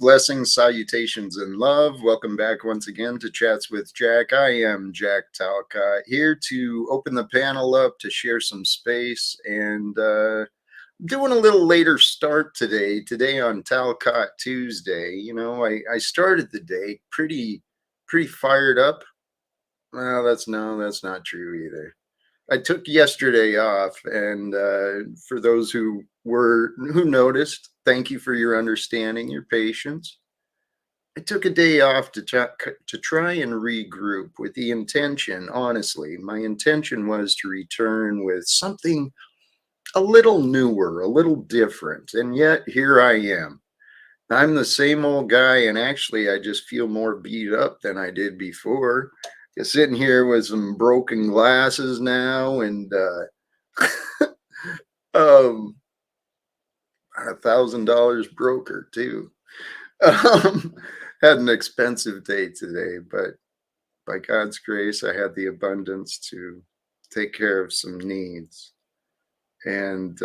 Blessings, salutations, and love. Welcome back once again to Chats with Jack. I am Jack Talcott, here to open the panel up to share some space and doing a little later start today. Today on Talcott Tuesday. You know, I started the day pretty fired up. Well, that's not true either. I took yesterday off, and for those who noticed, thank you for your understanding, your patience. I took a day off to try and regroup with the intention. Honestly, my intention was to return with something a little newer, a little different, and yet here I am. I'm the same old guy, and actually, I just feel more beat up than I did before. You're sitting here with some broken glasses now, and $1,000 broker too. Had an expensive day today, but by God's grace, I had the abundance to take care of some needs. And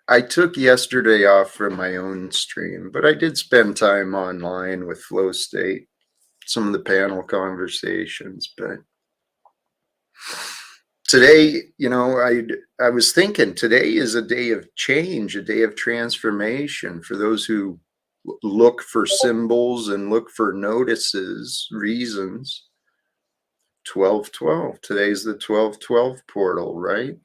I took yesterday off from my own stream, but I did spend time online with Flow State, some of the panel conversations. But today, you know, I was thinking today is a day of change, a day of transformation for those who look for symbols and look for notices, reasons. 12/12. Today's the 12/12 portal, right?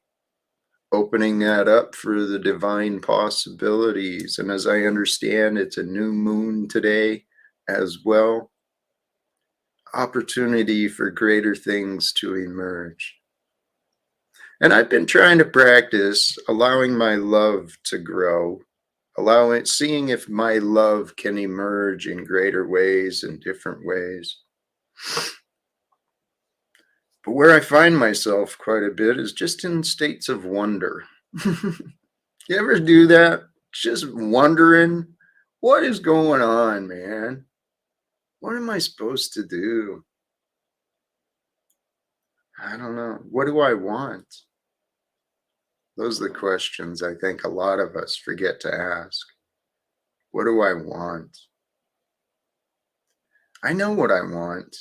Opening that up for the divine possibilities. And as I understand, it's a new moon today as well. Opportunity for greater things to emerge. And I've been trying to practice allowing my love to grow, seeing if my love can emerge in greater ways, in different ways. But where I find myself quite a bit is just in states of wonder. You ever do that? Just wondering, what is going on, man? What am I supposed to do? I don't know. What do I want? Those are the questions I think a lot of us forget to ask. What do I want? I know what I want.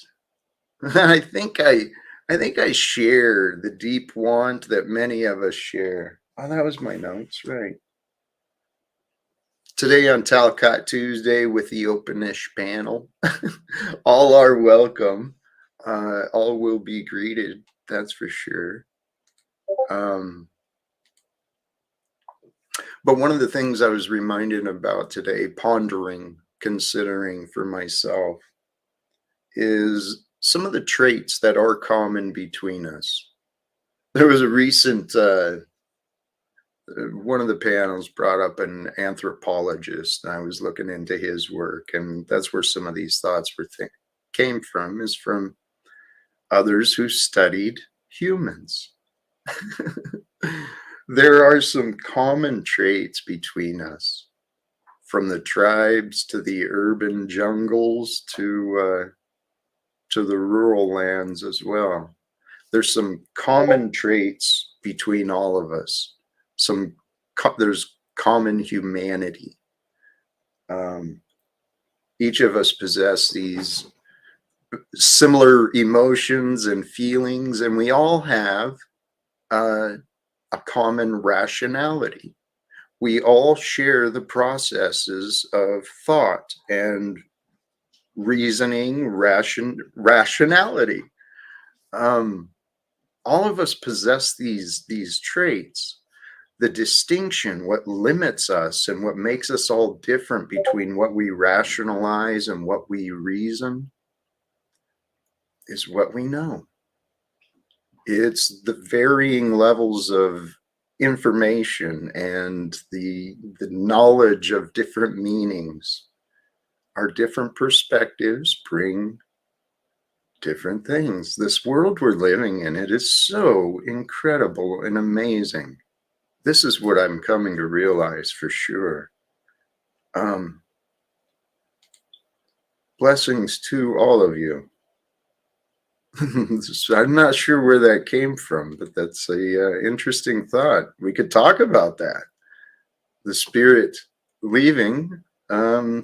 I think I share the deep want that many of us share. Oh, that was my notes, right. Today on Talcott Tuesday with the Openish panel. All are welcome. All will be greeted, that's for sure. But one of the things I was reminded about today, pondering, considering for myself, is some of the traits that are common between us. There was a recent, one of the panels brought up an anthropologist, and I was looking into his work, and that's where some of these thoughts came from, is from others who studied humans. There are some common traits between us, from the tribes to the urban jungles to the rural lands as well. There's some common traits between all of us. There's common humanity. Each of us possess these similar emotions and feelings, and we all have a common rationality. We all share the processes of thought and reasoning, rationality. All of us possess these traits. The distinction, what limits us and what makes us all different between what we rationalize and what we reason, is what we know. It's the varying levels of information and the knowledge of different meanings. Our different perspectives bring different things. This world we're living in, it is so incredible and amazing. This is what I'm coming to realize for sure. Blessings to all of you. I'm not sure where that came from, but that's a interesting thought. We could talk about that. the spirit leaving. I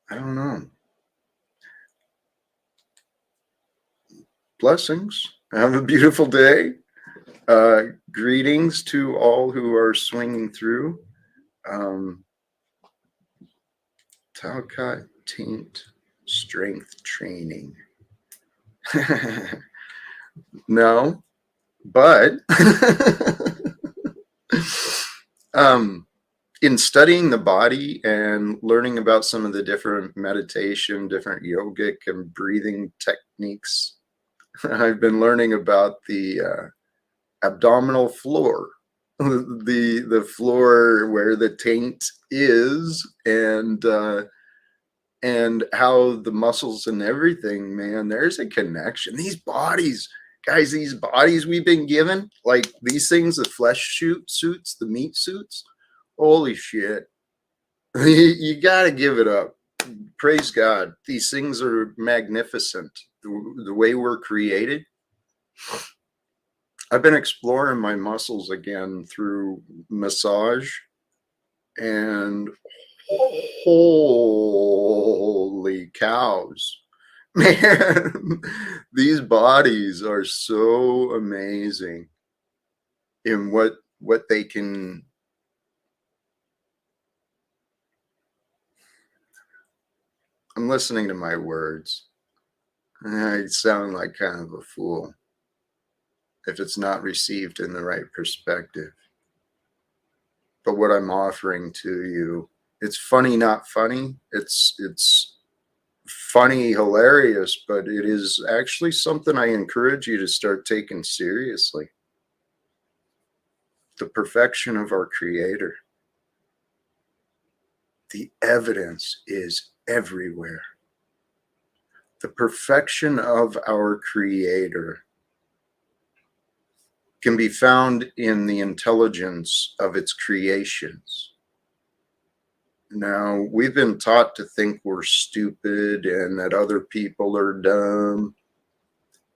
don't know. Blessings. Have a beautiful day. Greetings to all who are swinging through. Talcott taint strength training. No, but in studying the body and learning about some of the different meditation, different yogic and breathing techniques, I've been learning about the abdominal floor, the floor where the taint is, and how the muscles and everything, man, there's a connection. These bodies, guys, these bodies we've been given, like these things, the flesh suits, the meat suits, holy shit. You got to give it up. Praise God. These things are magnificent. The way we're created. I've been exploring my muscles again through massage, and holy cows, man, these bodies are so amazing in what they can. I'm listening to my words. I sound like kind of a fool if it's not received in the right perspective. But what I'm offering to you, it's funny, not funny. It's funny, hilarious, but it is actually something I encourage you to start taking seriously. The perfection of our Creator. The evidence is everywhere. The perfection of our Creator can be found in the intelligence of its creations. Now, we've been taught to think we're stupid and that other people are dumb.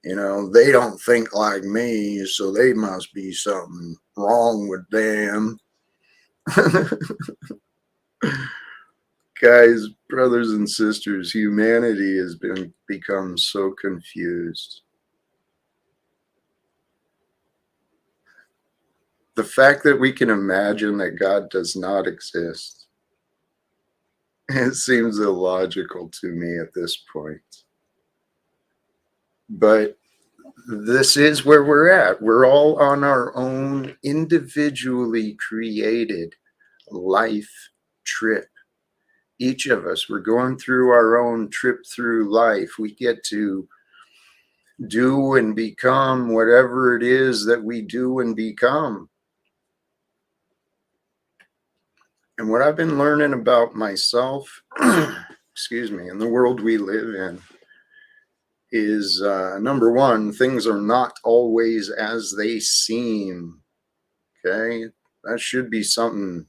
You know, they don't think like me, so they must be something wrong with them. Guys, brothers and sisters, humanity has become so confused. The fact that we can imagine that God does not exist, it seems illogical to me at this point. But this is where we're at. We're all on our own individually created life trip. Each of us, we're going through our own trip through life. We get to do and become whatever it is that we do and become. And what I've been learning about myself, excuse me, in the world we live in, is number one, things are not always as they seem. Okay, that should be something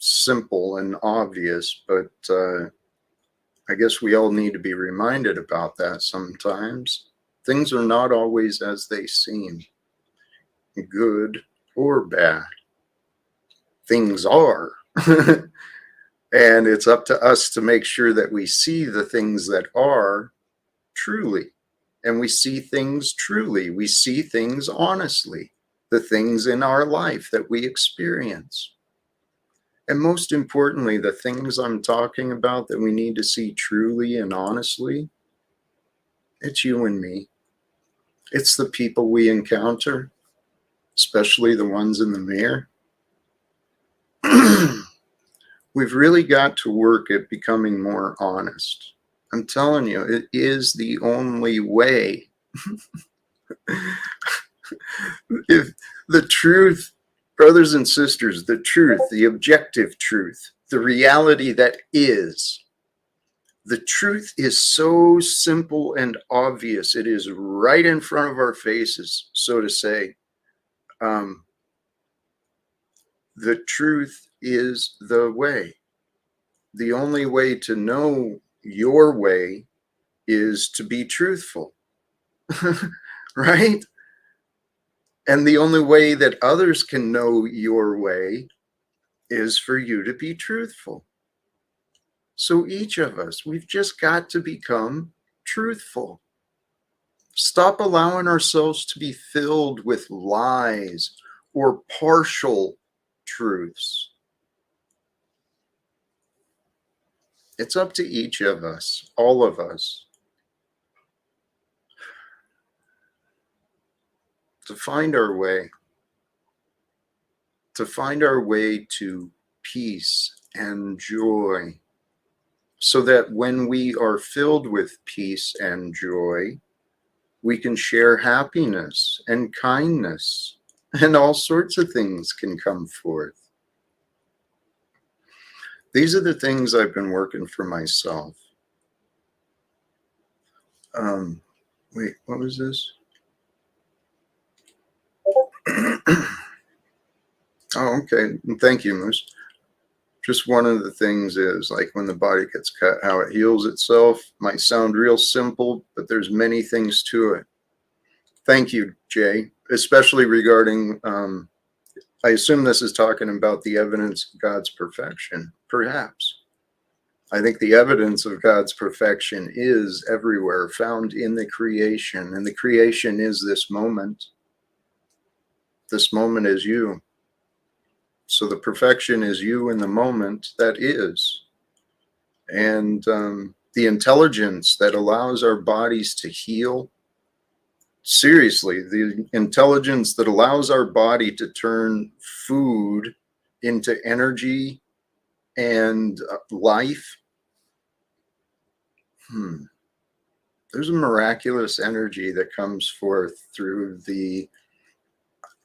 simple and obvious, but I guess we all need to be reminded about that sometimes. Things are not always as they seem, good or bad. Things are. And it's up to us to make sure that we see the things that are truly. And we see things truly. We see things honestly. The things in our life that we experience. And most importantly, the things I'm talking about that we need to see truly and honestly, it's you and me. It's the people we encounter, especially the ones in the mirror. We've really got to work at becoming more honest. I'm telling you, it is the only way. If the truth, brothers and sisters, the truth, the objective truth, the reality that is, the truth is so simple and obvious. It is right in front of our faces, so to say. The truth is the way. The only way to know your way is to be truthful, right? And the only way that others can know your way is for you to be truthful. So each of us, we've just got to become truthful. Stop allowing ourselves to be filled with lies or partial truths. It's up to each of us, all of us, to find our way, to peace and joy, so that when we are filled with peace and joy, we can share happiness and kindness, and all sorts of things can come forth. These are the things I've been working for myself. Wait, what was this? Oh, okay. Thank you, Moose. Just one of the things is, like, when the body gets cut, how it heals itself. Might sound real simple, but there's many things to it. Thank you, Jay, especially regarding, I assume this is talking about the evidence of God's perfection. Perhaps. I think the evidence of God's perfection is everywhere, found in the creation. And the creation is this moment. This moment is you. So the perfection is you in the moment that is. And the intelligence that allows our bodies to heal. Seriously, the intelligence that allows our body to turn food into energy and life. There's a miraculous energy that comes forth through the,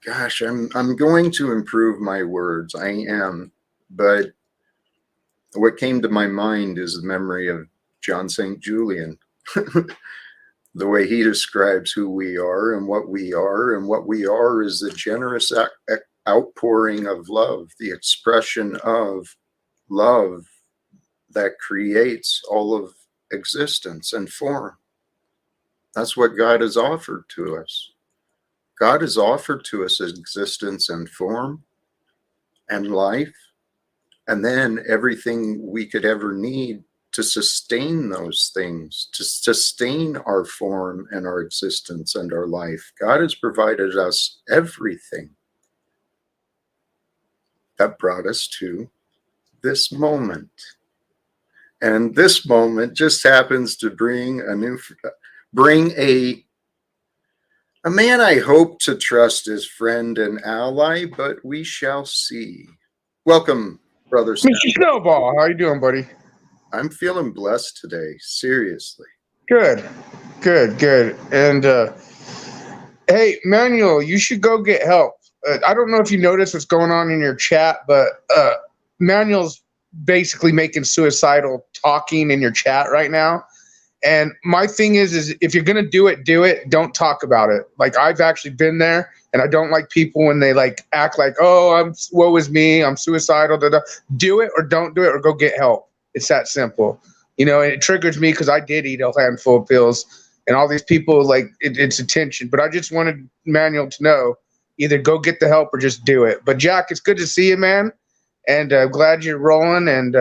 gosh, I'm going to improve my words. I am. But what came to my mind is the memory of John St. Julian. The way he describes who we are and what we are. And what we are is the generous outpouring of love, the expression of love that creates all of existence and form. That's what God has offered to us. God has offered to us existence and form and life, and then everything we could ever need to sustain those things, to sustain our form and our existence and our life. God has provided us everything. That brought us to this moment. And this moment just happens to bring a man I hope to trust as friend and ally, but we shall see. Welcome, Brother Snap. Mr. Snowball, how you doing, buddy? I'm feeling blessed today, seriously. Good, good. And hey, Manuel, you should go get help. I don't know if you noticed what's going on in your chat, but Manuel's basically making suicidal talking in your chat right now. And my thing is if you're gonna do it, don't talk about it. Like, I've actually been there, and I don't like people when they like act like, oh, woe is me, I'm suicidal. Da, da. Do it or don't do it, or go get help. It's that simple. And it triggers me because I did eat a handful of pills, and all these people, like, it's attention. But I just wanted Manuel to know, either go get the help or just do it. But Jack, it's good to see you, man, and I'm glad you're rolling. And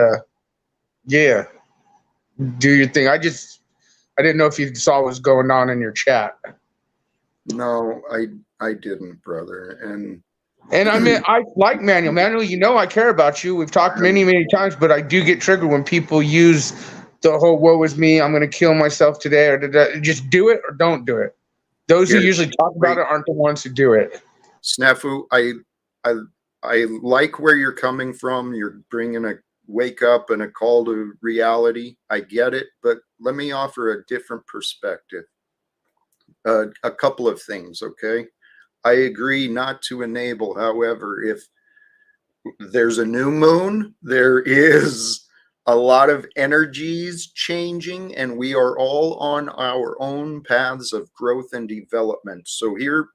yeah, do your thing. I didn't know if you saw what was going on in your chat. No, I didn't, brother. And I mean, I like Manuel. Manuel, I care about you. We've talked many, many times, but I do get triggered when people use the whole "woe is me, I'm going to kill myself today," or just do it or don't do it. Those who usually talk about it aren't the ones who do it. Snafu, I like where you're coming from. You're bringing a wake up and a call to reality. I get it, but let me offer a different perspective. A couple of things, okay? I agree not to enable. However, if there's a new moon, there is a lot of energies changing, and we are all on our own paths of growth and development. So here,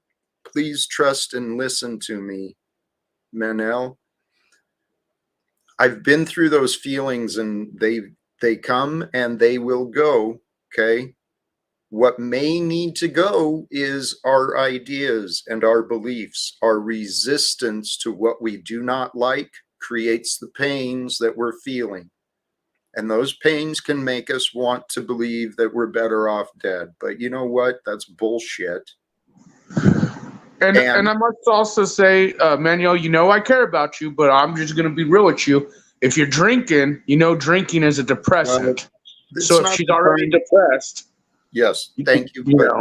please trust and listen to me, Manel. I've been through those feelings, and they come and they will go, okay? What may need to go is our ideas and our beliefs, our resistance to what we do not like, creates the pains that we're feeling. And those pains can make us want to believe that we're better off dead. But you know what? That's bullshit. And I must also say, Manuel, I care about you, but I'm just going to be real with you. If you're drinking, drinking is a depressant. So if she's already depressed. Yes, thank you. But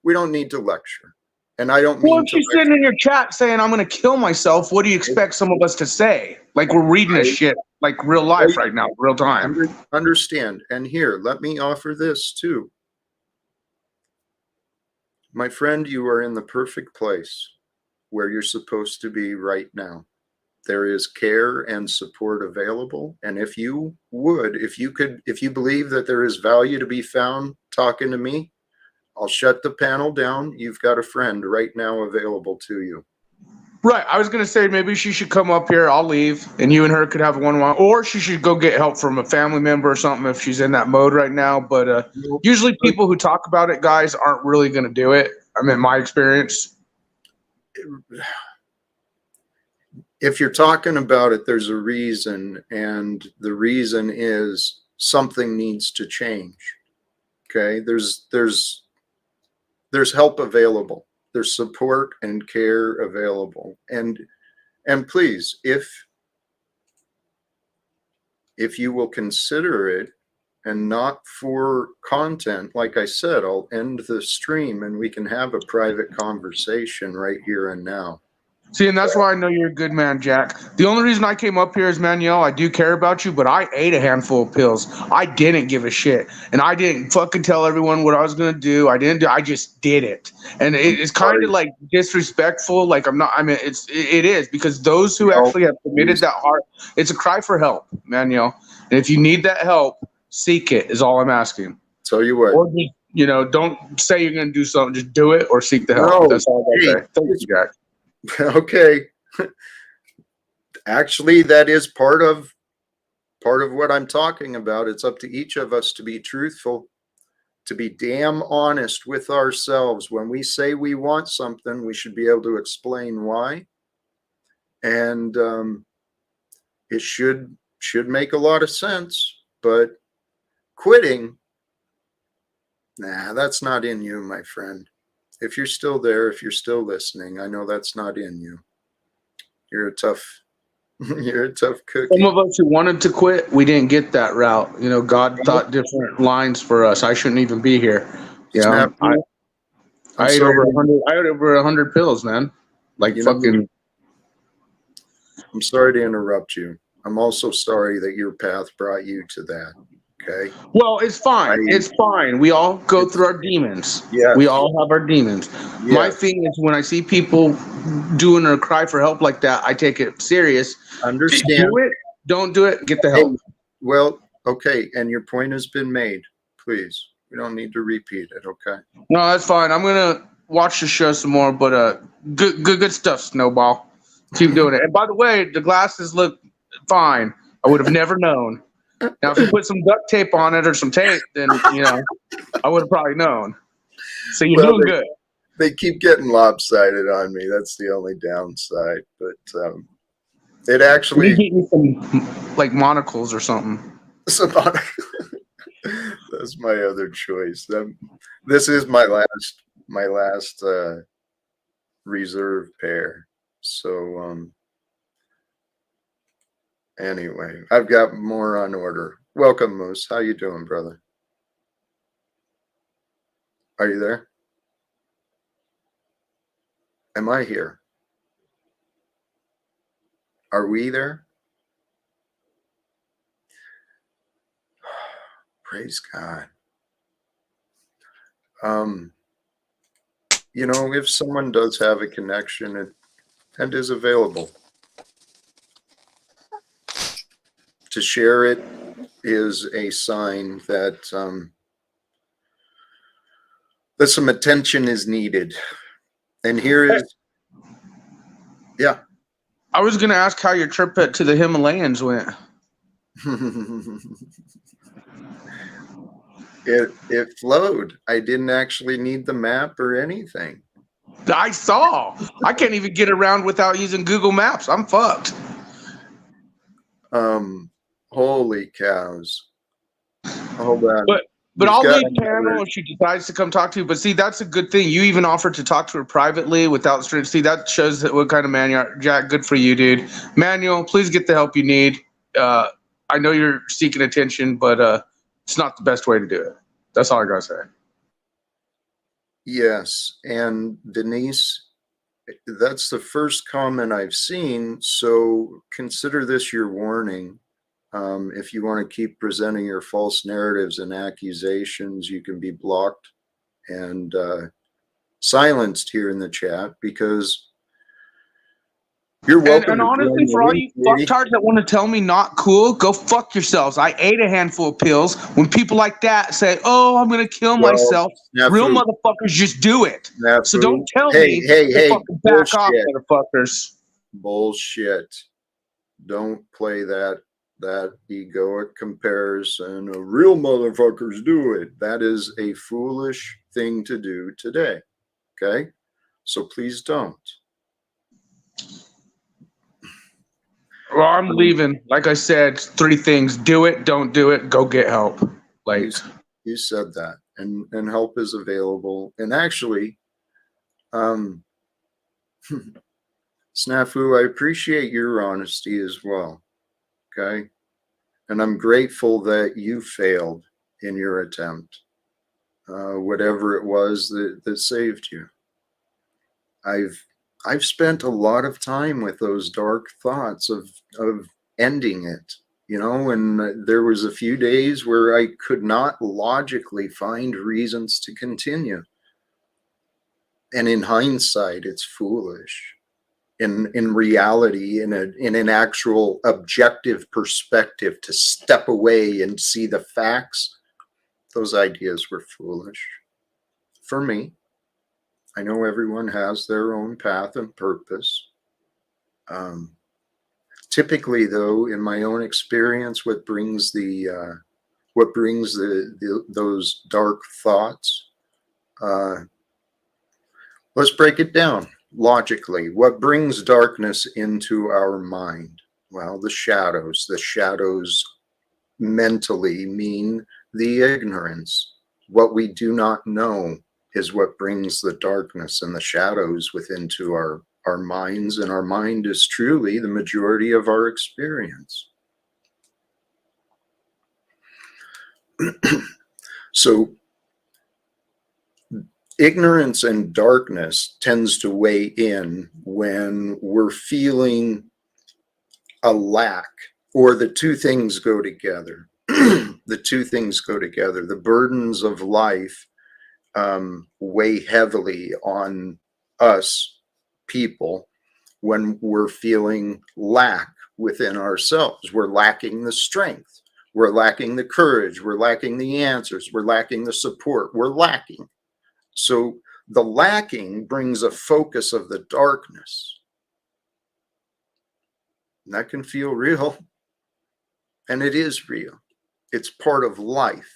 we don't need to lecture. And I don't mean mean if she's sitting in your chat saying, I'm going to kill myself, what do you expect some of us to say? Like we're reading this shit, like real life right now, real time. Understand. And here, let me offer this too. My friend, you are in the perfect place where you're supposed to be right now. There is care and support available. And if you believe that there is value to be found talking to me, I'll shut the panel down. You've got a friend right now available to you. Right. I was going to say maybe she should come up here. I'll leave and you and her could have a one-on-one, or she should go get help from a family member or something if she's in that mode right now. But usually people who talk about it, guys, aren't really going to do it. I mean, my experience. If you're talking about it, there's a reason, and the reason is something needs to change. Okay, there's help available. There's support and care available. And please, if you will consider it, and not for content, like I said, I'll end the stream and we can have a private conversation right here and now. See, and that's why I know you're a good man, Jack. The only reason I came up here is, Manuel, I do care about you, but I ate a handful of pills. I didn't give a shit. And I didn't fucking tell everyone what I was going to do. I just did it. And it's kind of like disrespectful. Like it is, because those who actually have committed that heart, it's a cry for help, Manuel. And if you need that help, seek it is all I'm asking. Tell you what. Or just, don't say you're going to do something. Just do it or seek the help. That's all I say. Thank you, Jack. Okay. Actually, that is part of what I'm talking about. It's up to each of us to be truthful, to be damn honest with ourselves. When we say we want something, we should be able to explain why. And it should make a lot of sense. But quitting, nah, that's not in you, my friend. If you're still there, if you're still listening, I know that's not in you. You're a tough cookie. Some of us who wanted to quit, we didn't get that route. God thought different lines for us. I shouldn't even be here. I ate over 100. I ate over 100 pills, man. Like fucking. I'm sorry to interrupt you. I'm also sorry that your path brought you to that. Okay. Well, it's fine. It's fine. We all go through our demons. Yeah. We all have our demons. Yes. My thing is, when I see people doing a cry for help like that, I take it serious. Understand. Do it. Don't do it. Get the help. Well, okay. And your point has been made. Please. We don't need to repeat it. Okay. No, that's fine. I'm gonna watch the show some more. But good stuff, Snowball. Keep doing it. And by the way, the glasses look fine. I would have never known. Now, if you put some duct tape on it or some tape, then, I would have probably known. So you're doing good. They keep getting lopsided on me. That's the only downside. But it actually... You get me some, like, monocles or something. Some monocles. That's my other choice. This is my last reserve pair. So... Anyway, I've got more on order. Welcome, Moose. How you doing, brother? Are you there? Am I here? Are we there? Praise God. If someone does have a connection and is available, to share it is a sign that that some attention is needed. And here is, yeah. I was going to ask how your trip to the Himalayas went. It flowed. I didn't actually need the map or anything. I saw. I can't even get around without using Google Maps. I'm fucked. Holy cows. Hold on. But We've I'll got leave another. Pamela if she decides to come talk to you. But see, that's a good thing. You even offered to talk to her privately without strings. See, that shows that what kind of man you are. Jack, good for you, dude. Manuel, please get the help you need. I know you're seeking attention, but it's not the best way to do it. That's all I gotta say. Yes. And Denise, that's the first comment I've seen. So consider this your warning. If you want to keep presenting your false narratives and accusations, you can be blocked and silenced here in the chat, because you're welcome And to honestly, join the for all link, you lady. fucktards that want to tell me not cool, go fuck yourselves. I ate a handful of pills. When people like that say, "Oh, I'm gonna kill Well, myself," real snafu, motherfuckers just do it. So don't snafu. tell Hey, me hey, to hey, fucking back off, bullshit, motherfuckers. bullshit. Don't play that egoic comparison. Real motherfuckers do it. That is a foolish thing to do today. Okay, so please don't. Well, I'm leaving. Like I said, 3 things: do it, don't do it, go get help. Like, You said that, and help is available. And actually, um, Snafu, I appreciate your honesty as well. Okay, and I'm grateful that you failed in your attempt, whatever it was that saved you. I've spent a lot of time with those dark thoughts of ending it, and there was a few days where I could not logically find reasons to continue. And in hindsight, it's foolish. In reality, in an actual objective perspective, to step away and see the facts, those ideas were foolish. For me, I know everyone has their own path and purpose. Typically, though, in my own experience, what brings those dark thoughts, let's break it down logically. What brings darkness into our mind? Well, the shadows. The shadows mentally mean the ignorance. What we do not know is what brings the darkness and the shadows within to our minds, and our mind is truly the majority of our experience. So ignorance and darkness tends to weigh in when we're feeling a lack, or the two things go together. The two things go together. The burdens of life weigh heavily on us people when we're feeling lack within ourselves. We're lacking the strength. We're lacking the courage. We're lacking the answers. We're lacking the support. We're lacking. So the lacking brings a focus of the darkness. And that can feel real. And it is real. It's part of life.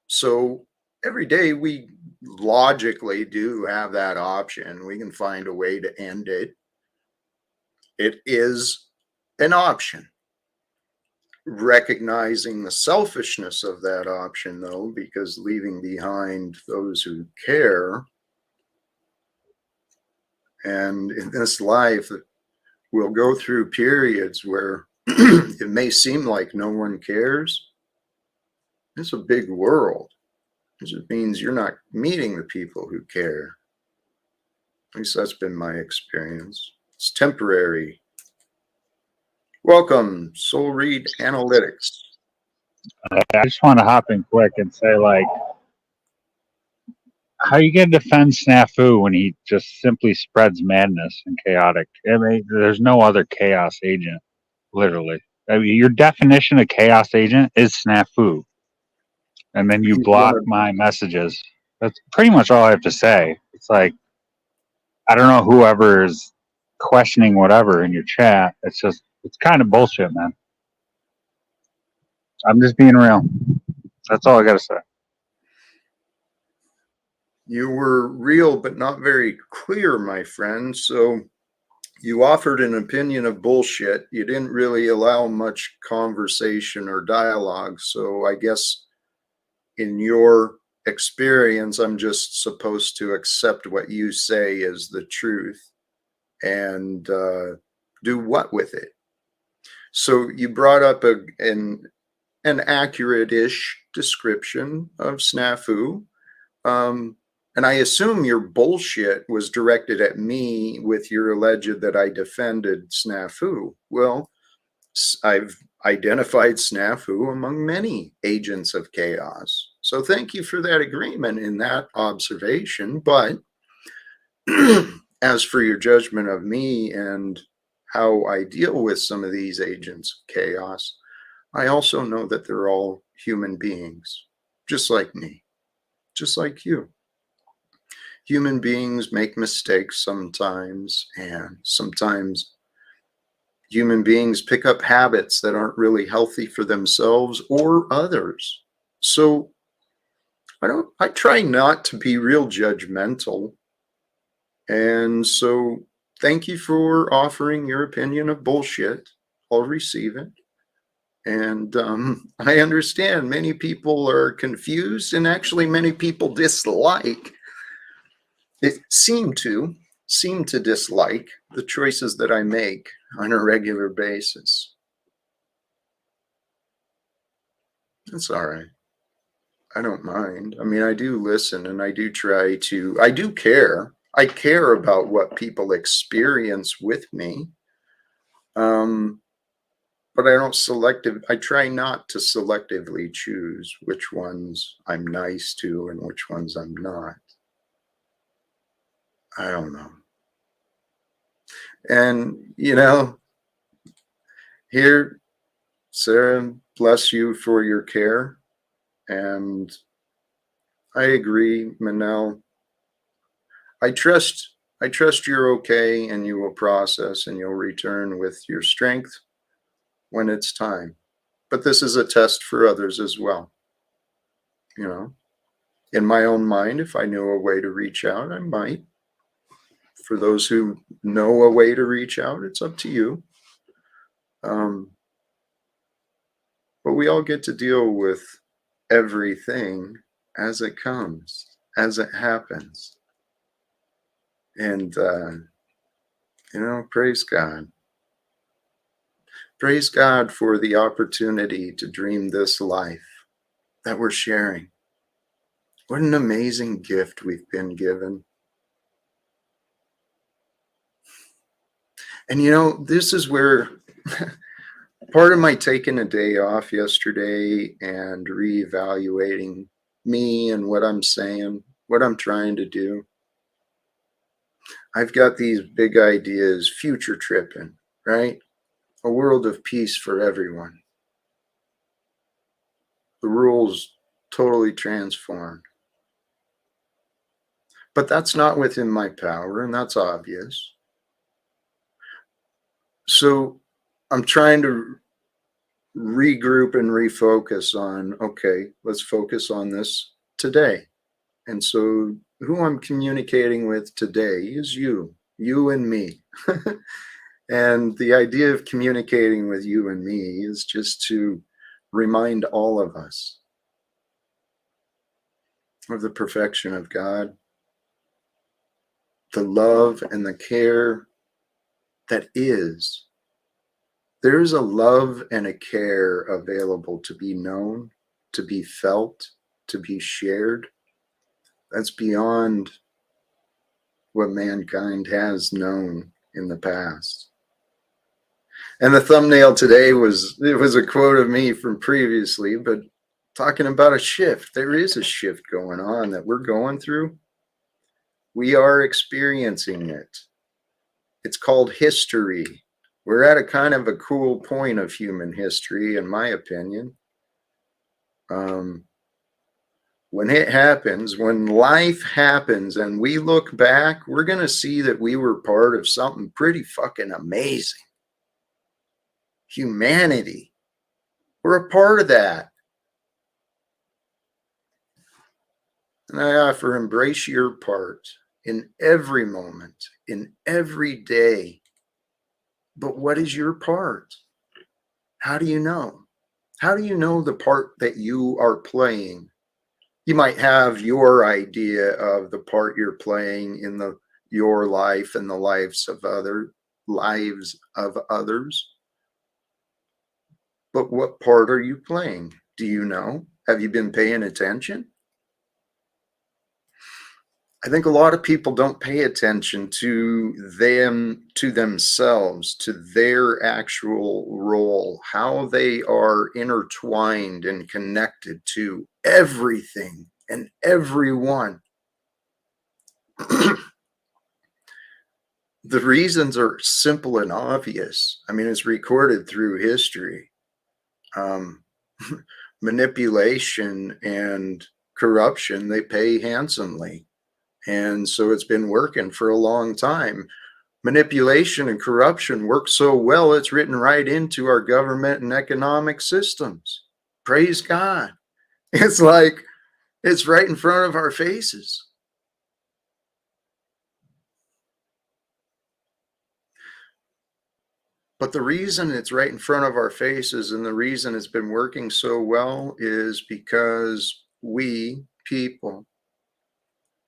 So every day we logically do have that option. We can find a way to end it. It is an option. Recognizing the selfishness of that option, though, because leaving behind those who care. And in this life, we'll go through periods where it may seem like no one cares. It's a big world. It just means you're not meeting the people who care. At least that's been my experience. It's temporary. Welcome, Soul Read Analytics. I just want to hop in quick and say, like, how you gonna defend Snafu when he just simply spreads madness and chaotic? I mean, there's no other chaos agent, literally. I mean, your definition of chaos agent is Snafu, and then you He's one block of my messages. That's pretty much all I have to say. It's like, I don't know whoever is questioning whatever in your chat. It's kind of bullshit, man. I'm just being real. That's all I gotta say. You were real, but not very clear, my friend. So You offered an opinion of bullshit. You didn't really allow much conversation or dialogue. So I guess in your experience, I'm just supposed to accept what you say is the truth and do what with it? So you brought up an accurate-ish description of snafu. And I assume your bullshit was directed at me with your alleged that I defended snafu. Well, I've identified snafu among many agents of chaos. So thank you for that agreement in that observation. But as for your judgment of me and how I deal with some of these agents of chaos, I also know that they're all human beings, just like me, just like you. Human beings make mistakes sometimes, and sometimes human beings pick up habits that aren't really healthy for themselves or others. So I try not to be real judgmental. And so thank you for offering your opinion of bullshit. I'll receive it. And I understand many people are confused, and actually many people dislike it, seem to dislike the choices that I make on a regular basis. That's all right. I don't mind. I mean, I do listen, and I do try to, I do care. I care about what people experience with me. But I try not to selectively choose which ones I'm nice to and which ones I'm not. I don't know. And, here, Sarah, bless you for your care. And I agree, Manel. I trust you're okay, and you will process and you'll return with your strength when it's time. But this is a test for others as well. In my own mind, if I knew a way to reach out, I might. For those who know a way to reach out, it's up to you. But we all get to deal with everything as it comes, as it happens. And, praise God. Praise God for the opportunity to dream this life that we're sharing. What an amazing gift we've been given. And this is where part of my taking a day off yesterday and reevaluating me and what I'm saying, what I'm trying to do. I've got these big ideas, future tripping, right? A world of peace for everyone. The rules totally transformed. But that's not within my power, and that's obvious. So I'm trying to regroup and refocus on, okay, let's focus on this today. And so who I'm communicating with today is you and me. And the idea of communicating with you and me is just to remind all of us of the perfection of God, the love and the care that is. There's a love and a care available to be known, to be felt, to be shared. That's beyond what mankind has known in the past. And the thumbnail today was a quote of me from previously, but talking about a shift. There is a shift going on that we're going through. We are experiencing it. It's called history. We're at a kind of a cool point of human history, in my opinion. When it happens, when life happens and we look back, we're going to see that we were part of something pretty fucking amazing. Humanity. We're a part of that. And I offer embrace your part in every moment, in every day. But what is your part? How do you know? How do you know the part that you are playing? You might have your idea of the part you're playing in your life and the lives of others. But what part are you playing? Do you know? Have you been paying attention? I think a lot of people don't pay attention to themselves, to their actual role, how they are intertwined and connected to everything and everyone. The reasons are simple and obvious. I mean, it's recorded through history. Manipulation and corruption, they pay handsomely. And so it's been working for a long time. Manipulation and corruption work so well, it's written right into our government and economic systems. Praise God. It's like it's right in front of our faces. But the reason it's right in front of our faces and the reason it's been working so well is because we people,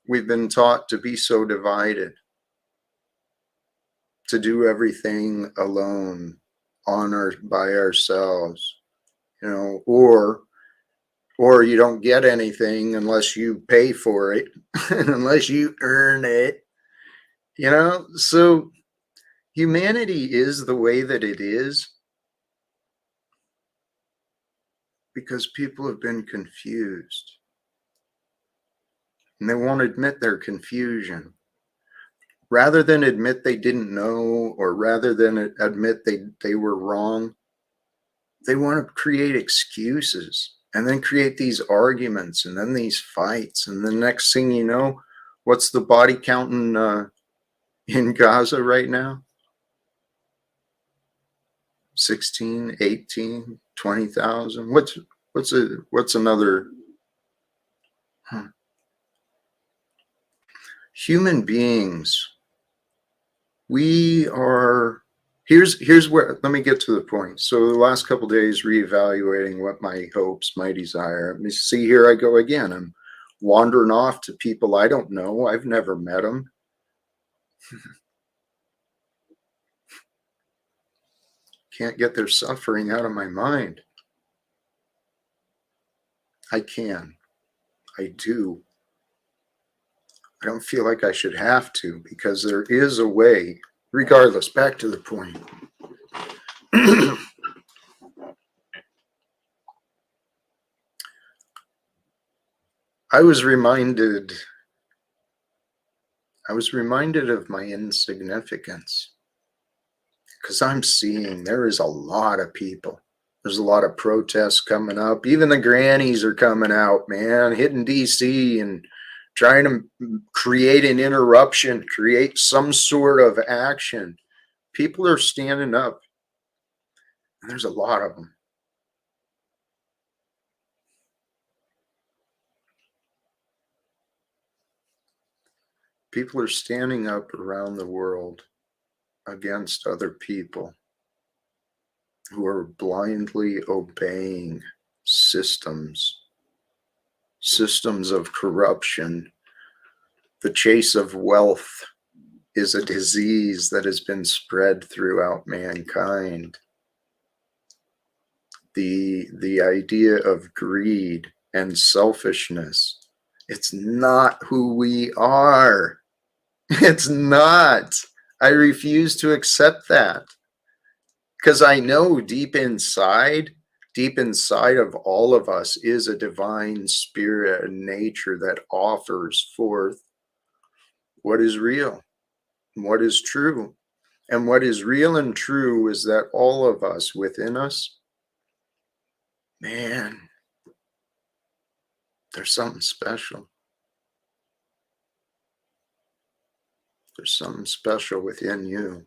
we've been taught to be so divided, to do everything alone, by ourselves, or you don't get anything unless you pay for it, unless you earn it, So humanity is the way that it is because people have been confused and they won't admit their confusion. Rather than admit they didn't know, or rather than admit they were wrong, they want to create excuses and then create these arguments and then these fights. And the next thing you know, what's the body count in Gaza right now? 16, 18, 20,000. What's another? Human beings, we are, here's where, let me get to the point. So the last couple of days, reevaluating what my hopes, my desire. Let me see, here I go again. I'm wandering off to people I don't know. I've never met them. Can't get their suffering out of my mind. I can. I do. I don't feel like I should have to, because there is a way. Regardless, back to the point. I was reminded of my insignificance, because I'm seeing there is a lot of people. There's a lot of protests coming up. Even the grannies are coming out, man, hitting DC and trying to create an interruption, create some sort of action. People are standing up, and there's a lot of them. People are standing up around the world against other people who are blindly obeying systems of corruption. The chase of wealth is a disease that has been spread throughout mankind. The idea of greed and selfishness, it's not who we are. It's not. I refuse to accept that, because I know deep inside of all of us is a divine spirit and nature that offers forth what is real, what is true. And what is real and true is that all of us within us, man, there's something special. There's something special within you.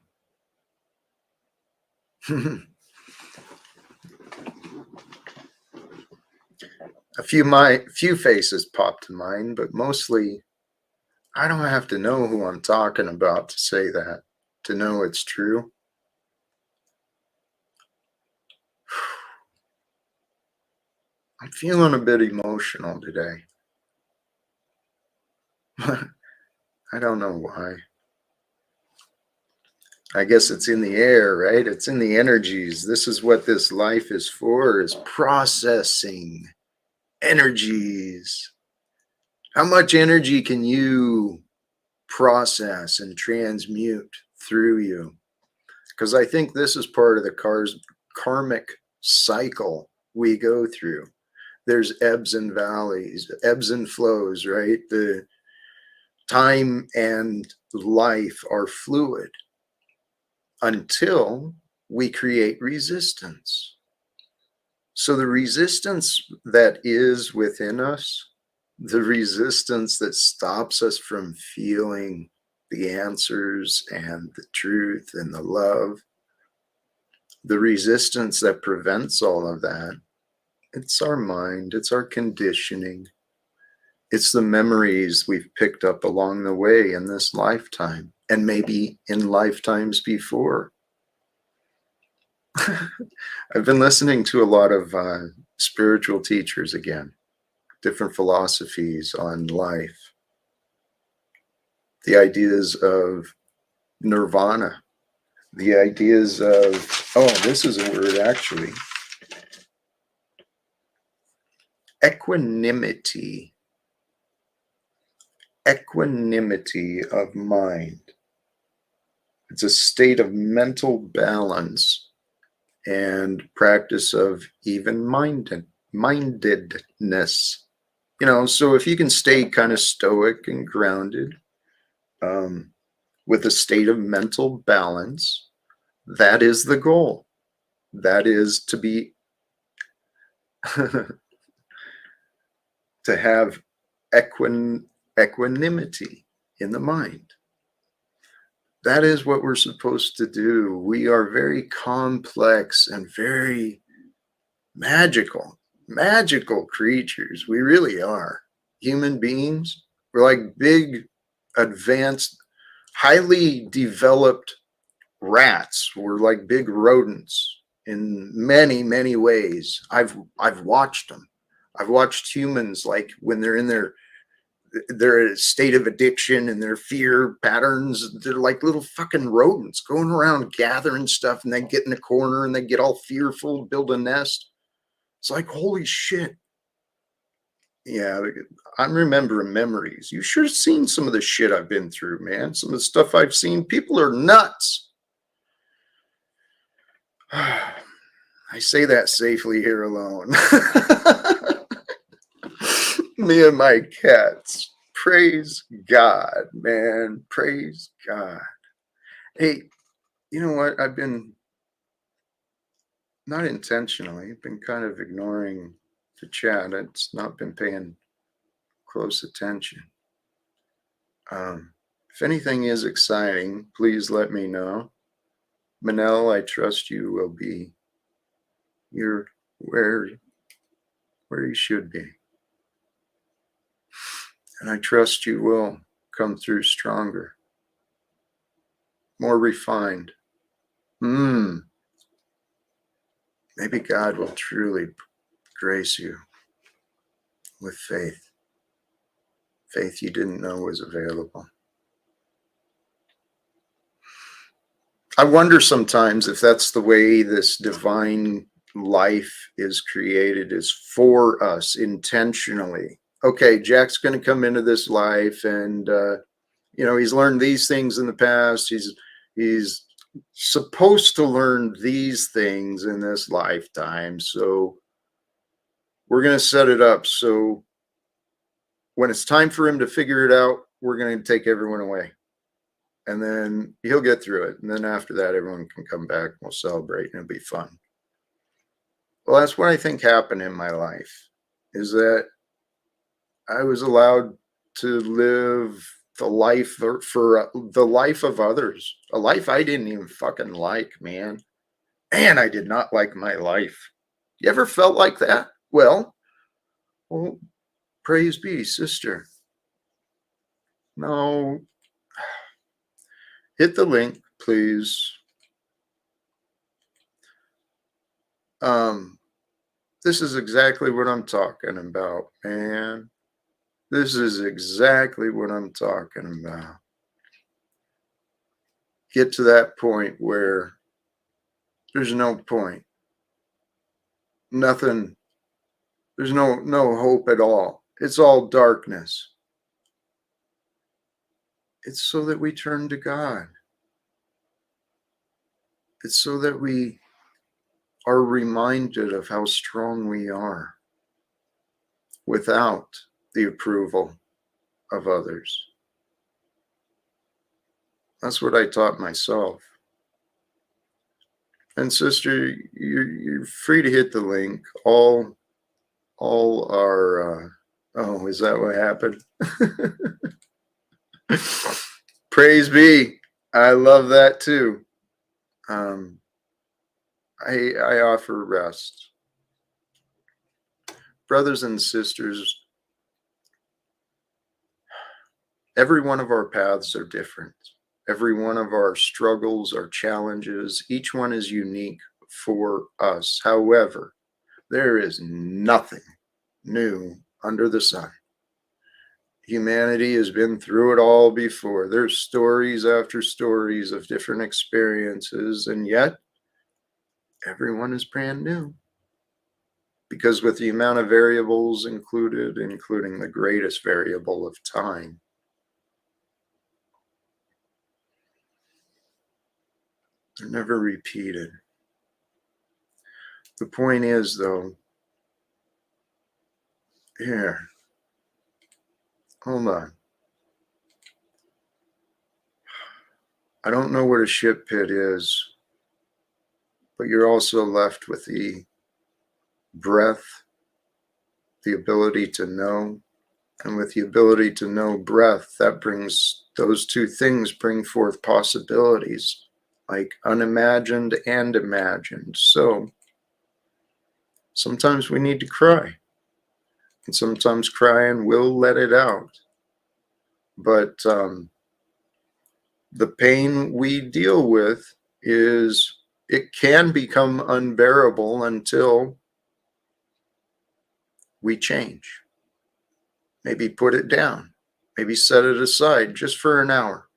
A few faces pop to mind, but mostly I don't have to know who I'm talking about to say that, to know it's true. I'm feeling a bit emotional today. I don't know why. I guess it's in the air, right? It's in the energies. This is what this life is for, is processing energies. How much energy can you process and transmute through you? Because I think this is part of the karmic cycle we go through. There's ebbs and valleys, ebbs and flows, right? The time and life are fluid until we create resistance. So the resistance that is within us, the resistance that stops us from feeling the answers and the truth and the love, the resistance that prevents all of that, it's our mind, it's our conditioning, it's the memories we've picked up along the way in this lifetime and maybe in lifetimes before. I've been listening to a lot of spiritual teachers again, different philosophies on life, the ideas of nirvana, the ideas of, oh, this is a word actually, equanimity, equanimity of mind. It's a state of mental balance and practice of even mindedness. You know, so if you can stay kind of stoic and grounded with a state of mental balance, that is the goal. That is to be, to have equanimity in the mind. That is what we're supposed to do. We are very complex and very magical creatures. We really are. Human beings, we're like big, advanced, highly developed rats. We're like big rodents in many ways. I've watched them. I've watched humans, like when they're in their state of addiction and their fear patterns, they're like little fucking rodents going around gathering stuff, and they get in a corner and they get all fearful, build a nest. It's like, holy shit. Yeah, I'm remembering memories. You should have seen some of the shit I've been through, man. Some of the stuff I've seen. People are nuts. I say that safely here alone. Me and my cats. Praise God, man. Praise God. Hey, you know what? I've been, not intentionally, been kind of ignoring the chat. It's not been paying close attention. If anything is exciting, please let me know. Manel, I trust you will be where you should be. And I trust you will come through stronger, more refined. Maybe God will truly grace you with faith. Faith you didn't know was available. I wonder sometimes if that's the way this divine life is created, is for us intentionally. Okay, Jack's going to come into this life, and he's learned these things in the past. He's supposed to learn these things in this lifetime. So we're going to set it up so when it's time for him to figure it out, we're going to take everyone away. And then he'll get through it. And then after that, everyone can come back and we'll celebrate and it'll be fun. Well, that's what I think happened in my life, is that I was allowed to live the life for the life of others, a life I didn't even fucking like, man. And I did not like my life. You ever felt like that? Well, praise be, sister. No. Hit the link, please. This is exactly what I'm talking about, man. This is exactly what I'm talking about. Get to that point where there's no point. Nothing. There's no hope at all. It's all darkness. It's so that we turn to God. It's so that we are reminded of how strong we are without the approval of others. That's what I taught myself. And sister, you're free to hit the link. All are. Oh, is that what happened? Praise be. I love that too. I offer rest. Brothers and sisters, every one of our paths are different. Every one of our struggles, our challenges, each one is unique for us. However, there is nothing new under the sun. Humanity has been through it all before. There's stories after stories of different experiences, and yet everyone is brand new. Because with the amount of variables included, including the greatest variable of time, they're never repeated. The point is, though, here, hold on. I don't know what a shit pit is, but you're also left with the breath, the ability to know, and with the ability to know breath, that brings, those two things bring forth possibilities like unimagined and imagined. So sometimes we need to cry, and sometimes crying will let it out. But the pain we deal with is, it can become unbearable until we change. Maybe put it down. Maybe set it aside just for an hour,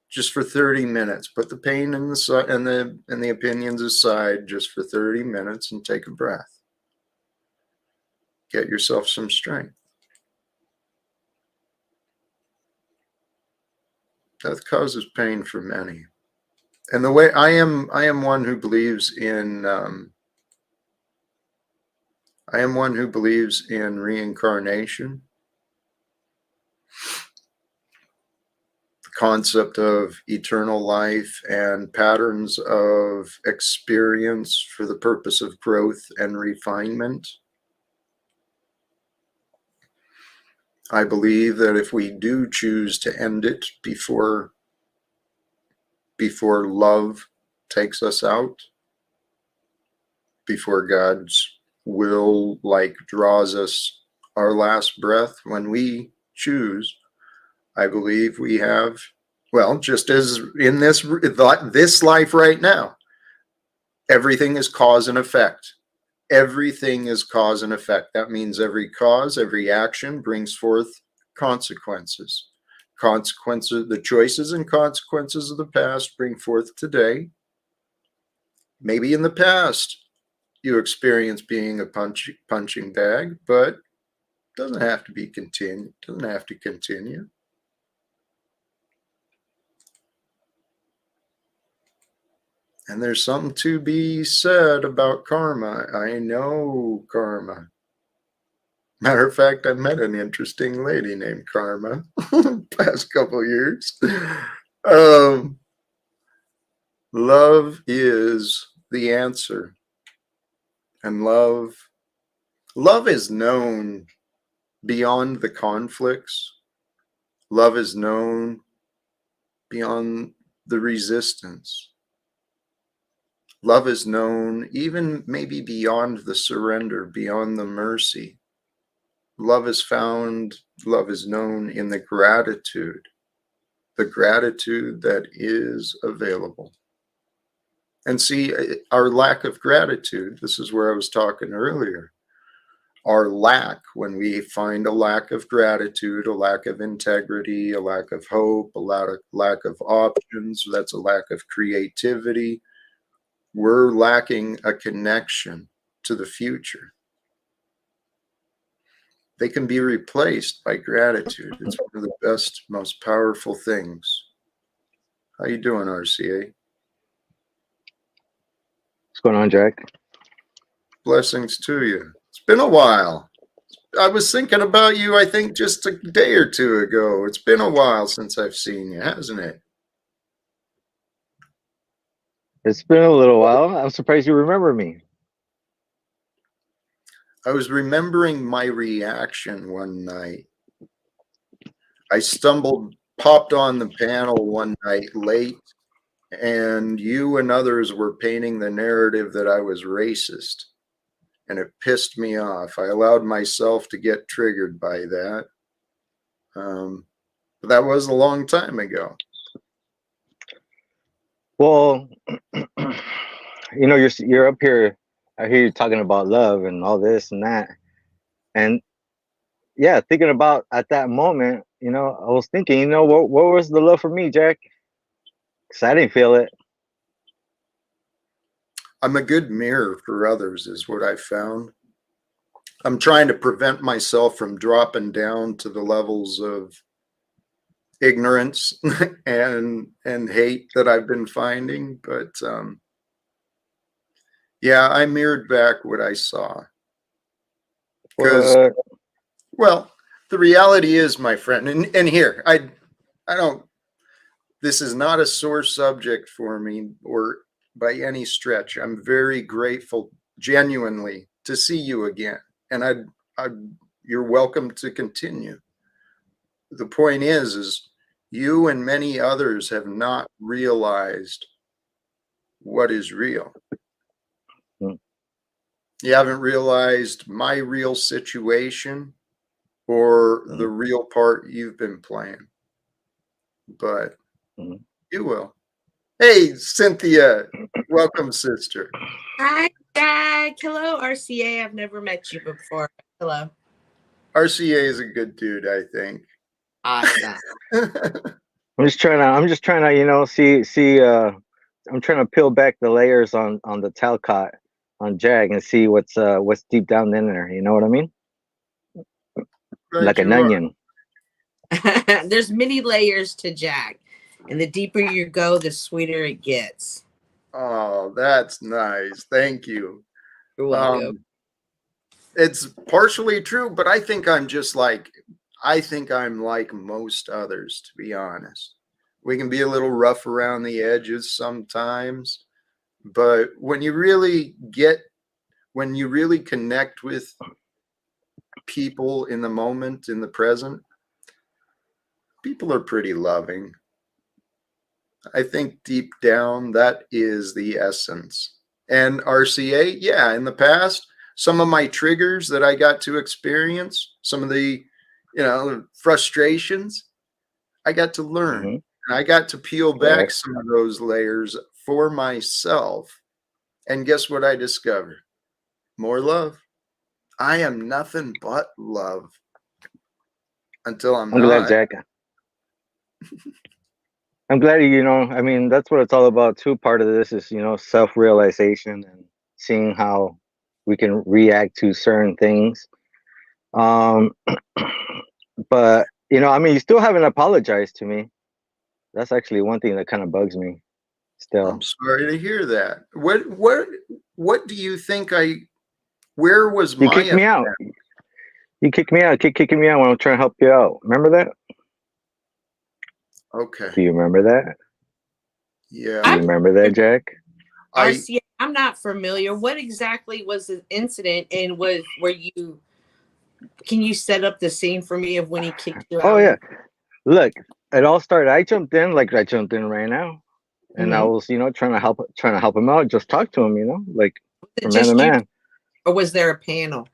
just for 30 minutes. Put the pain and the opinions aside just for 30 minutes and take a breath. Get yourself some strength. Death causes pain for many. And the way I am one who believes in reincarnation, the concept of eternal life and patterns of experience for the purpose of growth and refinement. I believe that if we do choose to end it before love takes us out, before God's will draws us our last breath, when we choose, I believe we have, well, just as in this life right now, everything is cause and effect. Everything is cause and effect. That means every cause, every action brings forth consequences. Consequences, the choices and consequences of the past bring forth today. Maybe in the past you experience being a punching bag, but it doesn't have to be continued. Doesn't have to continue. And there's something to be said about karma. I know karma. Matter of fact, I met an interesting lady named Karma past couple of years. Love is the answer. And love is known beyond the conflicts. Love is known beyond the resistance. Love is known even maybe beyond the surrender, beyond the mercy. Love is known in the gratitude that is available. And see, our lack of gratitude, this is where I was talking earlier, our lack, when we find a lack of gratitude, a lack of integrity, a lack of hope, a lack of options, that's a lack of creativity. We're lacking a connection to the future. They can be replaced by gratitude. It's one of the best, most powerful things. How you doing, RCA? What's going on, Jack? Blessings to you. It's been a while. I was thinking about you, I think, just a day or two ago. It's been a while since I've seen you, hasn't it? It's been a little while. I'm surprised you remember me. I was remembering my reaction one night. I popped on the panel one night late, and you and others were painting the narrative that I was racist, and it pissed me off. I allowed myself to get triggered by that. But that was a long time ago. Well, you know, you're up here. I hear you talking about love and all this and that, and yeah, thinking about at that moment, you know, I was thinking, you know, what was the love for me, Jack? Because I didn't feel it. I'm a good mirror for others, is what I found. I'm trying to prevent myself from dropping down to the levels of ignorance and hate that I've been finding. But yeah, I mirrored back what I saw. Because, well, the reality is, my friend, and here, I don't, this is not a sore subject for me or by any stretch. I'm very grateful, genuinely, to see you again. And you're welcome to continue. The point is you and many others have not realized what is real. You haven't realized my real situation or the real part you've been playing, but you will. Hey, Cynthia, welcome, sister. Hi, Jack. Hello, RCA. I've never met you before. Hello. RCA is a good dude, I think. Awesome. I'm just trying to, you know, I'm trying to peel back the layers on the Talcott on Jag and see what's deep down in there. You know what I mean? Right, like an onion. There's many layers to Jack, and the deeper you go, the sweeter it gets. Oh, that's nice. Thank you. You're welcome. It's partially true, but I think I'm like most others, to be honest. We can be a little rough around the edges sometimes, but when you really connect with people in the moment, in the present, people are pretty loving. I think deep down, that is the essence. And RCA, yeah, in the past, some of my triggers that I got to experience, some of the, frustrations, I got to learn. And I got to peel back some of those layers for myself. And guess what I discovered? More love. I am nothing but love until I'm not. Glad, Jack. I'm glad I mean, that's what it's all about too. Part of this is, self-realization and seeing how we can react to certain things. But, I mean, you still haven't apologized to me. That's actually one thing that kind of bugs me still. I'm sorry to hear that. What do you think where was my... You kicked me out. You kicked me out. Kicking me out when I'm trying to help you out. Remember that? Okay. Do you remember that? Yeah. Do you remember that, Jack? I'm not familiar. What exactly was the incident, and can you set up the scene for me of when he kicked you out? Oh yeah. Look, it all started. I jumped in like I jumped in right now. And I was, trying to help him out, just talk to him, like from man to man. Or was there a panel?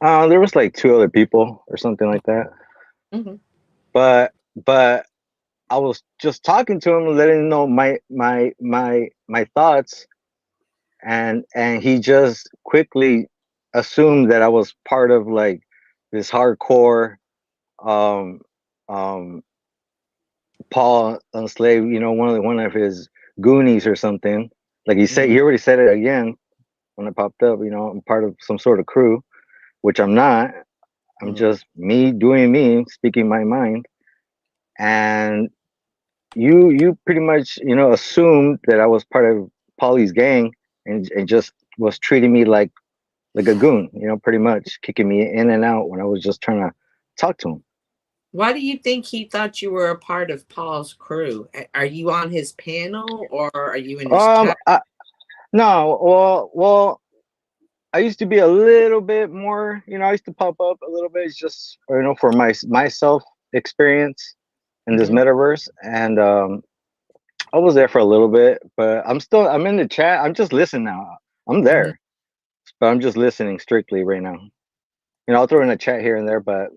There was like 2 other people or something like that. But I was just talking to him, letting him know my thoughts, and he just quickly assumed that I was part of like this hardcore um um Paul enslaved, one of his Goonies or something. Like he already said it again when it popped up. I'm part of some sort of crew, which I'm not. I'm just me doing me, speaking my mind. And you pretty much assumed that I was part of Polly's gang and just was treating me like a goon. Pretty much kicking me in and out when I was just trying to talk to him. Why do you think he thought you were a part of Paul's crew? Are you on his panel or are you in his chat? No, well, I used to be a little bit more, I used to pop up a little bit. It's just, for my self experience in this metaverse. And I was there for a little bit, but I'm in the chat. I'm just listening now. I'm there, but I'm just listening strictly right now. I'll throw in a chat here and there, but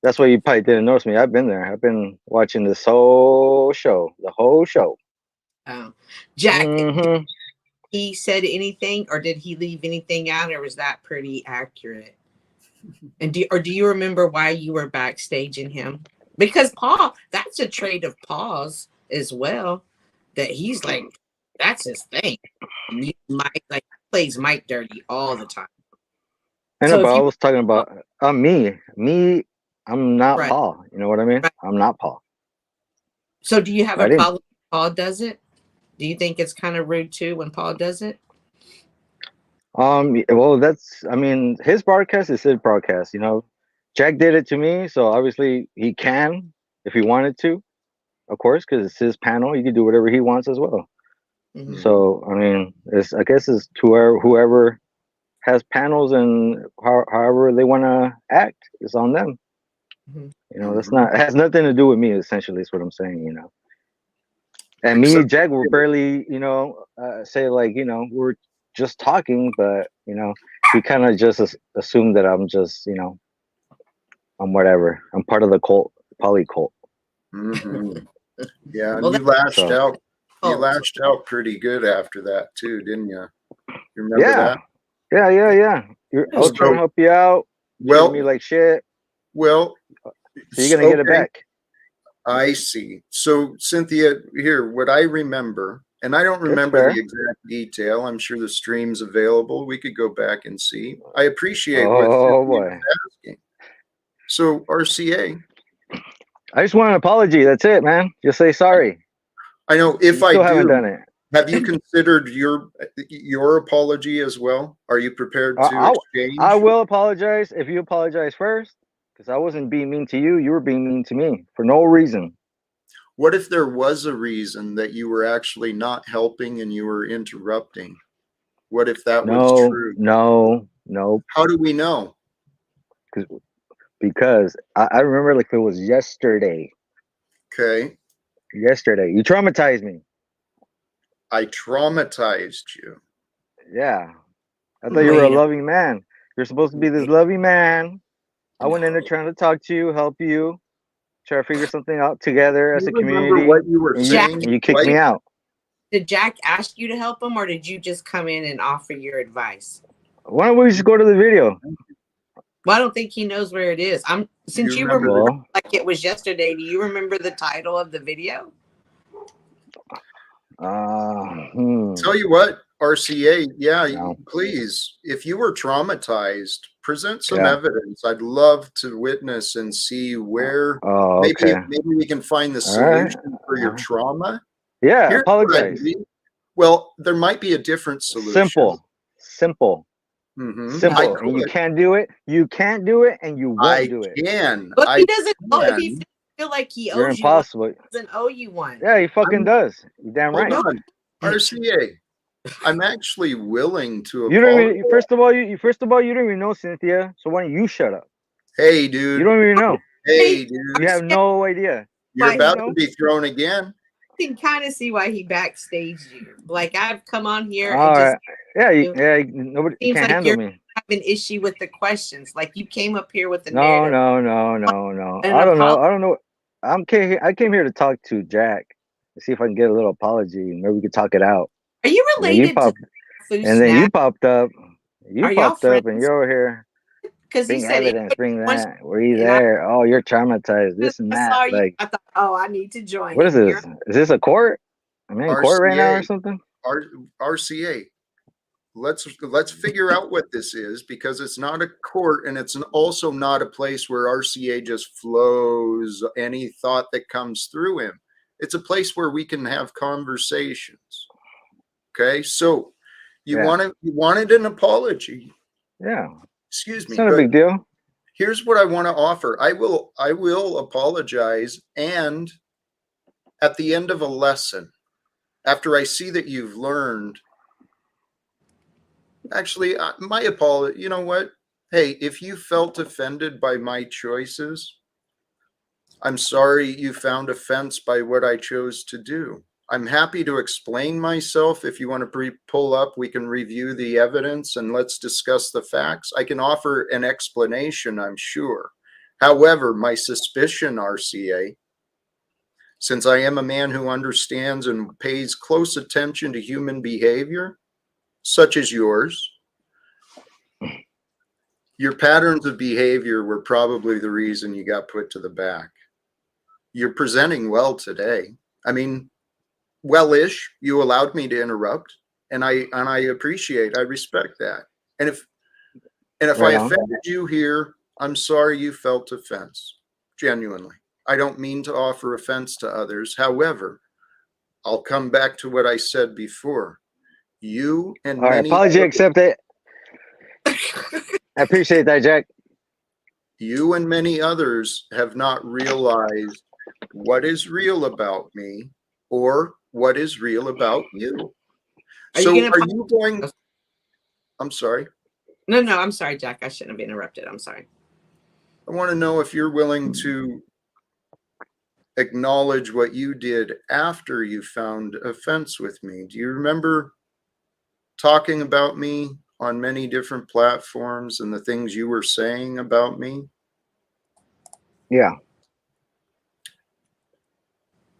that's why you probably didn't notice me. I've been there. I've been watching this whole show, the whole show. Oh. Jack, did he said anything, or did he leave anything out, or was that pretty accurate? And do you remember why you were backstaging him? Because Paul, that's a trait of Paul's as well. That he's like, that's his thing. And Mike plays Mike dirty all the time. I know, but I was talking about me. I'm not right. Paul. You know what I mean? Right. I'm not Paul. So do you have a problem when Paul does it? Do you think it's kind of rude too when Paul does it? Well, his broadcast is his broadcast. Jack did it to me, so obviously he can if he wanted to, of course, because it's his panel. He can do whatever he wants as well. So I guess it's to whoever has panels and however they want to act. It's on them. That's not. It has nothing to do with me. Essentially, is what I'm saying. And me and Jack were barely, say like, we're just talking, but he kind of just assumed that I'm just, I'm whatever. I'm part of the cult, poly cult. Yeah, well, you lashed out. You lashed out pretty good after that too, didn't you? You remember that? Yeah. I was trying to help you out. Well, me like shit. Well, so you're gonna get it back. I see. So Cynthia, here, what I remember, and I don't remember the exact detail. I'm sure the stream's available. We could go back and see. I appreciate what Cynthia was asking. So RCA. I just want an apology. That's it, man. Just say sorry. I know. If I haven't done it. Have you considered your apology as well? Are you prepared to exchange? I will apologize if you apologize first. Because I wasn't being mean to you. You were being mean to me for no reason. What if there was a reason that you were actually not helping and you were interrupting? What if that was true? No. How do we know? Because I remember like it was yesterday. Okay. Yesterday. You traumatized me. I traumatized you. Yeah. I thought you were a loving man. You're supposed to be this loving man. I went in there trying to talk to you, help you, try to figure something out together as a community. What you were saying? And you kicked me out. Did Jack ask you to help him, or did you just come in and offer your advice? Why don't we just go to the video? Well, I don't think he knows where it is. Since you remember like it was yesterday, do you remember the title of the video? Tell you what, RCA, please, if you were traumatized, present some evidence. I'd love to witness and see where maybe we can find the solution for your trauma. Yeah, apologize. Well, there might be a different solution. Simple. Simple. And you can't do it. You can't do it, and you won't do it. I can. But he doesn't know if he feel like he owes You're impossible. you one. He doesn't owe you one. Yeah, he fucking does. You're damn right. Hold on. RCA. I'm actually willing to apologize. First of all, you don't even know Cynthia. So why don't you shut up? Hey, dude. You don't even know. Hey, dude. You have no idea. You're about to be thrown again. I can kind of see why he backstaged you. Like I've come on here nobody can't handle me. Have an issue with the questions. Like you came up here with the No. I don't know. I came here to talk to Jack to see if I can get a little apology and maybe we could talk it out. Are you related to and then you popped up. You Are y'all popped up and friends? you're over here. Because he Bring said evidence, anybody bring wants, that. Were you and I there? Oh, you're traumatized. This and that. saw you. Like, I thought, oh, I need to join what is him. You're this? Is this a court? I'm in court right now or RCA, something? RCA. Let's figure out what this is, because it's not a court, and it's also not a place where RCA just flows any thought that comes through him. It's a place where we can have conversations. Okay, so you wanted an apology. Yeah. Excuse It's me, not a but big deal. here's what I want to offer. I will apologize, and at the end of a lesson, after I see that you've learned, actually, my apology, you know what? Hey, if you felt offended by my choices, I'm sorry you found offense by what I chose to do. I'm happy to explain myself. If you want to pull up, we can review the evidence and let's discuss the facts. I can offer an explanation, I'm sure. However, my suspicion, RCA, since I am a man who understands and pays close attention to human behavior, such as yours, your patterns of behavior were probably the reason you got put to the back. You're presenting well today. I mean, well-ish. You allowed me to interrupt, and I appreciate, I respect that. And if I Right on. offended you here, I'm sorry you felt offense. Genuinely. I don't mean to offer offense to others. However, I'll come back to what I said before. You and All right. many Apology others, accepted. I appreciate that, Jack. you and many others have not realized what is real about me or what is real about you. Are you So gonna are you going? I'm sorry. No, no, I'm sorry, Jack. I shouldn't have interrupted. I'm sorry. I want to know if you're willing to acknowledge what you did after you found offense with me. Do you remember talking about me on many different platforms and the things you were saying about me? Yeah.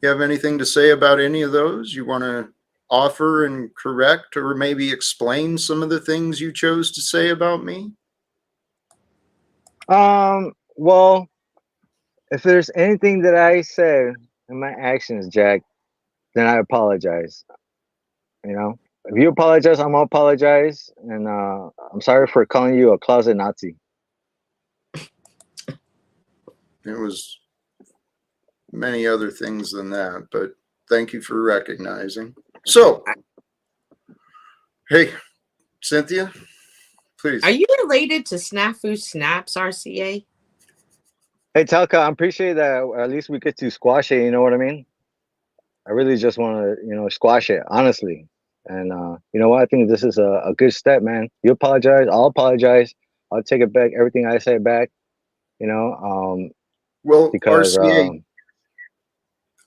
You have anything to say about any of those? You want to offer and correct or maybe explain some of the things you chose to say about me? Well, if there's anything that I said in my actions, Jack, then I apologize. You know, if you apologize, I'm gonna apologize, and I'm sorry for calling you a closet Nazi. It was many other things than that, but thank you for recognizing. So, hey, Cynthia, please. Are you related to Snafu Snaps, RCA? Hey, Talcott, I appreciate that. At least we get to squash it. You know what I mean? I really just want to, squash it, honestly. And you know what? I think this is a good step, man. You apologize. I'll apologize. I'll take it back. Everything I say back. Well, Because RCA,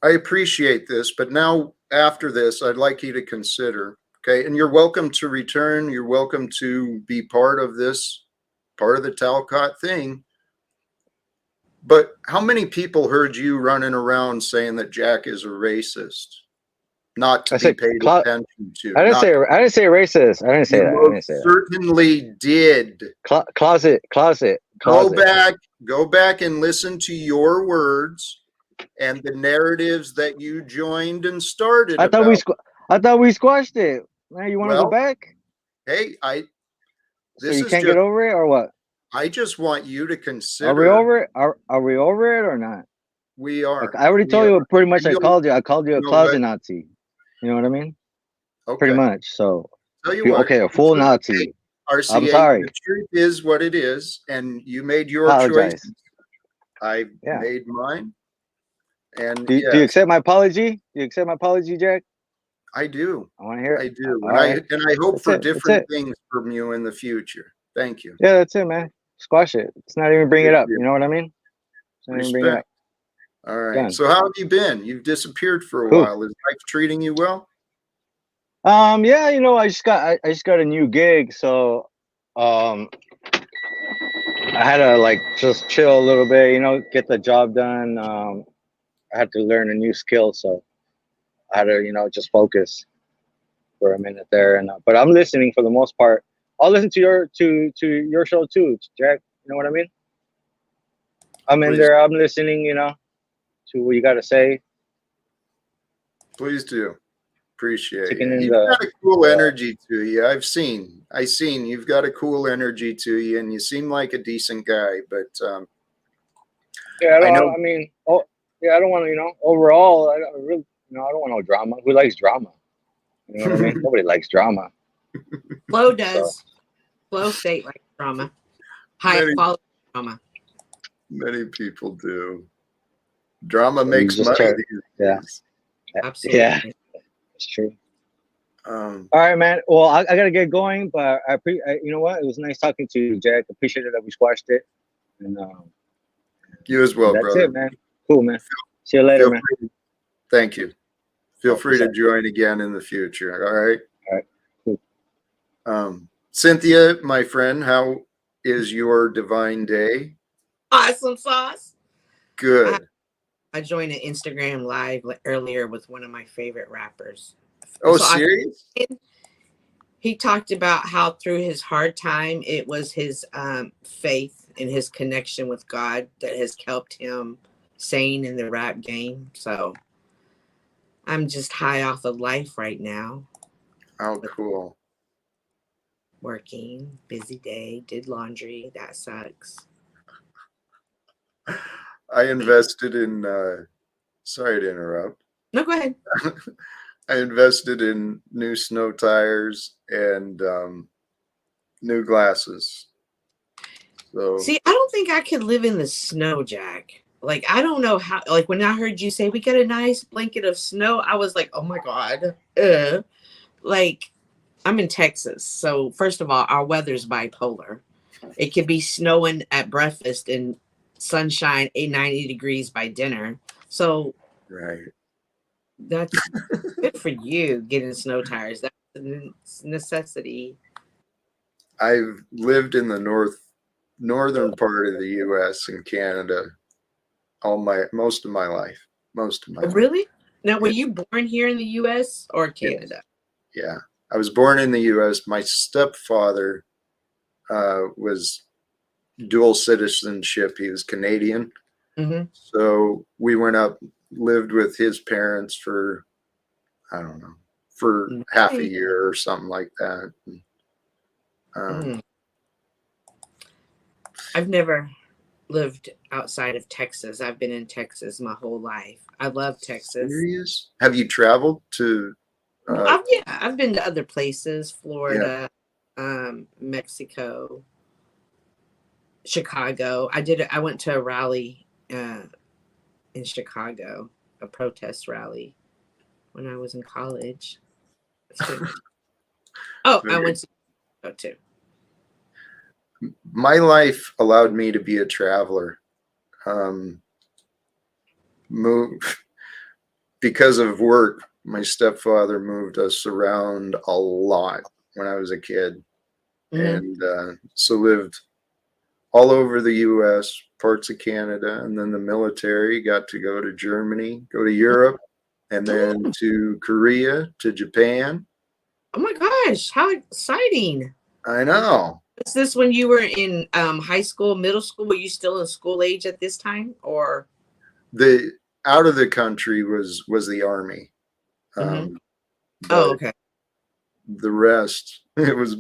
I appreciate this, but now after this, I'd like you to consider, okay, and you're welcome to return. You're welcome to be part of this, part of the Talcott thing. But how many people heard you running around saying that Jack is a racist, not to be paid attention to? I didn't say racist. I didn't say that. I didn't say that. Certainly did. Closet. Go back and listen to your words and the narratives that you joined and started. I thought we squashed it. Man, you want to go back? Hey, So you can't get over it, or what? I just want you to consider. Are we over it? Are we over it or not? We are. Like, I already told you pretty much. I called you a closet Nazi. You know what I mean? Okay. Pretty much. So tell you what, okay, a full Nazi. RCA, I'm sorry. The truth is what it is, and you made your choice. I made mine. And do you accept my apology? Do you accept my apology, Jack? I do. I want to hear it. I do. And I hope for different things from you in the future. Thank you. Yeah, that's it, man. Squash it. It's not even bring it up. You know what I mean? Respect. All right. Done. So how have you been? You've disappeared for a while. Is life treating you well? Yeah, I just got a new gig, so I had to just chill a little bit, get the job done. I had to learn a new skill, so I had to just focus for a minute there. And but I'm listening for the most part. I'll listen to your show too, Jack. You know what I mean? I'm in Please. there. I'm listening. You know, to what you got to say. Please do. Appreciate Taking it. in You've got a cool energy to you. I've seen you've got a cool energy to you, and you seem like a decent guy. But Yeah, I know. I mean, oh, yeah, I don't want to. You know, overall, I don't really. You know, I don't want no drama. Who likes drama? You know what I mean? Nobody likes drama. Flo does. Flow state like drama. High Many- quality drama. Many people do. Drama You makes just money try- these yeah. days. Absolutely. Yeah, it's true. Um, All right, man. Well, I gotta get going, but you know what? It was nice talking to you, Jack. Appreciate it that we squashed it, and you as well, that's brother. it, man. Cool, man. See you later, Feel man. free. Thank you. Feel Oh, free to sorry. join again in the future. All right. All right. Cool. Cynthia, my friend, how is your divine day? Awesome sauce. Good. I joined an Instagram live earlier with one of my favorite rappers. Oh, So serious? he talked about how through his hard time, it was his faith and his connection with God that has helped him sane in the rap game. So I'm just high off of life right now. Oh, cool. Working, busy day, did laundry. That sucks. I invested in, sorry to interrupt. No, go ahead. I invested in new snow tires and new glasses. So See, I don't think I could live in the snow, Jack. Like, I don't know how, like, when I heard you say we got a nice blanket of snow, I was like, oh my God. Like, I'm in Texas. So, first of all, our weather's bipolar. It could be snowing at breakfast and sunshine 90 degrees by dinner. So, right. that's good for you getting snow tires. That's a necessity. I've lived in the northern part of the U.S. and Canada most of my life. Really? Now, were you born here in the U.S. or Canada? Yeah, I was born in the U.S. My stepfather was dual citizenship. He was Canadian. Mm-hmm. So we went up, lived with his parents for, I don't know, for half a year or something like that. I've never lived outside of Texas. I've been in Texas my whole life. I love Texas. Serious? Have you traveled to? I've been to other places, Florida, Mexico, Chicago. I went to a rally in Chicago, a protest rally when I was in college. I went to Chicago too. My life allowed me to be a traveler. Because of work, my stepfather moved us around a lot when I was a kid. Mm-hmm. And so lived all over the U.S., parts of Canada, and then the military, got to go to Germany, go to Europe, and then to Korea, to Japan. Oh my gosh, how exciting. I know. Is this when you were in high school, middle school? Were you still in school age at this time, or? The out of the country was the Army. Mm-hmm. Okay. The rest, it was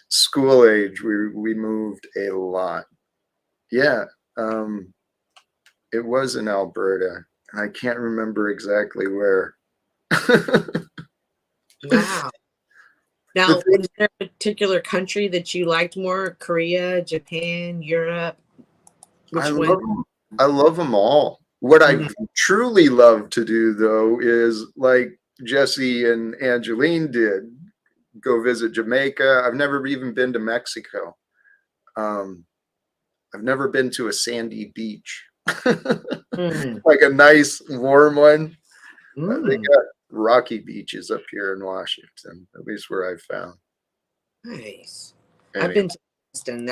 school age. We moved a lot. Yeah. It was in Alberta, and I can't remember exactly where. Wow. Now, was there a particular country that you liked more? Korea, Japan, Europe? I love them all. What I truly love to do, though, is like Jesse and Angeline did, go visit Jamaica. I've never even been to Mexico. I've never been to a sandy beach, like a nice warm one. They got rocky beaches up here in Washington, at least where I've found. Nice. Anyway. I've been to Boston.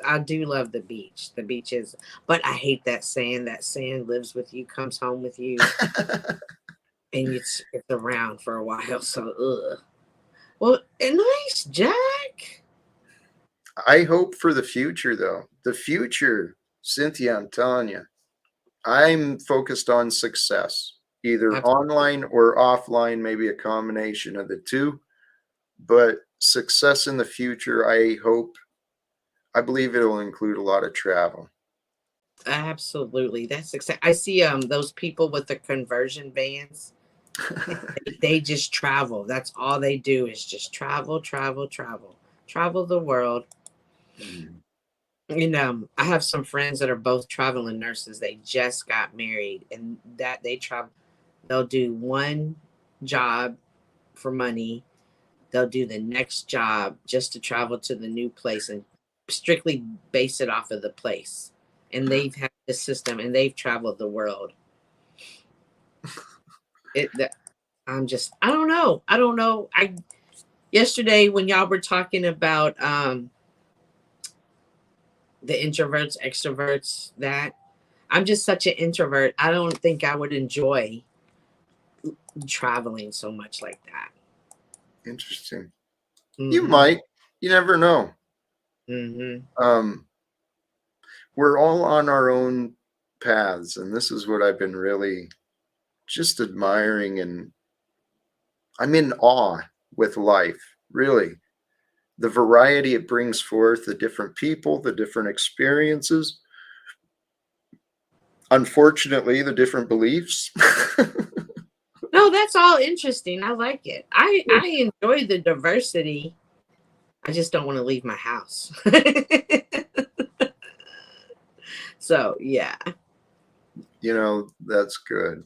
I do love the beach. The beach is, but I hate that sand. That sand lives with you, comes home with you, and it's around for a while. So, Well, nice, Jack. I hope for the future, though. The future, Cynthia, I'm telling you, I'm focused on success, either online or offline, maybe a combination of the two. But success in the future, I believe it'll include a lot of travel. Absolutely. That's exactly. I see those people with the conversion vans. They just travel. That's all they do is just travel, travel, travel, travel the world. I have some friends that are both traveling nurses. They just got married, and that they travel. They'll do one job for money. They'll do the next job just to travel to the new place and strictly base it off of the place. And they've had the system, and they've traveled the world. I don't know. Yesterday when y'all were talking about the introverts, extroverts, that I'm just such an introvert. I don't think I would enjoy traveling so much like that. Interesting. Mm-hmm. You might. You never know. Mm-hmm. We're all on our own paths, and this is what I've been really just admiring, and I'm in awe with life, really. The variety it brings forth, the different people, the different experiences. Unfortunately, the different beliefs. No, that's all interesting. I like it. I enjoy the diversity. I just don't want to leave my house. So, yeah. That's good.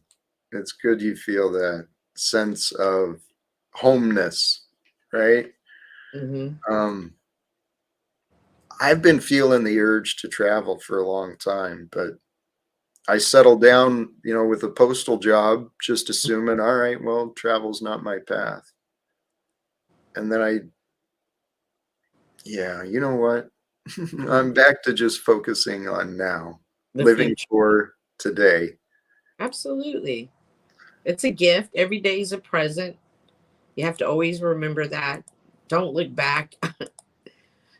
It's good you feel that sense of homeness, right? Mm-hmm. I've been feeling the urge to travel for a long time, but I settled down, with a postal job, just assuming, all right, well, travel's not my path. And then you know what? I'm back to just focusing on now, living Future. for today. Absolutely. It's a gift. Every day is a present. You have to always remember that. Don't look back.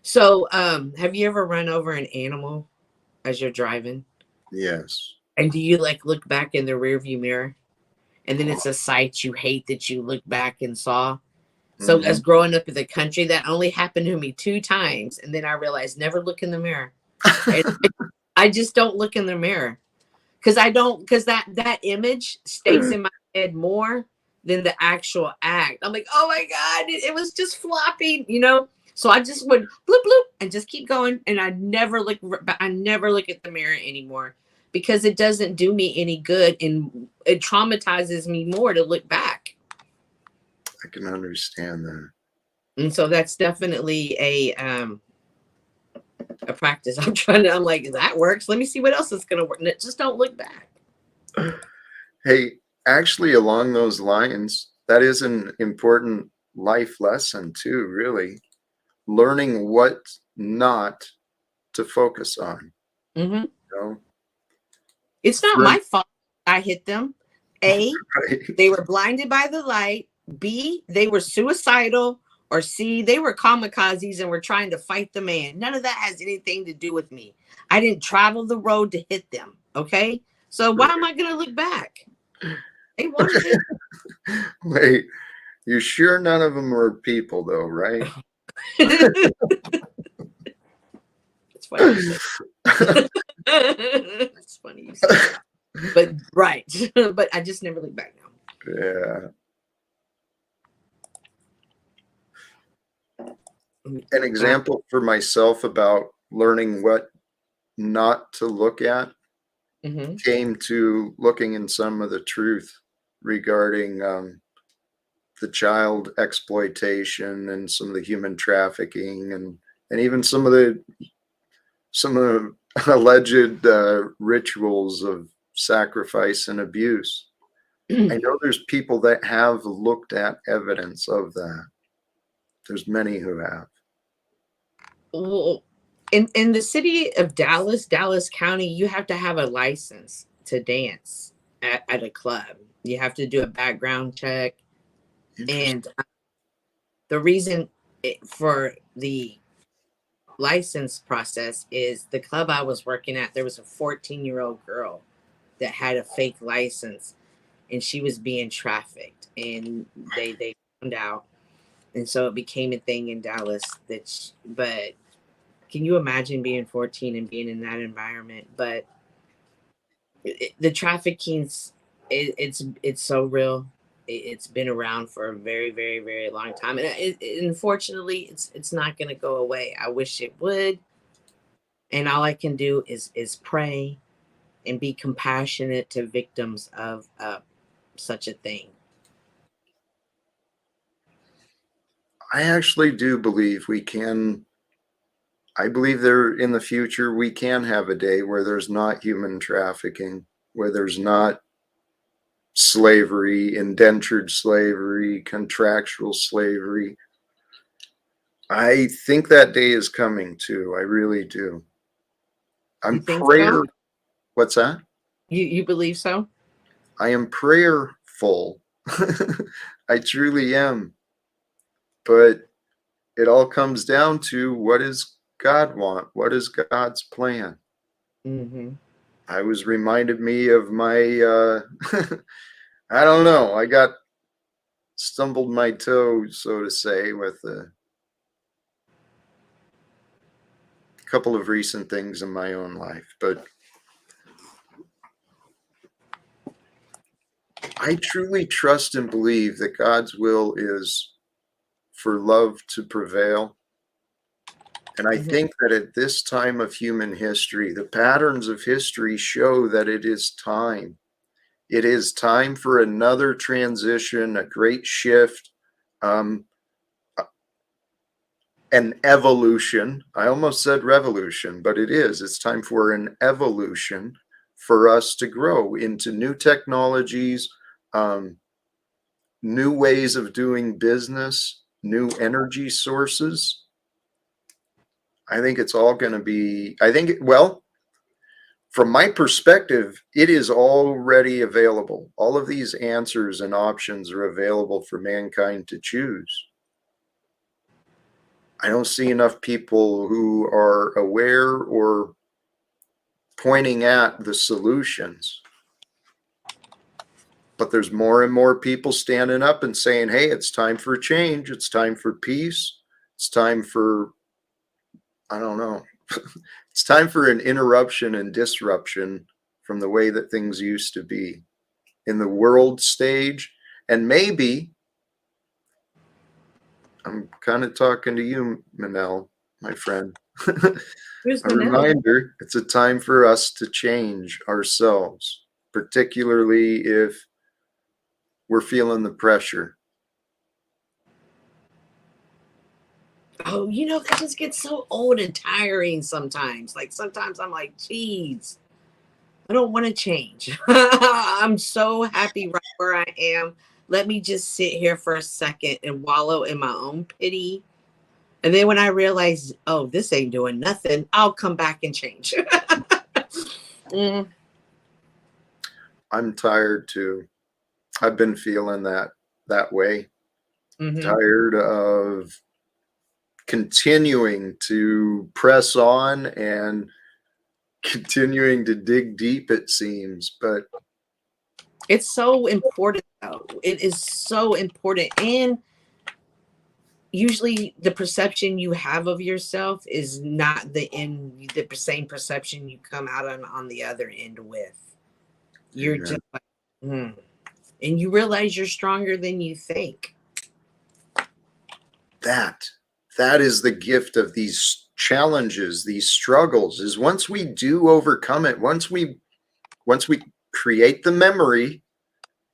So, have you ever run over an animal as you're driving? Yes. And do you look back in the rearview mirror? And then it's a sight you hate that you look back and saw. So as growing up in the country, that only happened to me 2 times. And then I realized never look in the mirror. I just don't look in the mirror. Because that image stays in my head more than the actual act. I'm like, oh my God, it was just flopping, So I just would bloop bloop and just keep going, and I never look at the mirror anymore because it doesn't do me any good, and it traumatizes me more to look back. I can understand that. And so that's definitely a practice. I'm like, that works. Let me see what else is gonna work. Just don't look back. Hey, actually, along those lines, that is an important life lesson too, really. Learning what not to focus on. Mm-hmm. You It's not my fault I hit them. A, right? They were blinded by the light. B, they were suicidal. Or C, they were kamikazes and were trying to fight the man. None of that has anything to do with me. I didn't travel the road to hit them. Okay? So why am I going to look back? They wanted it. Wait, you sure none of them were people, though, right? It's funny. It's funny you say that. But right. But I just never look back now. Yeah. An example for myself about learning what not to look at came to looking in some of the truth regarding the child exploitation and some of the human trafficking and even some of the alleged rituals of sacrifice and abuse. I know there's people that have looked at evidence of that. There's many who have. Well, in the city of Dallas County, you have to have a license to dance at a club. You have to do a background check. And the reason for the license process is the club I was working at. There was a 14-year-old girl that had a fake license, and she was being trafficked, and they found out, and so it became a thing in Dallas. But can you imagine being 14 and being in that environment? But the trafficking's it's so real. It's been around for a very, very, very long time, and unfortunately, it's not going to go away. I wish it would, and all I can do is pray and be compassionate to victims of such a thing. I actually do believe we can. I believe there in the future we can have a day where there's not human trafficking, where there's not slavery, indentured slavery, contractual slavery. I think that day is coming too. I really do. You I'm think prayer. so? What's that? You believe so? I am prayerful. I truly am. But it all comes down to, what does God want? What is God's plan? Mm-hmm. I was reminded me of my, I don't know, I got stumbled my toe, so to say, with a couple of recent things in my own life. But I truly trust and believe that God's will is for love to prevail. And I think that at this time of human history, the patterns of history show that it is time. It is time for another transition, a great shift, an evolution. I almost said revolution, but it is. It's time for an evolution for us to grow into new technologies, new ways of doing business, new energy sources. I think it's all going to be, well, from my perspective, it is already available. All of these answers and options are available for mankind to choose. I don't see enough people who are aware or pointing at the solutions. But there's more and more people standing up and saying, hey, it's time for change. It's time for peace. It's time for, I don't know. It's time for an interruption and disruption from the way that things used to be in the world stage. And maybe, I'm kind of talking to you, Manel, my friend. Who's A Manel? reminder, it's a time for us to change ourselves, particularly if we're feeling the pressure. Oh, that just gets so old and tiring sometimes. Like sometimes I'm like, geez, I don't want to change. I'm so happy right where I am. Let me just sit here for a second and wallow in my own pity. And then when I realize, oh, this ain't doing nothing, I'll come back and change. I'm tired too. I've been feeling that way. Mm-hmm. Tired of continuing to press on and continuing to dig deep, it seems. But it's so important, though. It is so important. And usually the perception you have of yourself is not the same perception you come out on the other end with. You're just like, and you realize you're stronger than you think. That is the gift of these challenges, these struggles, is once we do overcome it, once we create the memory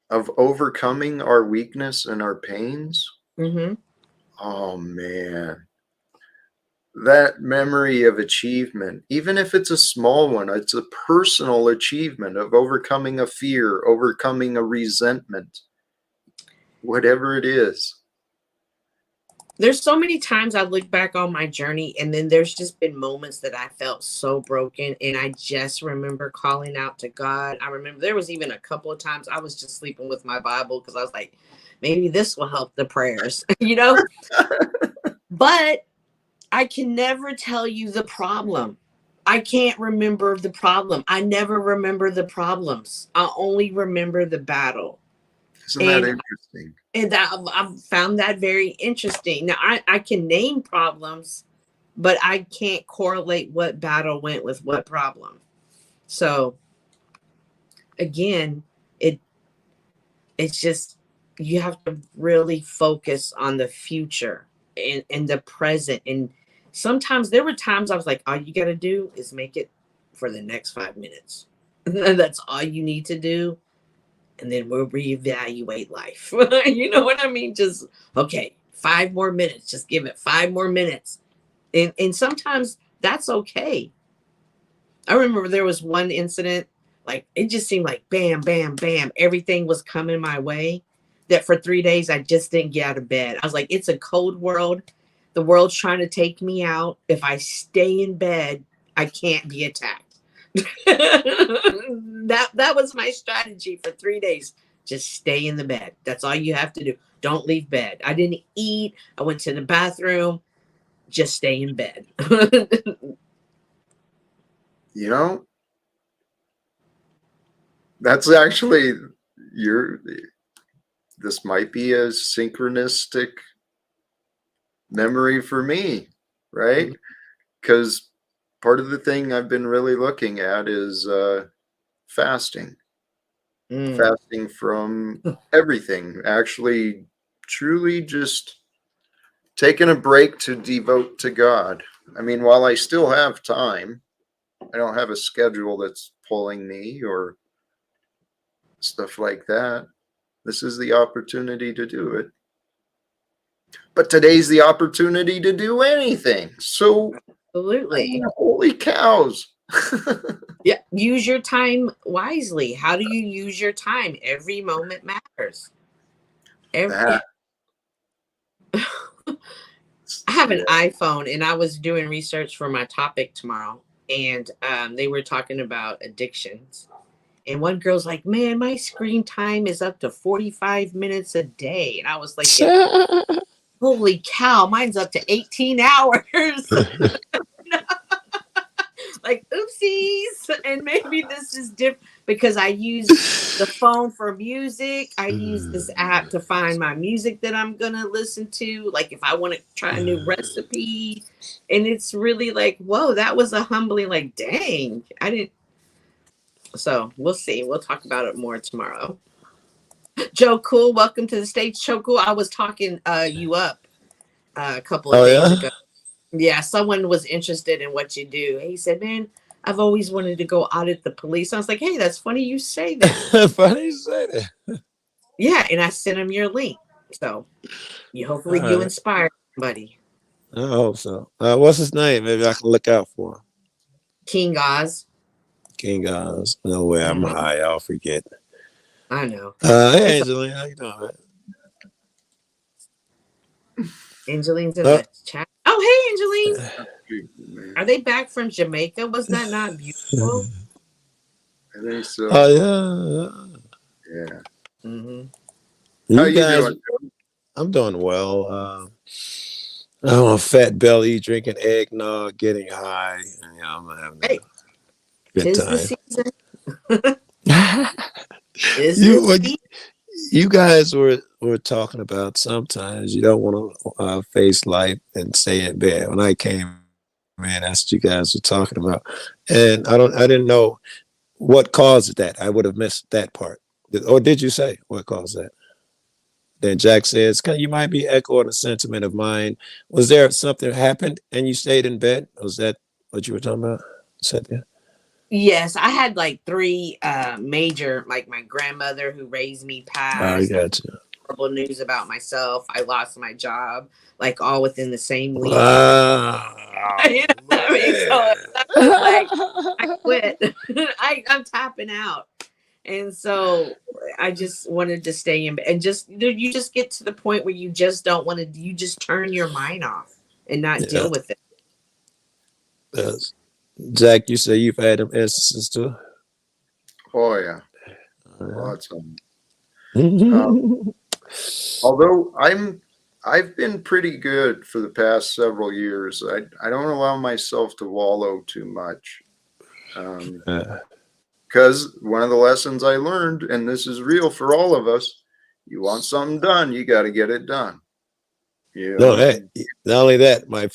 of overcoming our weakness and our pains. Oh man, that memory of achievement, even if it's a small one, it's a personal achievement of overcoming a fear, overcoming a resentment, whatever it is. There's so many times I look back on my journey, and then there's just been moments that I felt so broken, and I just remember calling out to God. I remember there was even a couple of times I was just sleeping with my Bible because I was like, maybe this will help the prayers, But I can never tell you the problem. I can't remember the problem. I never remember the problems. I only remember the battle. Isn't that interesting? And I've found that very interesting. Now, I can name problems, but I can't correlate what battle went with what problem. So, again, it's just you have to really focus on the future and the present. And sometimes there were times I was like, all you got to do is make it for the next 5 minutes. That's all you need to do. And then we'll reevaluate life. You know what I mean? Just, okay, 5 more minutes. Just give it 5 more minutes. And sometimes that's okay. I remember there was one incident, like it just seemed like bam, bam, bam. Everything was coming my way. That for 3 days, I just didn't get out of bed. I was like, it's a cold world. The world's trying to take me out. If I stay in bed, I can't be attacked. that was my strategy for 3 days. Just stay in the bed. That's all you have to do. Don't leave bed. I didn't eat. I went to the bathroom. Just stay in bed. You know, that's actually this might be a synchronistic memory for me, right? Because part of the thing I've been really looking at is fasting. Fasting from everything. Actually, truly just taking a break to devote to God. I mean, while I still have time, I don't have a schedule that's pulling me or stuff like that. This is the opportunity to do it. But today's the opportunity to do anything. So, Absolutely. I mean, holy cows. Yeah, use your time wisely. How do you use your time? Every moment matters. I have an iPhone, and I was doing research for my topic tomorrow, and they were talking about addictions. And one girl's like, man, my screen time is up to 45 minutes a day. And I was like, holy cow, mine's up to 18 hours. Like, oopsies. And maybe this is different because I use the phone for music. I use this app to find my music that I'm going to listen to. Like, if I want to try a new recipe. And it's really like, whoa, that was a humbling, like, dang, I didn't. So we'll see. We'll talk about it more tomorrow. Joe Cool, welcome to the stage. Joe Cool, I was talking you up a couple of days ago. Yeah, someone was interested in what you do. He said, man, I've always wanted to go audit the police. I was like, hey, that's funny you say that. Funny you say that. Yeah, and I sent him your link. So hopefully you inspire somebody. I hope so. What's his name? Maybe I can look out for him. King Oz. King Oz. No way, I'm high. I'll forget. I know. Hey, Angeline, how you doing? Angeline's in the chat. Oh, hey, Angeline. Are they back from Jamaica? Was that not beautiful? I think so. Oh, yeah. Yeah. Mm-hmm. How you doing? I'm doing well. I'm a fat belly, drinking eggnog, getting high. Yeah, I'm having a good time. The season. You guys were talking about sometimes you don't want to face life and stay in bed. When I came in, that's what you guys were talking about, and I didn't know what caused that. I would have missed that part. Or did you say what caused that? Then Jack says, you might be echoing a sentiment of mine. Was there something that happened and you stayed in bed? Was that what you were talking about, Cynthia? Yes, I had like 3 major, like my grandmother who raised me passed. I got you. Horrible news about myself. I lost my job, like all within the same week. You know what I mean? So I was like, I quit. I'm tapping out. And so I just wanted to stay in, and you just get to the point where you just don't want to, you just turn your mind off and not deal with it. Yes. Jack, you say you've had them instances too? Oh, yeah. Lots of them. Although I'm I've been pretty good for the past several years. I don't allow myself to wallow too much. Because one of the lessons I learned, and this is real for all of us, you want something done, you got to get it done. You No, know, not only that, my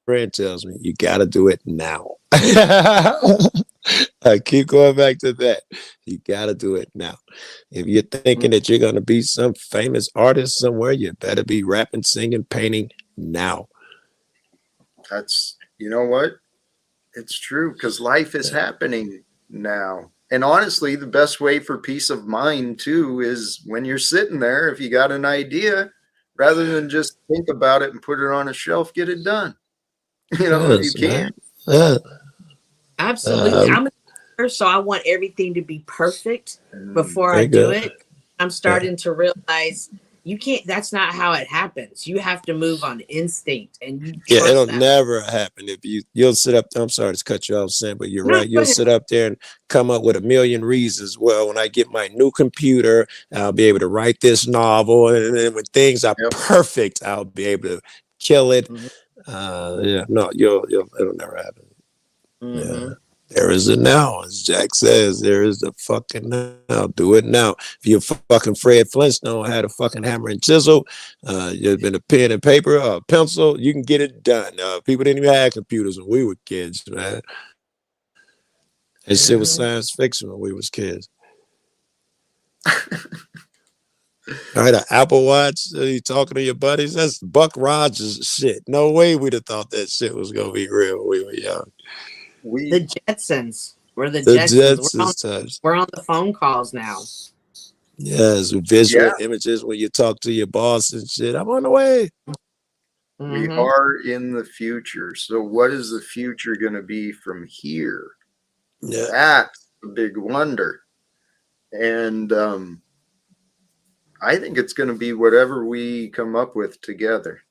friend tells me you got to do it now. I keep going back to that. You got to do it now. If you're thinking that you're going to be some famous artist somewhere, you better be rapping, singing, painting now. that's, you know what? It's true because life is happening now. And honestly, the best way for peace of mind too is when you're sitting there, if you got an idea, rather than just think about it and put it on a shelf, get it done. You know, if you Yes, can. man. Yeah. Absolutely. I'm a thinker, so I want everything to be perfect before I Very do good. it. I'm starting to realize you can't, that's not how it happens. You have to move on instinct and you Yeah, trust it'll that. never happen if you'll sit up. I'm sorry to cut you off, Sam, but you're No, right. go You'll ahead. sit up there and come up with a million reasons. Well, when I get my new computer, I'll be able to write this novel, and then when things are Yep. perfect, I'll be able to kill it. Mhm. Yeah, no, it'll never happen. Yeah. Mhm. There is a now, as Jack says. There is a fucking now. Do it now. If you're fucking Fred Flintstone, had a fucking hammer and chisel, you've been a pen and paper, a pencil, you can get it done. People didn't even have computers when we were kids, man. And shit was science fiction when we was kids. All right, an Apple Watch, you talking to your buddies? That's Buck Rogers shit. No way we'd have thought that shit was gonna be real when we were young. The Jetsons. We're the The Jetsons. Jetsons times. We're on the phone calls now. Yes, with visual Yeah, images when you talk to your boss and shit. I'm on the way. we Mhm. are in the future. So, what is the future going to be from here? Yeah. That's the big wonder. And I think it's going to be whatever we come up with together.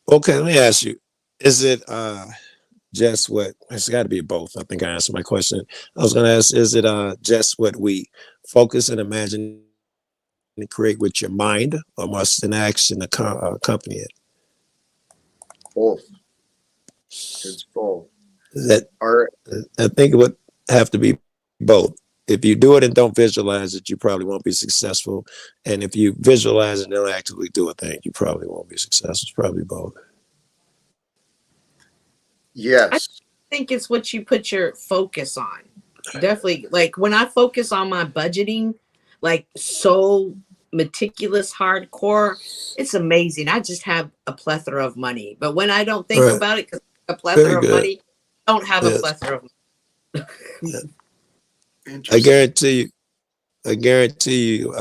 Okay, let me ask you. Is it just what it's gotta be both. I think I answered my question. I was gonna ask, is it just what we focus and imagine and create with your mind, or must an action accompany it? Both. It's both. That Our I think it would have to be both. If you do it and don't visualize it, you probably won't be successful. And if you visualize and don't actively do a thing, you probably won't be successful. It's probably both. yes. I think it's what you put your focus on. Definitely. Like when I focus on my budgeting, like so meticulous, hardcore, it's amazing. I just have a plethora of money. But when I don't think Right. about it, because a Very plethora of good. money, I don't have a Yes. plethora of money. Yeah. I Interesting. guarantee you,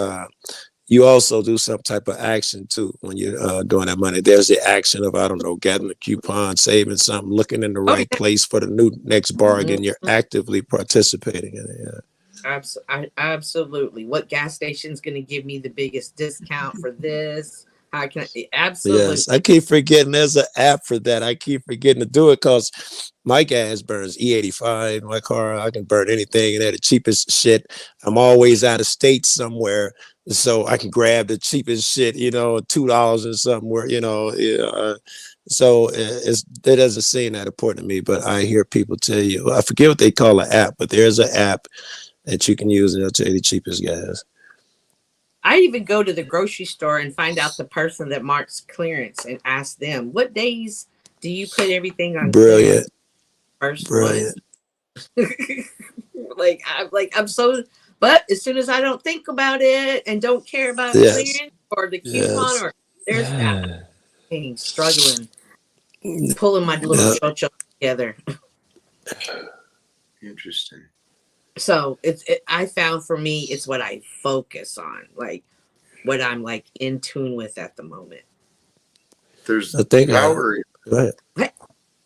you also do some type of action too when you're doing that money. There's the action of, I don't know, getting a coupon, saving something, looking in the Oh, right place for the new next bargain. You're Mhm. actively participating in it. Yeah. Absolutely. What gas station's going to give me the biggest discount for this? How can I? Absolutely. Yes, I keep forgetting there's an app for that. I keep forgetting to do it because my gas burns E85 in my car. I can burn anything and they're the cheapest shit. I'm always out of state somewhere, so I can grab the cheapest shit, $2 or something where, so it doesn't seem that important to me, but I hear people tell you, I forget what they call an app, but there's an app that you can use and it'll tell you the cheapest gas. I even go to the grocery store and find out the person that marks clearance and ask them, what days do you put everything on Brilliant. clearance? First Brilliant. one. I'm so, but as soon as I don't think about it and don't care about Yes. clearance or the coupon Yes. or there's that pain, struggling, pulling my little Yeah. chocho together. Interesting. So I found for me, it's what I focus on, like what I'm like in tune with at the moment. There's I think power. go ahead. Hey,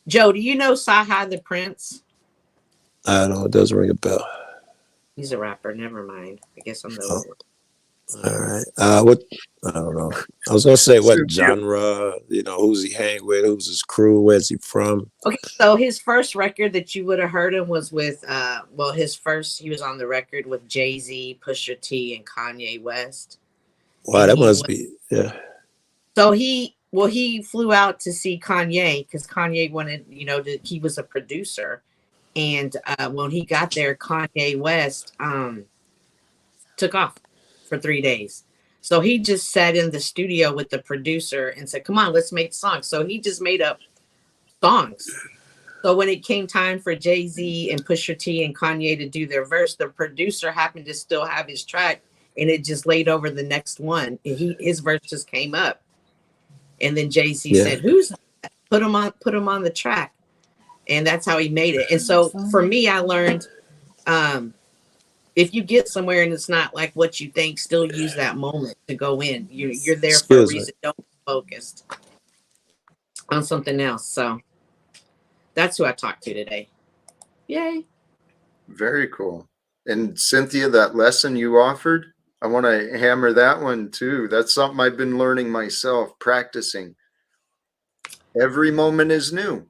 Joe, do you know Saha the Prince? I don't know. It doesn't ring a bell. He's a rapper. Never mind. I guess I'm Oh, the all right. What? I don't know. I was gonna say what So, genre. Who's he hang with? Who's his crew? Where's he from? Okay, so his first record that you would have heard him was with he was on the record with Jay-Z, Pusha T, and Kanye West. Wow, And that he must was be. Yeah. So he flew out to see Kanye because Kanye wanted, he was a producer. And when he got there, Kanye West took off for 3 days. So he just sat in the studio with the producer and said, "Come on, let's make songs." So he just made up songs. So when it came time for Jay-Z and Pusha T and Kanye to do their verse, the producer happened to still have his track, and it just laid over the next one. And his verse just came up, and then Jay-Z said, "Who's that?" Put him on the track, and that's how he made it. And so for me, I learned, if you get somewhere and it's not like what you think, still use that moment to go in. You're there for a reason. Don't be focused on something else. So that's who I talked to today. Yay. Very cool. And Cynthia, that lesson you offered, I want to hammer that one too. That's something I've been learning myself, practicing. Every moment is new.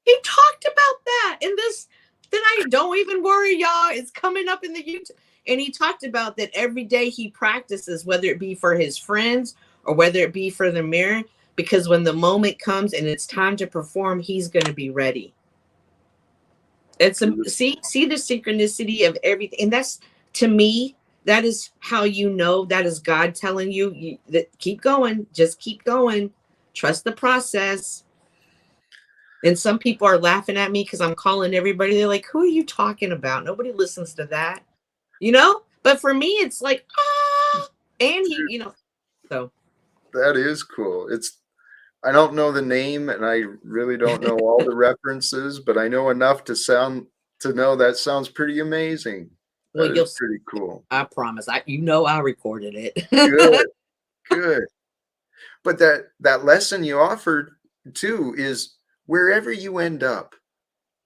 He talked about that in this. Then I don't even worry, y'all. It's coming up in the YouTube. And he talked about that every day he practices, whether it be for his friends or whether it be for the mirror, because when the moment comes and it's time to perform, he's going to be ready. It's see the synchronicity of everything. And that's, to me, that is how you know that is God telling you that keep going, just keep going, trust the process. And some people are laughing at me because I'm calling everybody. They're like, "Who are you talking about? Nobody listens to that." But for me, it's like, and so. That is cool. I don't know the name and I really don't know all the references, but I know enough to know that sounds pretty amazing. Well, you'll pretty cool. I promise. I recorded it. Good. But that lesson you offered too is, wherever you end up,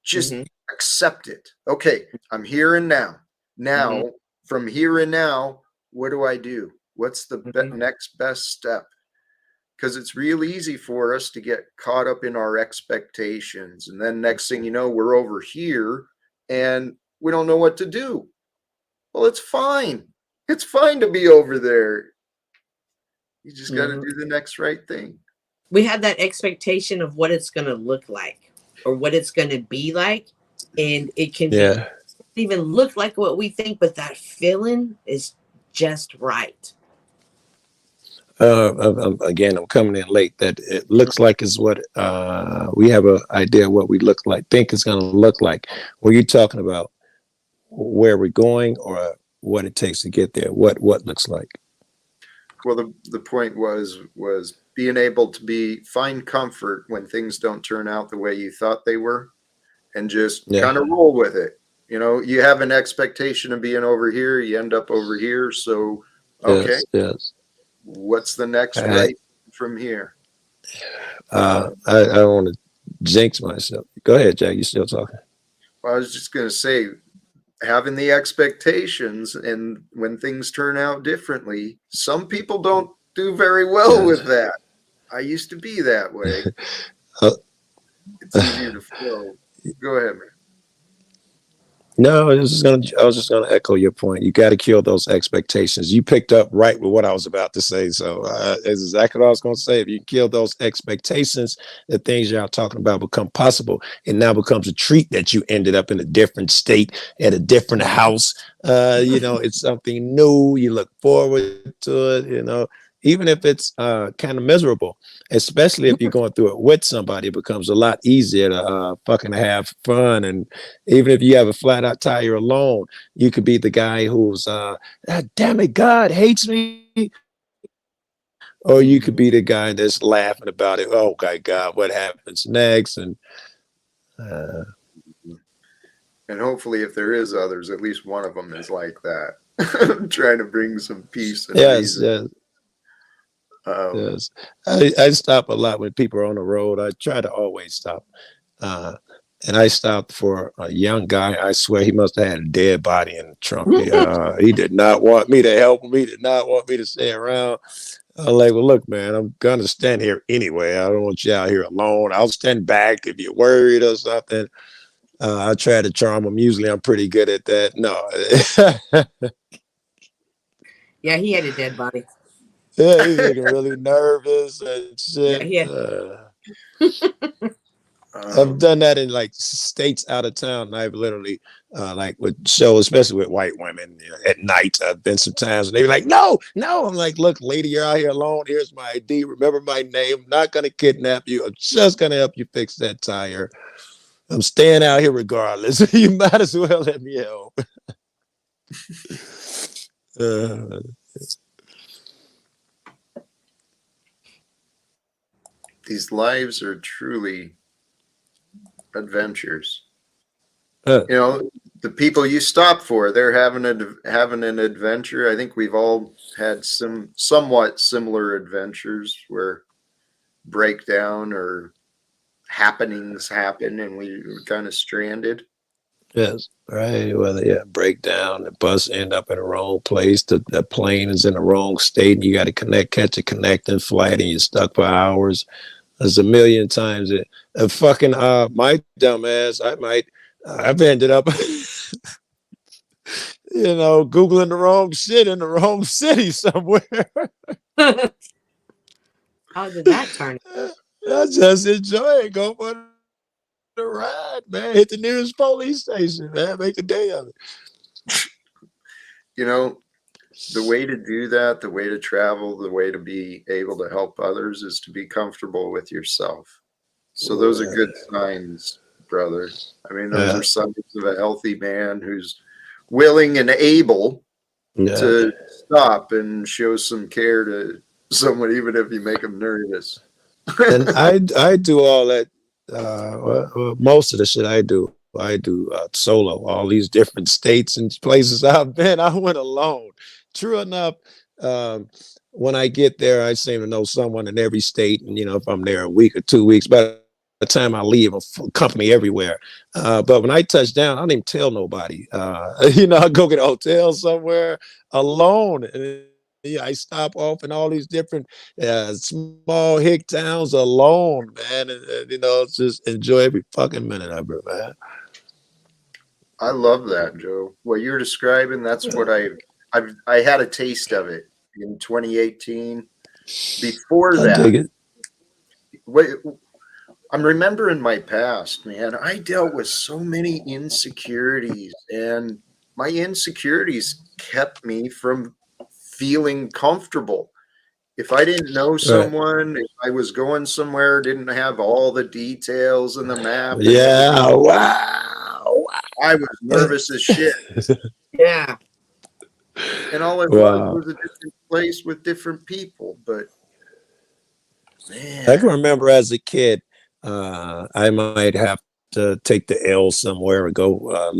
just accept it. Okay, I'm here and now. Now, from here and now, what do I do? What's the next best step? Because it's real easy for us to get caught up in our expectations. And then next thing you know, we're over here and we don't know what to do. Well, it's fine. It's fine to be over there. You just got to do the next right thing. We have that expectation of what it's going to look like or what it's going to be like. And it can even look like what we think, but that feeling is just right. Again, I'm coming in late. That it looks like is what we have an idea of what we look like, think it's going to look like. Were you talking about where we're going or what it takes to get there? What looks like? Well, the point was being able to find comfort when things don't turn out the way you thought they were, and just kind of roll with it. You have an expectation of being over here, you end up over here. So, okay, what's the next right from here? I don't want to jinx myself. Go ahead, Jack. You still talking? Well, I was just going to say, having the expectations, and when things turn out differently, some people don't do very well with that. I used to be that way. It's easier to flow. Go ahead, man. No, I was just gonna echo your point. You got to kill those expectations. You picked up right with what I was about to say. So that's exactly what I was going to say. If you kill those expectations, the things y'all talking about become possible. It now becomes a treat that you ended up in a different state at a different house. It's something new. You look forward to it. Even if it's kind of miserable, especially if you're going through it with somebody, it becomes a lot easier to fucking have fun. And even if you have a flat out tire alone, you could be the guy who's, damn it, God hates me. Or you could be the guy that's laughing about it. Oh, my God, what happens next? And hopefully if there is others, at least one of them is like that. I'm trying to bring some peace and reason. Yes. I stop a lot when people are on the road. I try to always stop. And I stopped for a young guy. I swear he must have had a dead body in the trunk. He did not want me to help him. He did not want me to stay around. I'm like, well, look, man, I'm going to stand here anyway. I don't want you out here alone. I'll stand back if you're worried or something. I try to charm him. Usually I'm pretty good at that. No. Yeah, he had a dead body. Yeah, he's looking really nervous and Yeah, shit. yeah. I've done that in like states out of town. And I've literally like with shows, especially with white women at night. I've been sometimes and they be like, no, no. I'm like, look, lady, you're out here alone. Here's my ID. Remember my name. I'm not gonna kidnap you. I'm just gonna help you fix that tire. I'm staying out here regardless. You might as well let me help. These lives are truly adventures. Uh, You know, the people you stop for, they're having an adventure. I think we've all had some somewhat similar adventures where breakdown or happenings happen and we're kind of stranded. yes, right. Whether break down, the bus end up in the wrong place, the plane is in the wrong state, and you got to catch a connecting flight, and you're stuck for hours. There's a million times it. Fucking my dumb ass, I've ended up, googling the wrong shit in the wrong city somewhere. How did that turn? I just enjoy it. Go for the ride, man. Hit the nearest police station, man. Make a day of it. You know, the way to do that, the way to travel, the way to be able to help others is to be comfortable with yourself. So those are good signs, brother. I mean, those are signs of a healthy man who's willing and able to stop and show some care to someone, even if you make them nervous. And I do all that. Most of the shit I do solo. All these different states and places I've been, I went alone. True enough, when I get there, I seem to know someone in every state, and if I'm there a week or 2 weeks, by the time I leave, I'm company everywhere. But when I touch down, I don't even tell nobody. I go get a hotel somewhere alone. And, I stop off in all these different small hick towns alone, man, and just enjoy every fucking minute of it, man. I love that, Joe. What you're describing, that's what I had a taste of it in 2018. Before I dig that, it. I'm remembering my past, man. I dealt with so many insecurities, and my insecurities kept me from feeling comfortable. If I didn't know someone, if I was going somewhere, didn't have all the details and the map, Yeah, wow. I was nervous as shit. Yeah. And all it Wow. was a different place with different people. But man, I can remember as a kid, I might have to take the L somewhere or go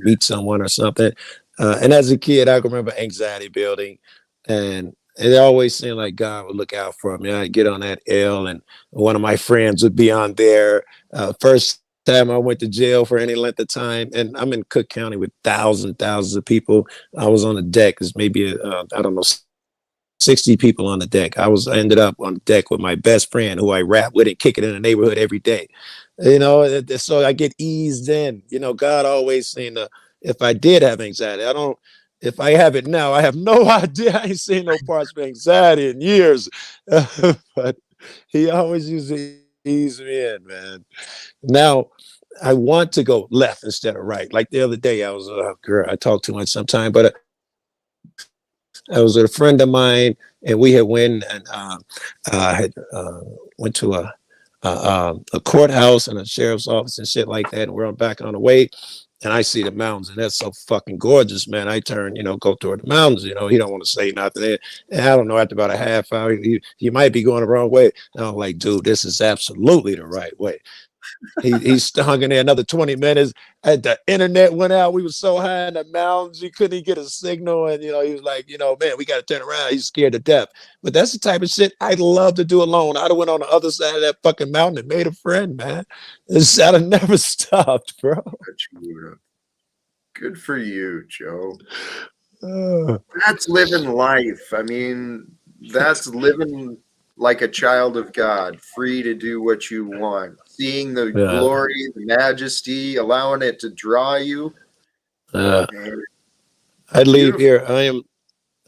meet someone or something. And as a kid, I can remember anxiety building, and it always seemed like God would look out for me. I'd get on that L, and one of my friends would be on there. First time I went to jail for any length of time, and I'm in Cook County with thousands of people. I was on the deck. There's maybe I don't know, 60 people on the deck. I ended up on the deck with my best friend who I rap with and kick it in the neighborhood every day. So I get eased in. God always seemed to, if I did have anxiety, if I have it now, I have no idea. I ain't seen no parts of anxiety in years. But he always used to ease me in, man. Now I want to go left instead of right. Like the other day, I talk too much sometimes, but I was with a friend of mine, and we had went to a courthouse and a sheriff's office and shit like that. And we're back on the way, and I see the mountains, and that's so fucking gorgeous, man. I turn, go toward the mountains. He don't want to say nothing. And I don't know. After about a half hour, you might be going the wrong way. And I'm like, dude, this is absolutely the right way. He hung in there another 20 minutes. The internet went out. We were so high in the mountains, you couldn't get a signal. And, he was like, man, we got to turn around. He's scared to death. But that's the type of shit I'd love to do alone. I'd have went on the other side of that fucking mountain and made a friend, man. I'd have never stopped, bro. Good for you, Joe. That's living life. I mean, that's living like a child of God, free to do what you want, seeing the glory, the majesty, allowing it to draw you. I'd leave here.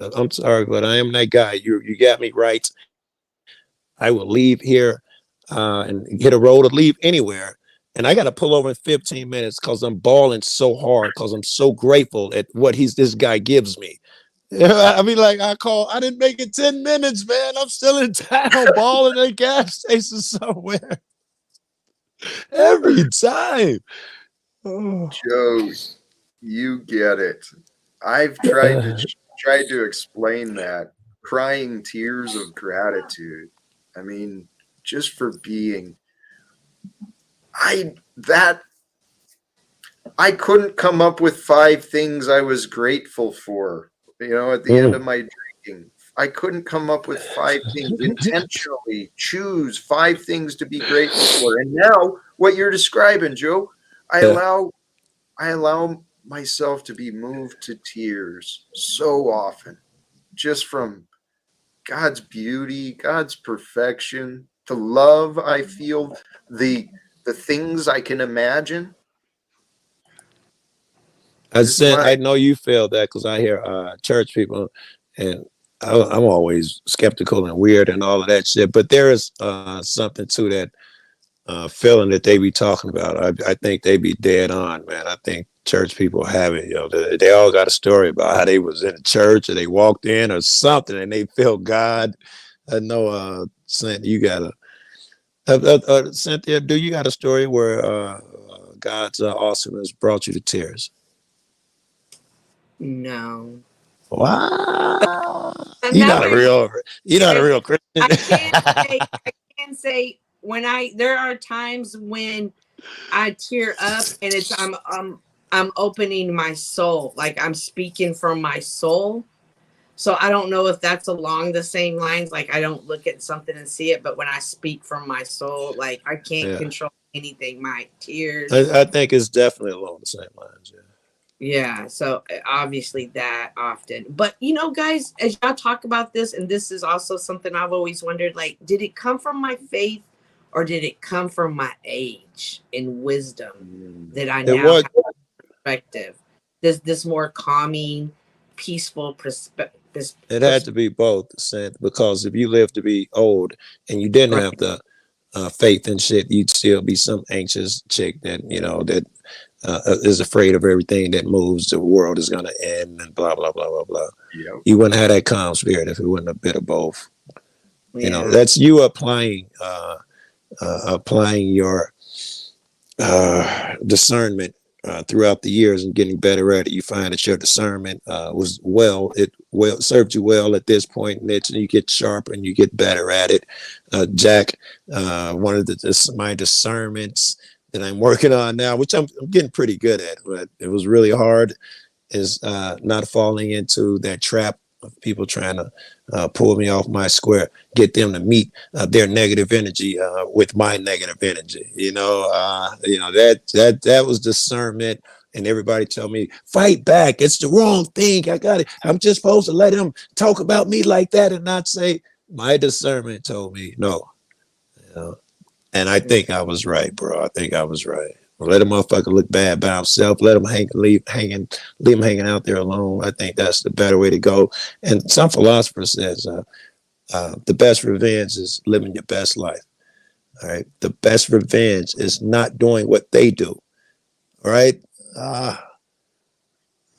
I'm sorry, but I am that guy. You got me right. I will leave here and hit a road to leave anywhere. And I got to pull over in 15 minutes because I'm balling so hard because I'm so grateful at what this guy gives me. I mean, like I didn't make it 10 minutes, man. I'm still in town balling at a gas station somewhere every time. Oh. Joe, you get it. I've tried to explain that. Crying tears of gratitude. I mean, just for being. I that I couldn't come up with 5 things I was grateful for. At the end of my drinking, I couldn't come up with 5 things. Intentionally choose 5 things to be grateful for. And now, what you're describing, Joe, I Yeah. allow myself to be moved to tears so often, just from God's beauty, God's perfection, the love I feel, the things I can imagine. I know you feel that because I hear church people, and I'm always skeptical and weird and all of that shit. But there is something to that feeling that they be talking about. I think they be dead on, man. I think church people have it. They all got a story about how they was in a church or they walked in or something and they felt God. I know, Cynthia, you got Cynthia, do you got a story where God's awesomeness brought you to tears? No. Wow. And You're that not a way, real Christian. I can say when there are times when I tear up and I'm opening my soul, like I'm speaking from my soul. So I don't know if that's along the same lines. Like I don't look at something and see it, but when I speak from my soul, like I can't Yeah. control anything. My tears. I think it's definitely along the same lines. Yeah. Yeah, so obviously that often. But guys, as y'all talk about this, and this is also something I've always wondered, like, did it come from my faith or did it come from my age and wisdom that I It now was. have perspective? This more calming, peaceful perspective. It had to be both, because if you live to be old and you didn't Right. have the faith and shit, you'd still be some anxious chick that that is afraid of everything that moves. The world is gonna end and blah blah blah blah blah. Yep. You wouldn't have that calm spirit if it wasn't a bit of both. Yeah. That's you applying your discernment throughout the years and getting better at it. You find that your discernment was served you well at this point, and you get sharper and you get better at it. Jack, one of my discernments that I'm working on now, which I'm getting pretty good at, but it was really hard, is not falling into that trap of people trying to pull me off my square, get them to meet their negative energy with my negative energy. That was discernment. And everybody tell me, fight back. It's the wrong thing. I got it. I'm just supposed to let him talk about me like that and not say my discernment told me no. And I think I was right, bro. I think I was right. Let a motherfucker look bad by himself. Let him leave him hanging out there alone. I think that's the better way to go. And some philosopher says the best revenge is living your best life. All right. The best revenge is not doing what they do. All right.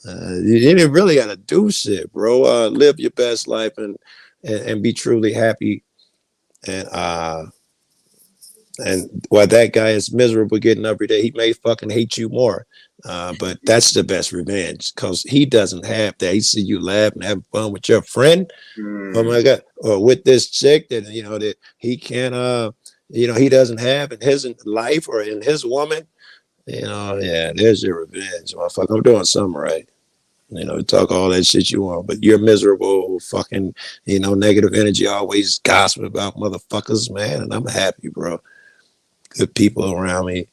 You didn't really got to do shit, bro. Live your best life and be truly happy. And while that guy is miserable getting up every day, he may fucking hate you more. But that's the best revenge because he doesn't have that. He see you laugh and have fun with your friend. Oh my God. Or with this chick that, that he can, he doesn't have in his life or in his woman. Yeah, there's your revenge, motherfucker. I'm doing something right. Talk all that shit you want, but you're miserable, fucking, negative energy, always gossip about motherfuckers, man. And I'm happy, bro. Good people around me.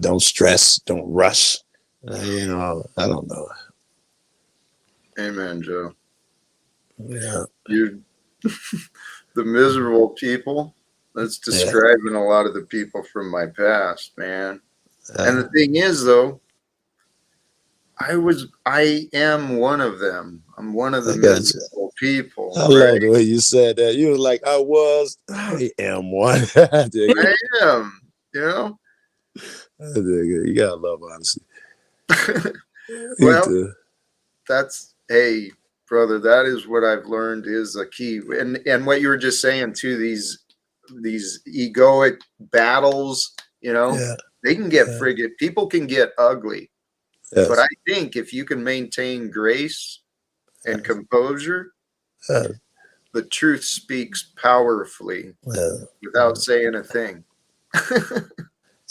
Don't stress, don't rush. I don't know. Amen, Joe. Yeah. You, the miserable people. That's describing a lot of the people from my past, man. And the thing is, though, I am one of them. I'm one of the I got you. miserable people. I Right? love the way you said that. You was like, I am one. I dig it. I am, you know? I dig it. You gotta love honesty. You Well, do. that's, hey, brother, that is what I've learned is a key. And what you were just saying too, these egoic battles, you know, Yeah. they can get Yeah. friggin', people can get ugly. Yes. But I think if you can maintain grace and composure, Yeah. the truth speaks powerfully Yeah. without saying a thing.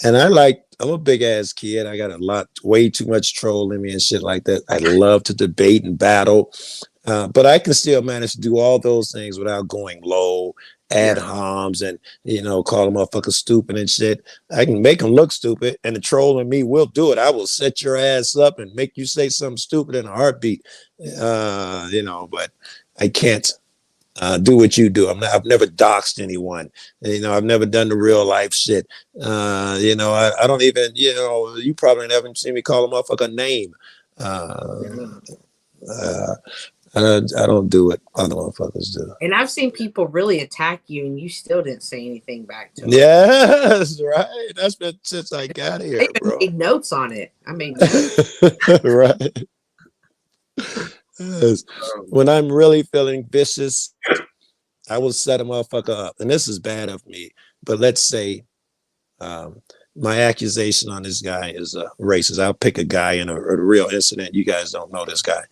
And I'm a big ass kid. I got way too much troll in me and shit like that. I love to debate and battle. But I can still manage to do all those things without going low, ad homs, and call a motherfucker stupid and shit. I can make them look stupid, and the troll in me will do it. I will set your ass up and make you say something stupid in a heartbeat. But I can't do what you do. I've never doxed anyone. I've never done the real life shit. I don't even. You probably never seen me call a motherfucker name. I don't do what other motherfuckers do. And I've seen people really attack you, and you still didn't say anything back to them. Yes, right. That's been since I got here, bro. I made notes on it. I made notes. Right. Yes. When I'm really feeling vicious, I will set a motherfucker up. And this is bad of me, but let's say my accusation on this guy is racist. I'll pick a guy in a real incident. You guys don't know this guy.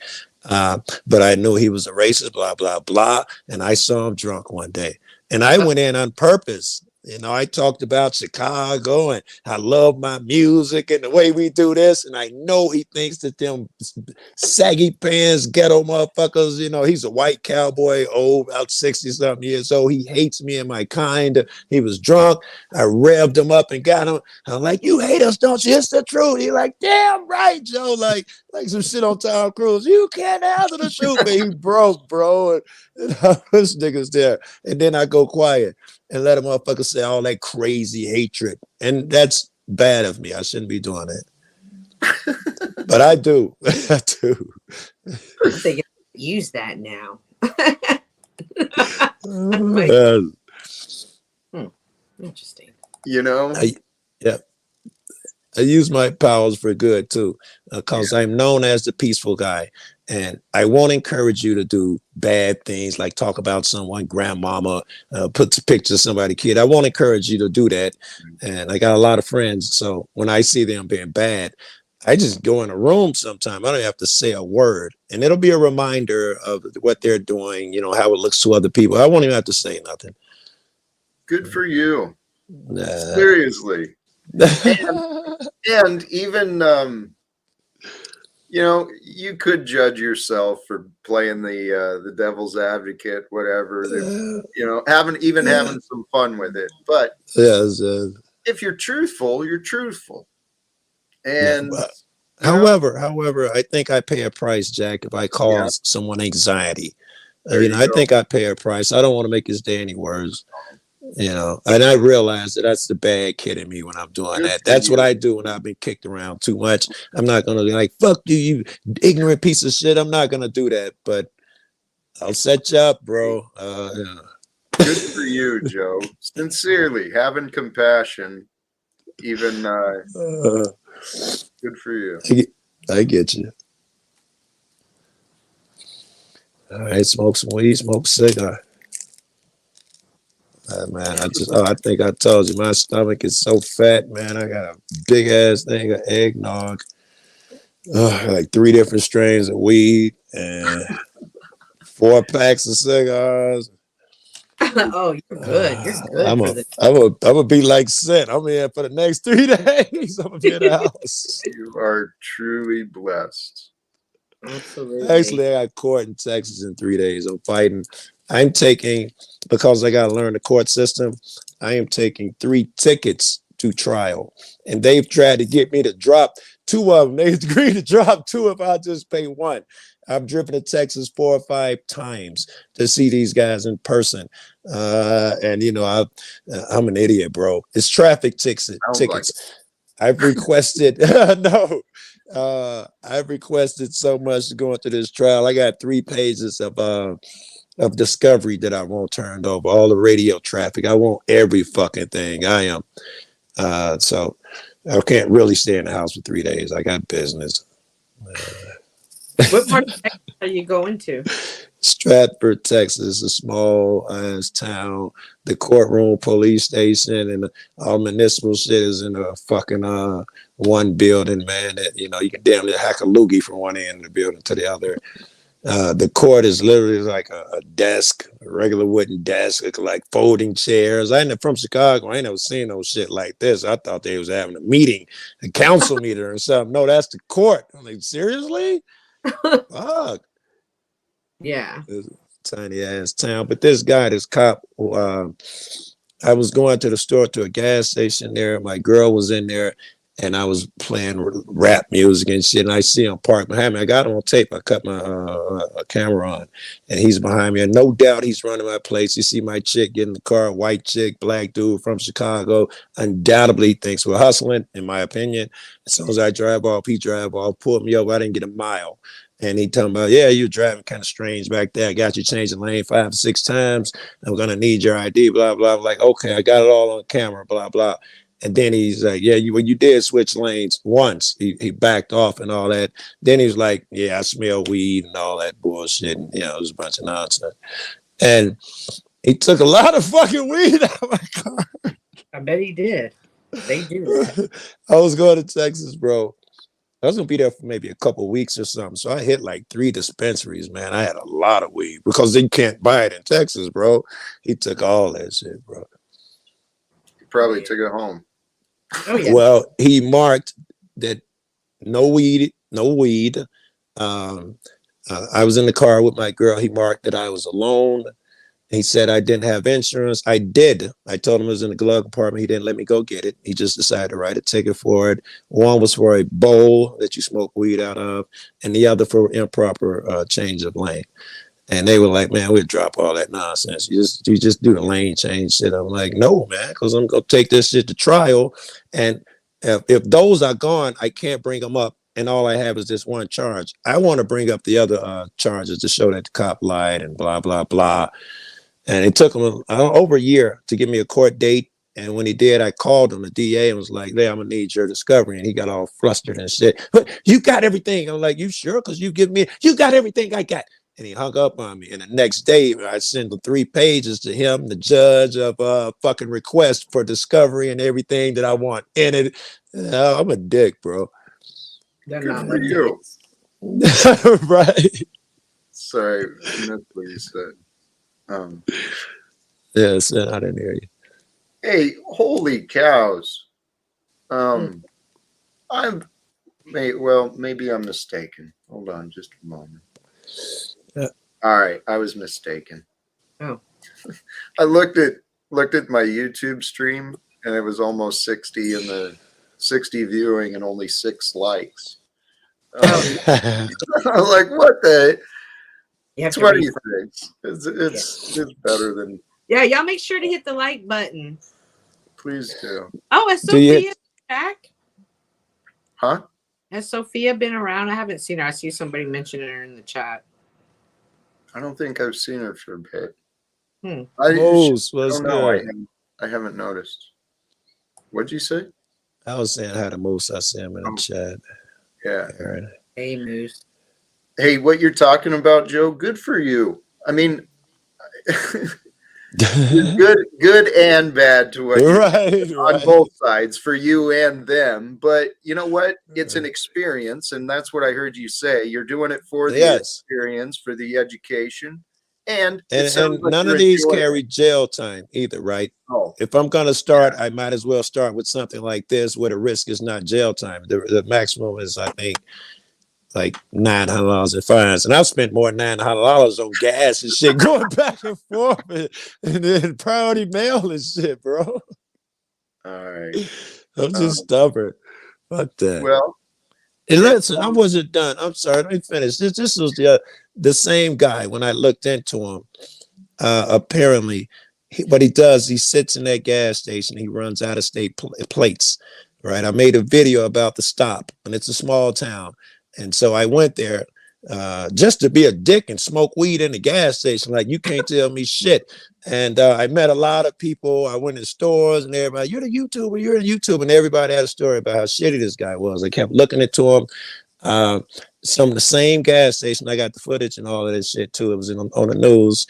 But I knew he was a racist, blah, blah, blah. And I saw him drunk one day. And I went in on purpose. I talked about Chicago and I love my music and the way we do this. And I know he thinks that them saggy pants, ghetto motherfuckers, he's a white cowboy, old, about 60 something years old. He hates me and my kind. He was drunk. I revved him up and got him. I'm like, you hate us, don't you? It's the truth. He like, damn right, Joe. Like some shit on Tom Cruise. You can't handle the truth. But he broke, bro. And this nigga's there. And then I go quiet and let a motherfucker say all that crazy hatred. And that's bad of me. I shouldn't be doing it. But I do. I do. I think I use that now. Interesting. I use my powers for good too, because I'm known as the peaceful guy, and I won't encourage you to do bad things like talk about someone, grandmama, put the picture of somebody kid. I won't encourage you to do that. And I got a lot of friends, so when I see them being bad, I just go in a room sometime. I don't have to say a word, and it'll be a reminder of what they're doing, how it looks to other people. I won't even have to say nothing. Good for you. Seriously. And even you could judge yourself for playing the devil's advocate, whatever, having some fun with it. But if you're truthful, you're truthful. And however, I think I pay a price, Jack, if I cause someone anxiety. I think I pay a price. I don't want to make his day any worse. And I realize that that's the bad kid in me when I'm doing that. That's what I do when I've been kicked around too much. I'm not going to be like, fuck you, you ignorant piece of shit. I'm not going to do that, but I'll set you up, bro. Good for you, Joe. Sincerely, having compassion, even good for you. I get you. All right, smoke some weed, smoke a cigar. Man, I think I told you my stomach is so fat, man. I got a big ass thing of eggnog, like 3 different strains of weed and 4 packs of cigars. Oh, you're good. You're good. I'm gonna be like Seth. I'm here for the next 3 days. I'm gonna be in the house. You are truly blessed. Absolutely. Actually, I got court in Texas in 3 days. I'm taking, because I got to learn the court system, I am taking 3 tickets to trial. And they've tried to get me to drop 2 of them. They agreed to drop 2 if I just pay 1. I've driven to Texas 4 or 5 times to see these guys in person. And, I'm an idiot, bro. It's traffic tickets. I've requested, no. I've requested so much to go into this trial. I got 3 pages of discovery that I want turned over. All the radio traffic. I want every fucking thing. I am. So I can't really stay in the house for 3 days. I got business. What part of Texas are you going to? Stratford, Texas, a small ass town. The courtroom, police station, and all municipal shit is in a fucking one building, man. That you can damn near hack a loogie from one end of the building to the other. The court is literally like a desk, a regular wooden desk, like folding chairs. I ain't from Chicago. I ain't never seen no shit like this. I thought they was having a meeting, a council meeting or something. No, that's the court. I'm like, seriously? Fuck. Yeah. It's a tiny ass town. But this guy, this cop, I was going to the store to a gas station there. My girl was in there, and I was playing rap music and shit. And I see him parked behind me. I got him on tape. I cut my camera on, and he's behind me. And no doubt he's running my place. You see my chick get in the car, white chick, black dude from Chicago. Undoubtedly thinks we're hustling, in my opinion. As soon as I drive off, he drive off, pulled me over. I didn't get a mile. And he talking about, yeah, you're driving kind of strange back there. I got you changing lane 5 or 6 times. I'm going to need your ID, blah, blah. I'm like, okay, I got it all on camera, blah, blah. And then he's like, yeah, when you did switch lanes once, he backed off and all that. Then he was like, yeah, I smell weed and all that bullshit. And, it was a bunch of nonsense. And he took a lot of fucking weed out of my car. I bet he did. They do that. I was going to Texas, bro. I was gonna be there for maybe a couple of weeks or something. So I hit like 3 dispensaries, man. I had a lot of weed because they can't buy it in Texas, bro. He took all that shit, bro. He probably took it home. Oh yeah. Well, he marked that no weed, no weed. I was in the car with my girl. He marked that I was alone. He said I didn't have insurance. I did. I told him it was in the glove compartment. He didn't let me go get it. He just decided to write a ticket for it. One was for a bowl that you smoke weed out of, and the other for improper change of lane. And they were like, man, we'll drop all that nonsense. You just do the lane change shit. I'm like, no, man, because I'm going to take this shit to trial. And if those are gone, I can't bring them up. And all I have is this one charge. I want to bring up the other charges to show that the cop lied and blah, blah, blah. And it took him over a year to give me a court date. And when he did, I called him, the DA, and was like, hey, I'm going to need your discovery. And he got all flustered and shit. But you got everything. I'm like, you sure? Because you got everything I got. And he hung up on me. And the next day, I sent the 3 pages to him, the judge, of fucking request for discovery and everything that I want in it. I'm a dick, bro. They're Good not for you. Right. Sorry, that's what you said. Yes, I didn't hear you. Hey, holy cows. Maybe I'm mistaken. Hold on just a moment. All right, I was mistaken. Oh. I looked at my YouTube stream and it was almost 60 in the 60 viewing and only 6 likes. I was like, what the? It's 26. It's better than. Yeah, y'all make sure to hit the like button. Please do. Oh, has Sophia back? Huh? Has Sophia been around? I haven't seen her. I see somebody mentioning her in the chat. I don't think I've seen her for a bit. I don't know. I haven't noticed. What'd you say? I was saying hi to Moose. I see him in the chat. Yeah. Aaron. Hey, Moose. Hey, what you're talking about, Joe, good for you. I mean, good and bad to what on both sides for you and them. But you know what? It's an experience, and that's what I heard you say. You're doing it for the experience, for the education, and none of these carry jail time either, right? Oh. If I'm going to start, I might as well start with something like this, where the risk is not jail time. The maximum is, I think, like $900 in fines, and I've spent more than $900 on gas and shit going back and forth, and then priority mail and shit, bro. All right, I'm just stubborn. Fuck that. Well, and listen, I wasn't done. I'm sorry. Let me finish. This was the same guy when I looked into him. Apparently, what he does, he sits in that gas station. He runs out of state plates. right? I made a video about the stop, and it's a small town. And so I went there just to be a dick and smoke weed in the gas station. Like, you can't tell me shit. And I met a lot of people. I went in stores and everybody, you're the YouTuber, you're the YouTuber. And everybody had a story about how shitty this guy was. I kept looking into him. Some of the same gas station, I got the footage and all of this shit too. It was on the news.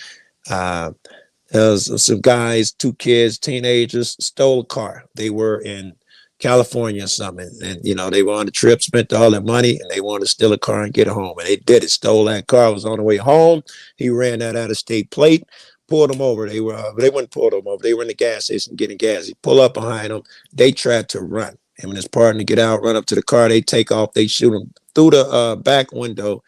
There was some guys, 2 kids, teenagers, stole a car. They were in California or something. And, you know, they were on the trip, spent all their money, and they wanted to steal a car and get it home. And they did it, stole that car, was on the way home. He ran that out of state plate, pulled them over. They wouldn't pull them over. They were in the gas station getting gas. He pulled up behind them. They tried to run. Him and his partner get out, run up to the car. They take off. They shoot him through the back window.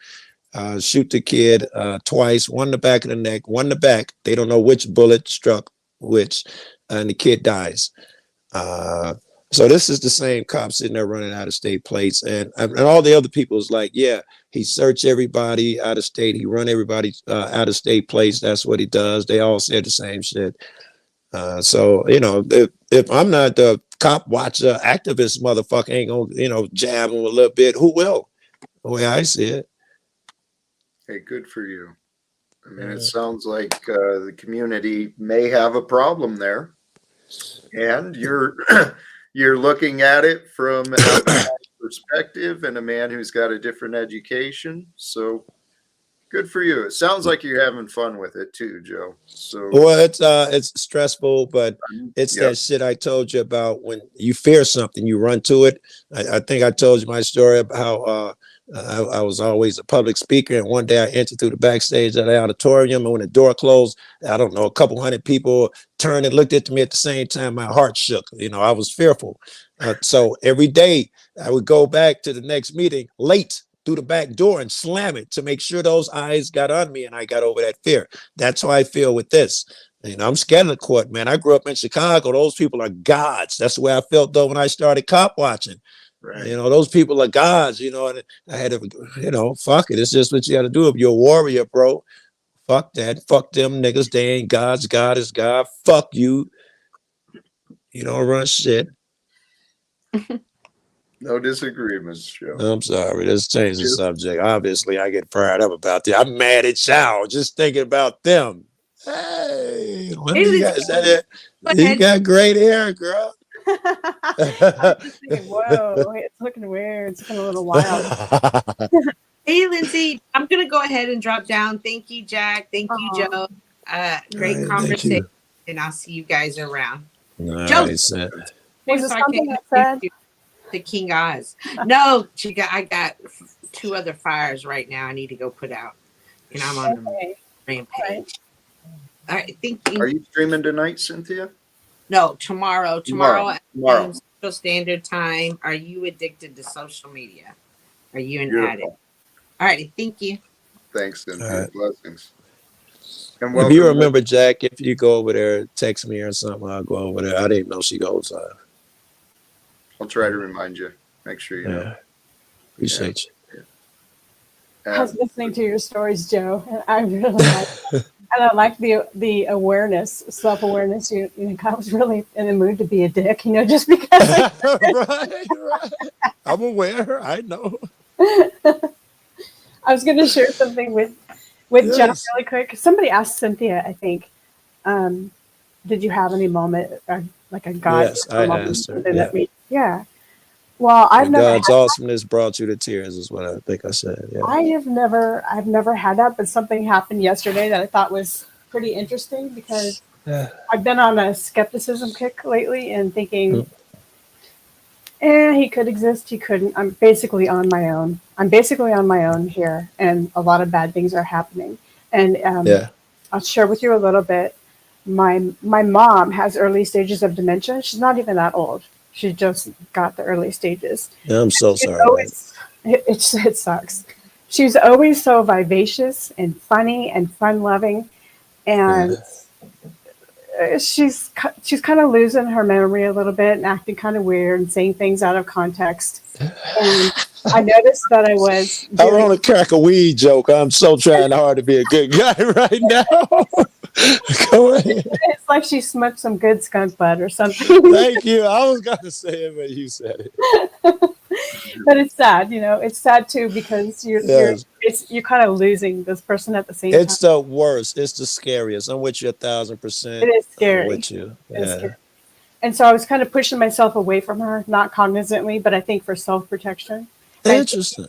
Shoot the kid twice, one in the back of the neck, one in the back. They don't know which bullet struck which, and the kid dies. So this is the same cop sitting there running out of state plates, and all the other people is like, yeah, he searched everybody out of state. He run everybody out of state plates. That's what he does. They all said the same shit. So, you know, if I'm not the cop watcher, activist motherfucker ain't gonna, you know, jab him a little bit. Who will? The way I see it. Hey, good for you. I mean, it sounds like the community may have a problem there, and you're you're looking at it from an outside perspective and a man who's got a different education. So good for you. It sounds like you're having fun with it too, Joe. So well, it's stressful, but it's that shit I told you about. When you fear something, you run to it. I think I told you my story about how I was always a public speaker, and one day I entered through the backstage of the auditorium, and when the door closed, I don't know, a couple hundred people turned and looked at me at the same time. My heart shook. You know, I was fearful. So every day I would go back to the next meeting late through the back door and slam it to make sure those eyes got on me and I got over that fear. That's how I feel with this. You know, I'm scared of the court, man. I grew up in Chicago. Those people are gods. That's the way I felt though when I started cop watching. Right. You know, those people are gods, you know, and I had to, you know, fuck it. It's just what you got to do. If you're a warrior, bro, fuck that. Fuck them niggas. They ain't gods. God is God. Fuck you. You don't run shit. no disagreements, Joe. I'm sorry. Let's change the subject. Obviously, I get fired up about that. I'm mad at y'all just thinking about them. Hey, what do you got? Is that it? You got great hair, girl. Thinking, whoa, it's looking weird. It's looking a little wild. Hey, Lindsay, I'm going to go ahead and drop down. Thank you, Jack. Thank you, Joe. Great conversation. And I'll see you guys around. All Joe. Right, was it something that said? The King Oz. No, I got 2 other fires right now I need to go put out. And I'm on the rampage. All right, thank you. Are you streaming tonight, Cynthia? No, tomorrow at Central Standard Time. Are you addicted to social media? Are you an addict? All right, thank you. Thanks, Cynthia. Right. Blessings. And if you remember, Jack, if you go over there, text me or something, I'll go over there. I didn't know she goes. I'll try to remind you. Make sure you know. Appreciate you. I was listening to your stories, Joe, and I really like it. And I like the awareness, self-awareness. You know, I was really in the mood to be a dick, you know, just because. right. I'm aware. I know. I was going to share something with Jack really quick. Somebody asked Cynthia, I think, did you have any moment, or like a God? Yes, I asked her. Yeah. Well, I've never. God's awesomeness brought you to tears, is what I think I said. Yeah. I've never had that, but something happened yesterday that I thought was pretty interesting because I've been on a skepticism kick lately and thinking, he could exist, he couldn't. I'm basically on my own here, and a lot of bad things are happening. And I'll share with you a little bit. My mom has early stages of dementia. She's not even that old. She just got the early stages. Yeah, I'm so sorry. It sucks. She's always so vivacious and funny and fun-loving, and she's kind of losing her memory a little bit and acting kind of weird and saying things out of context. And I noticed that I was. I want to crack a weed joke. I'm so trying hard to be a good guy right now. Go ahead. It's like she smoked some good skunk butt or something. Thank you. I was gonna say it, but you said it. But it's sad, you know. It's sad too because Yes. you're kind of losing this person at the same time. It's the worst. It's the scariest. I'm with you It 1,000%. is I'm scary. with you. It is Yeah. scary. And so I was kind of pushing myself away from her, not cognizantly, but I think for self protection. Interesting.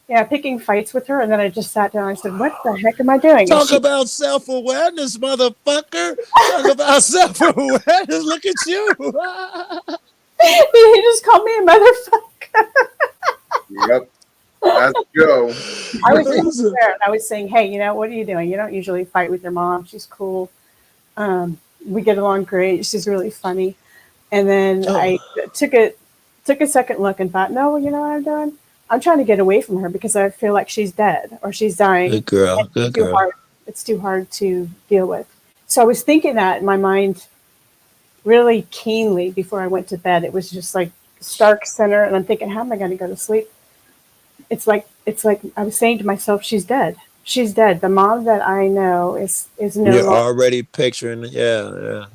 Yeah, picking fights with her, and then I just sat down. I said, "What the heck am I doing?" And Talk about self-awareness, motherfucker. Talk about self-awareness. Look at you. he just called me a motherfucker. Yep. Let's go. I was just there, and I was saying, "Hey, you know, what are you doing? You don't usually fight with your mom. She's cool. We get along great. She's really funny." And then I took a second look and thought, "No, you know what I'm doing? I'm trying to get away from her because I feel like she's dead or she's dying. Good girl. And Good it's too girl. hard. It's too hard to deal with." So I was thinking that in my mind really keenly before I went to bed. It was just like stark center, and I'm thinking, how am I going to go to sleep? It's like I was saying to myself, she's dead. She's dead. The mom that I know is no You're longer. already picturing it. Yeah.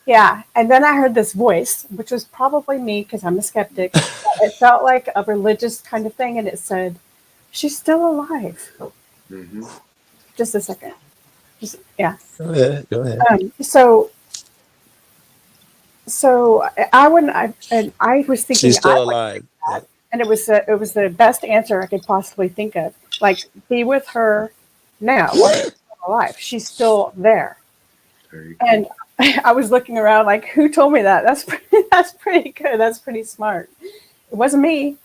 Yeah, and then I heard this voice, which was probably me because I'm a skeptic. It felt like a religious kind of thing, and it said, "She's still alive." Mhm. Just a second. Yeah. Go ahead. So I wouldn't. I was thinking She's I still would, alive. and it was the best answer I could possibly think of. Like, be with her now while she's still alive. She's still there. Very And I was looking around like, who told me that? That's pretty good. That's pretty smart. It wasn't me.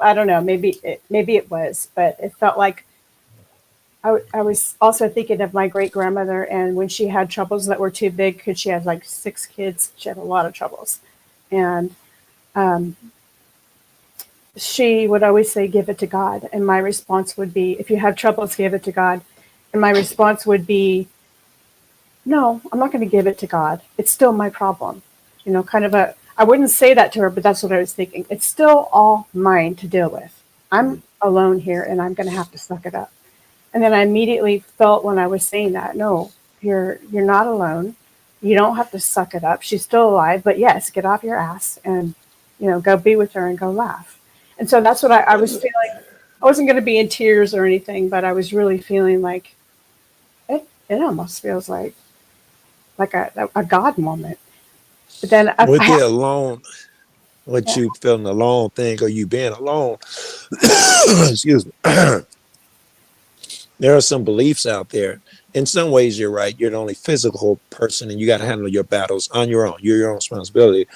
I don't know. Maybe it was, but it felt like I was also thinking of my great grandmother, and when she had troubles that were too big, because she had like 6 kids, she had a lot of troubles, and she would always say, "Give it to God." And my response would be, "If you have troubles, give it to God." And my response would be, "No, I'm not going to give it to God. It's still my problem." You know, kind of I wouldn't say that to her, but that's what I was thinking. It's still all mine to deal with. I'm alone here, and I'm going to have to suck it up. And then I immediately felt when I was saying that, no, you're not alone. You don't have to suck it up. She's still alive, but yes, get off your ass and, you know, go be with her and go laugh. And so that's what I was feeling. I wasn't going to be in tears or anything, but I was really feeling like it almost feels like a God moment. But then With the alone, what you feeling alone thing, or you being alone, excuse me. There are some beliefs out there. In some ways, you're right. You're the only physical person, and you got to handle your battles on your own. You're your own responsibility.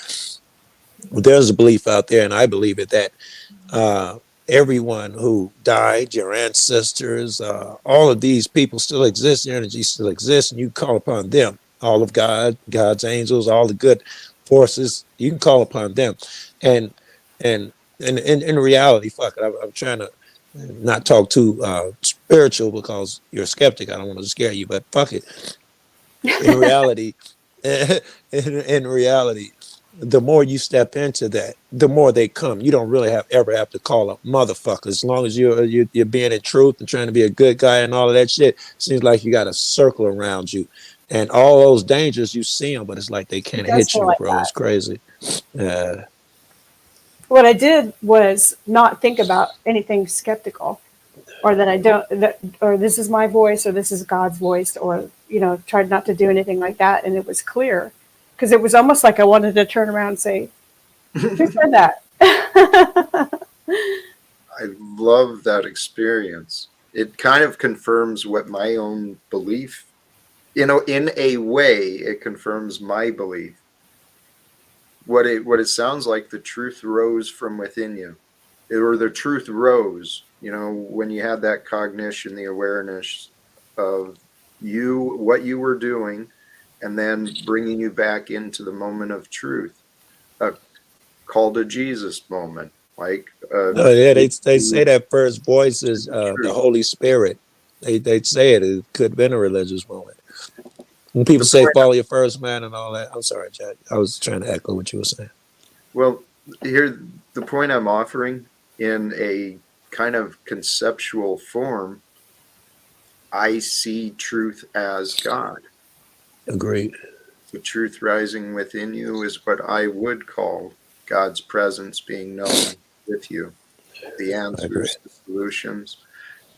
But there's a belief out there, and I believe it, that everyone who died, your ancestors, all of these people still exist. Your energy still exists, and you call upon them. All of God's angels, all the good forces, you can call upon them. And in reality, fuck it, I'm trying to not talk too spiritual because you're a skeptic. I don't want to scare you, but fuck it. In reality, in reality, the more you step into that, the more they come. You don't really ever have to call a motherfucker. As long as you're being in truth and trying to be a good guy and all of that shit, seems like you got a circle around you. And all those dangers, you see them, but it's like they can't hit you, like bro. It's crazy. What I did was not think about anything skeptical, or that I don't, or this is my voice, or this is God's voice, or, you know, tried not to do anything like that. And it was clear, because it was almost like I wanted to turn around and say, "Who said that?" I love that experience. It kind of confirms what my own belief, you know, in a way, it confirms my belief. What it sounds like, the truth rose from within you, or the truth rose. You know, when you had that cognition, the awareness of you, what you were doing, and then bringing you back into the moment of truth, a call to Jesus moment, like Oh yeah, they say that first voice is the Holy Spirit. They'd say it could have been a religious moment. When people say follow your first man and all that, I'm sorry, Jack. I was trying to echo what you were saying. Well, here, the point I'm offering in a kind of conceptual form, I see truth as God. Agreed. The truth rising within you is what I would call God's presence being known with you. The answers, the solutions.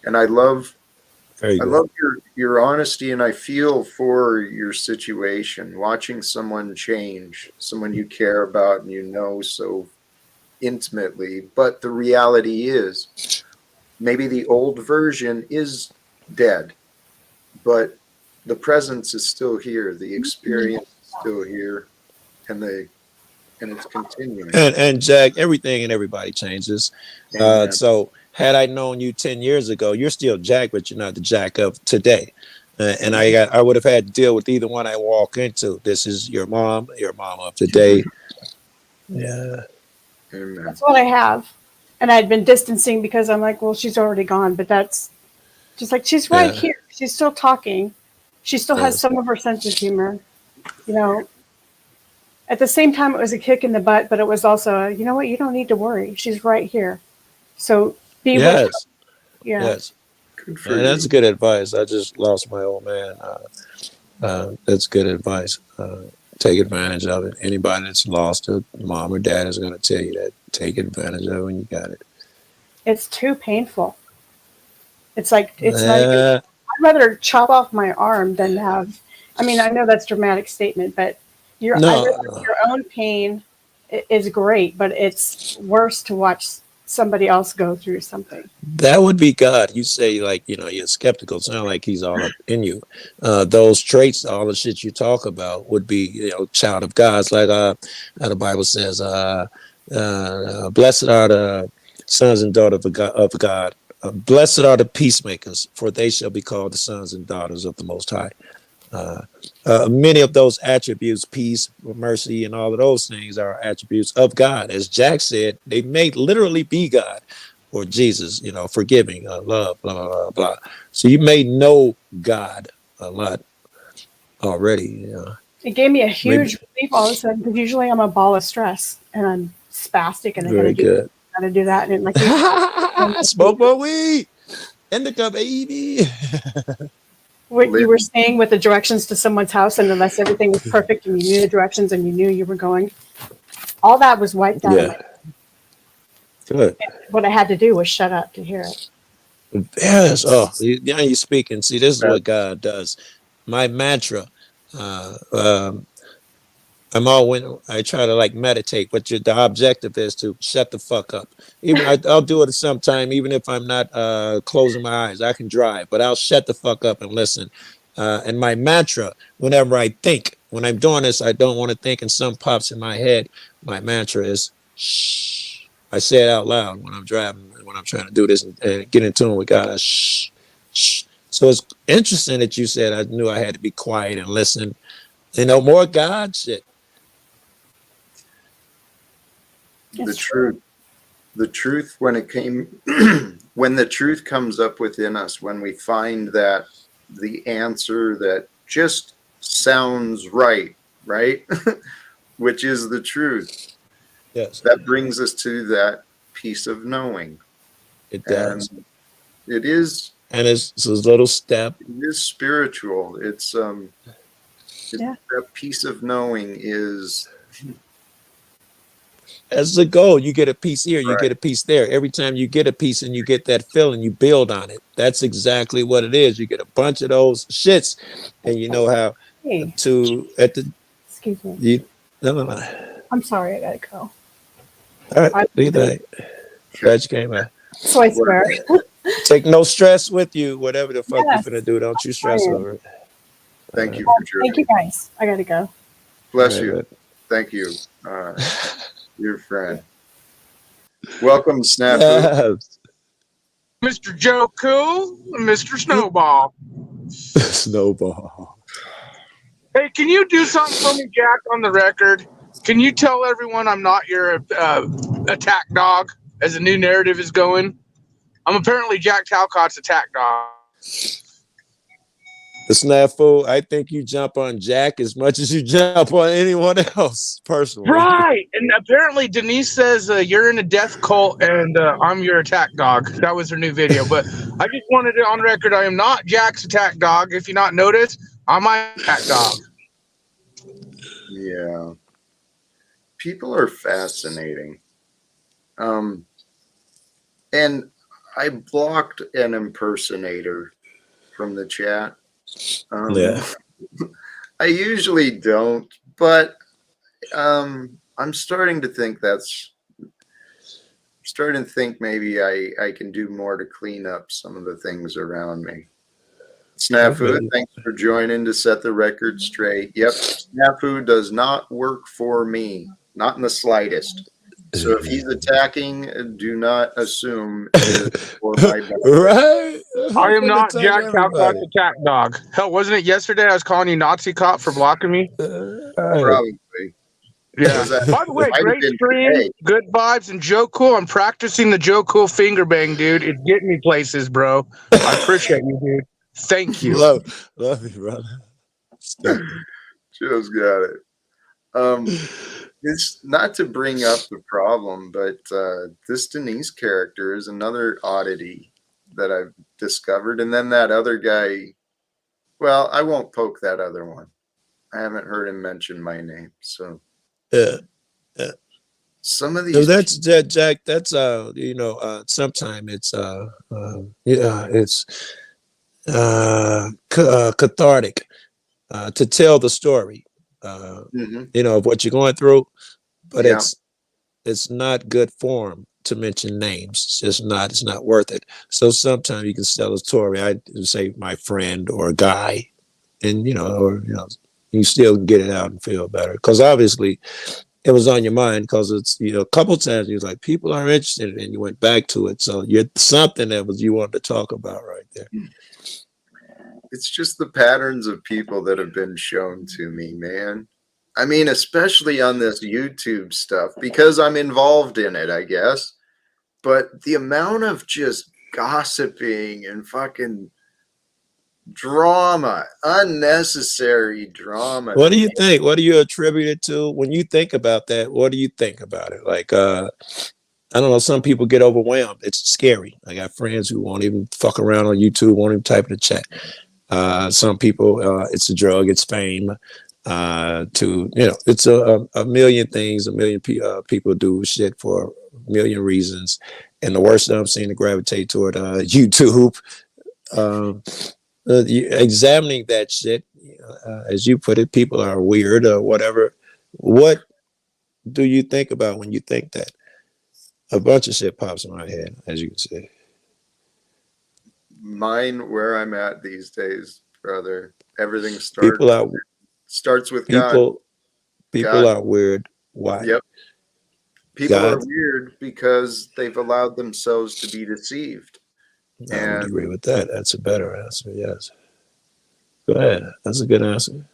And I love your honesty, and I feel for your situation. Watching someone change, someone you care about and you know so intimately. But the reality is, maybe the old version is dead, but the presence is still here. The experience is still here, and it's continuing. And Jack, everything and everybody changes. So had I known you 10 years ago, you're still Jack, but you're not the Jack of today. And I would have had to deal with either one I walk into. This is your mom of today. Yeah. Amen. That's what I have. And I'd been distancing because I'm like, well, she's already gone. But that's just like, she's right here. She's still talking. She still has some of her sense of humor. You know, at the same time, it was a kick in the butt, but it was also, you know what? You don't need to worry. She's right here. So be with her. Yeah. Yes. Good for And you. that's good advice. I just lost my old man. That's good advice. Take advantage of it. Anybody that's lost a mom or dad is going to tell you that. Take advantage of it when you got it. It's too painful. It's like, it's not even, I'd rather chop off my arm than have, I mean, I know that's a dramatic statement, but your own pain is great, but it's worse to watch somebody else go through something. That would be God. You say, like, you know, you're skeptical. It's not like he's all up in you. Those traits, all the shit you talk about would be, you know, child of God. It's like the Bible says, blessed are the sons and daughters of God. Blessed are the peacemakers, for they shall be called the sons and daughters of the Most High. Many of those attributes, peace, mercy, and all of those things are attributes of God. As Jack said, they may literally be God or Jesus, you know, forgiving, love, blah, blah, blah, blah. So you may know God a lot already. You know. It gave me a huge relief all of a sudden, because usually I'm a ball of stress and I'm spastic and I gotta do that. And like, smoke more weed. Indica, baby. what you were saying with the directions to someone's house, and unless everything was perfect and you knew the directions and you knew you were going, all that was wiped out of my life. Good. And what I had to do was shut up to hear it. Yes. Oh, now you're speaking. See, this is what God does. My mantra, I'm all when I try to like meditate, but the objective is to shut the fuck up. Even I'll do it sometime, even if I'm not closing my eyes. I can drive, but I'll shut the fuck up and listen. And my mantra, whenever I think, when I'm doing this, I don't want to think, and some pops in my head. My mantra is shh. I say it out loud when I'm driving, when I'm trying to do this and get in tune with God. Shh, shh. So it's interesting that you said I knew I had to be quiet and listen. You know, more God shit. The truth when it came when the truth comes up within us, when we find that the answer that just sounds right which is the truth, that brings us to that piece of knowing. It does. And it is, and it's a little step. It is spiritual. It's that piece of knowing is, as the goal. You get a piece here, you get a piece there. Every time you get a piece and you get that feeling, you build on it. That's exactly what it is. You get a bunch of those shits, and you know how to at the. Excuse me. No. I'm sorry, I gotta go. All right, do that. Glad you came out. So I swear. Take no stress with you. Whatever the fuck you're gonna do, don't you stress over it. Thank you for joining. Thank you guys. I gotta go. Bless you. Thank you. Your friend. Welcome, Snafu. Mr. Joe Cool and Mr. Snowball. Snowball. Hey, can you do something for me, Jack, on the record? Can you tell everyone I'm not your attack dog, as the new narrative is going? I'm apparently Jack Talcott's attack dog. The Snafu, I think you jump on Jack as much as you jump on anyone else, personally. Right. And apparently Denise says you're in a death cult and I'm your attack dog. That was her new video. But I just wanted it on record. I am not Jack's attack dog. If you not notice, I'm my attack dog. Yeah. People are fascinating. And I blocked an impersonator from the chat. Yeah. I usually don't, but I'm starting to think maybe I can do more to clean up some of the things around me. Snafu, Okay. thanks for joining to set the record straight. Yep, Snafu does not work for me, not in the slightest. So if he's attacking, do not assume it is for my benefit. Right? I am I'm not attack Jack Talcott's everybody. attack dog. Hell, wasn't it yesterday I was calling you Nazi cop for blocking me? Right. Probably. Yeah. Was that? By the way, It might have great been stream, today. good vibes, and Joe Cool. I'm practicing the Joe Cool finger bang, dude. It's getting me places, bro. I appreciate you, dude. Thank you. love you, brother. Stupid. Joe's got it. It's not to bring up the problem, but this Denise character is another oddity that I've discovered. And then that other guy, well, I won't poke that other one. I haven't heard him mention my name. So Yeah. some of No, these that's that, Jack. That's sometimes it's cathartic to tell the story, Mhm. of what you're going through, but Yeah. it's not good form to mention names. It's not worth it. So sometimes you can tell a story. I say my friend or a guy, and you still get it out and feel better because obviously it was on your mind because it's a couple times you was like people are interested and you went back to it. So you're something that was you wanted to talk about right there. It's just the patterns of people that have been shown to me, man. I mean, especially on this YouTube stuff because I'm involved in it, I guess. But the amount of just gossiping and fucking drama, unnecessary drama. What do you think? What do you attribute it to when you think about that? What do you think about it? Like, I don't know. Some people get overwhelmed. It's scary. I got friends who won't even fuck around on YouTube, won't even type in the chat. Some people, it's a drug, it's fame. It's a million things. A million people do shit for a million reasons, and the worst of them seem to gravitate toward YouTube. Examining that shit, as you put it, people are weird or whatever. What do you think about when you think that? A bunch of shit pops in my head, as you can see. Mine, where I'm at these days, brother. Everything People are starts with God. People are weird. Why? Yep. People God? are weird because they've allowed themselves to be deceived. I would agree with that. That's a better answer. Yes. Go ahead. That's a good answer.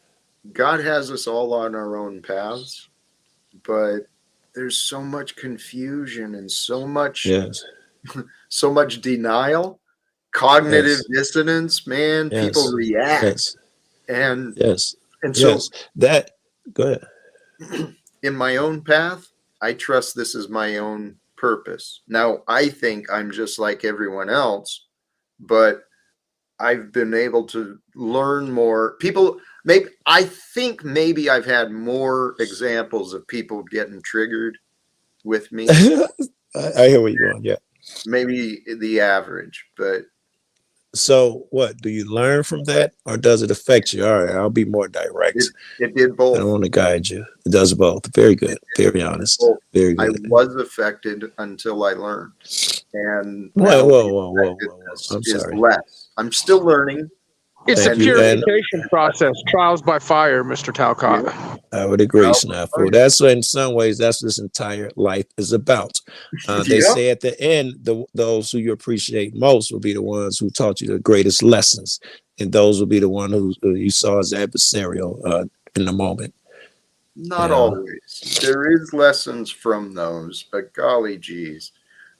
God has us all on our own paths, but there's so much confusion and so much denial, cognitive dissonance, man. Yes. People react. Yes. And so that go ahead. In my own path, I trust this is my own purpose. Now, I think I'm just like everyone else, but I've been able to learn more. I think maybe I've had more examples of people getting triggered with me. I hear where you're going. Yeah. Maybe the average, but. So what, do you learn from that or does it affect you? All right, I'll be more direct. It did both. I don't want to guide you. It does both. Very good. Very honest. Very good. I was affected until I learned. And whoa. I'm sorry. Less. I'm still learning. It's a purification process, trials by fire, Mr. Talcott. Yeah, I would agree, Snafu. That's what, in some ways, that's what this entire life is about. They say at the end, those who you appreciate most will be the ones who taught you the greatest lessons, and those will be the one who you saw as adversarial in the moment. Not always. There is lessons from those, but golly geez,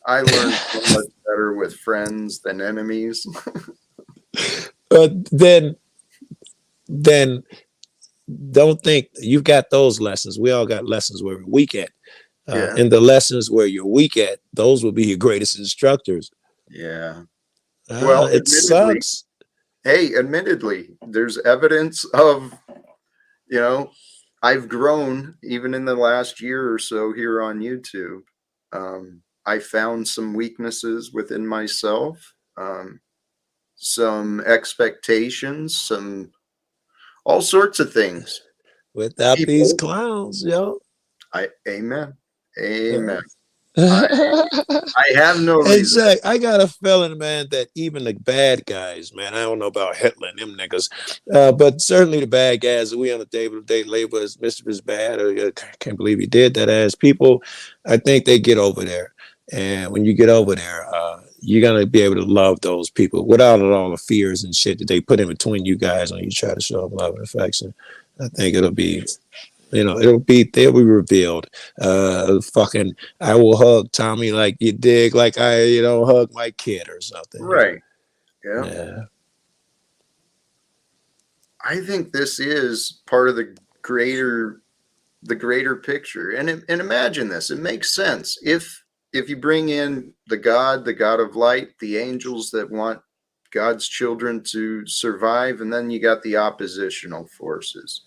I learned so much better with friends than enemies. Then don't think you've got those lessons. We all got lessons where we're weak at. And the lessons where you're weak at, those will be your greatest instructors. Yeah. Well, it sucks. Hey, admittedly, there's evidence of, I've grown even in the last year or so here on YouTube. I found some weaknesses within myself, some expectations, some all sorts of things. Without these People, clowns, yo. amen, Uh, amen. I have no Hey reason. Zach, I got a feeling, man, that even the bad guys, man, I don't know about Hitler and them niggas, but certainly the bad guys we on the day-to-day label as Mr. is bad, or can't believe he did that as people, I think they get over there. And when you get over there, you're gonna be able to love those people without all the fears and shit that they put in between you guys when you try to show up love and affection. I think it'll be, they'll be revealed. Fucking, I will hug Tommy like you dig, like I, hug my kid or something. Right. Yeah. Yeah. I think this is part of the greater picture. And imagine this. It makes sense. If you bring in the God of light, the angels that want God's children to survive, and then you got the oppositional forces,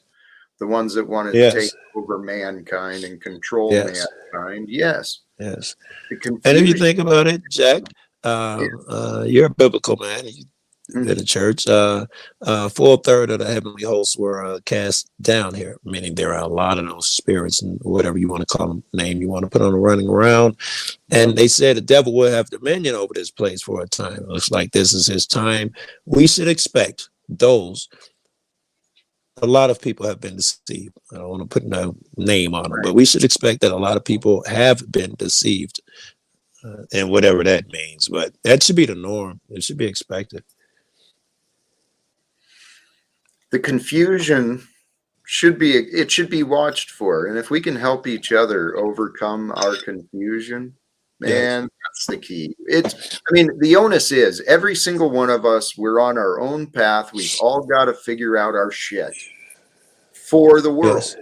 the ones that want to take over mankind and control mankind. Yes. Yes. The And if you confusion. think about it, Jack, you're a biblical man. You've been in church. Full third of the heavenly hosts were cast down here, meaning there are a lot of those spirits and whatever you want to call them, name you want to put on, running around. And they said the devil will have dominion over this place for a time. It looks like this is his time. We should expect those. A lot of people have been deceived. I don't want to put no name on them, but we should expect that a lot of people have been deceived, and whatever that means. But that should be the norm. It should be expected. The confusion should be watched for, and if we can help each other overcome our confusion, man, that's the key. The onus is every single one of us, we're on our own path. We've all got to figure out our shit for the world.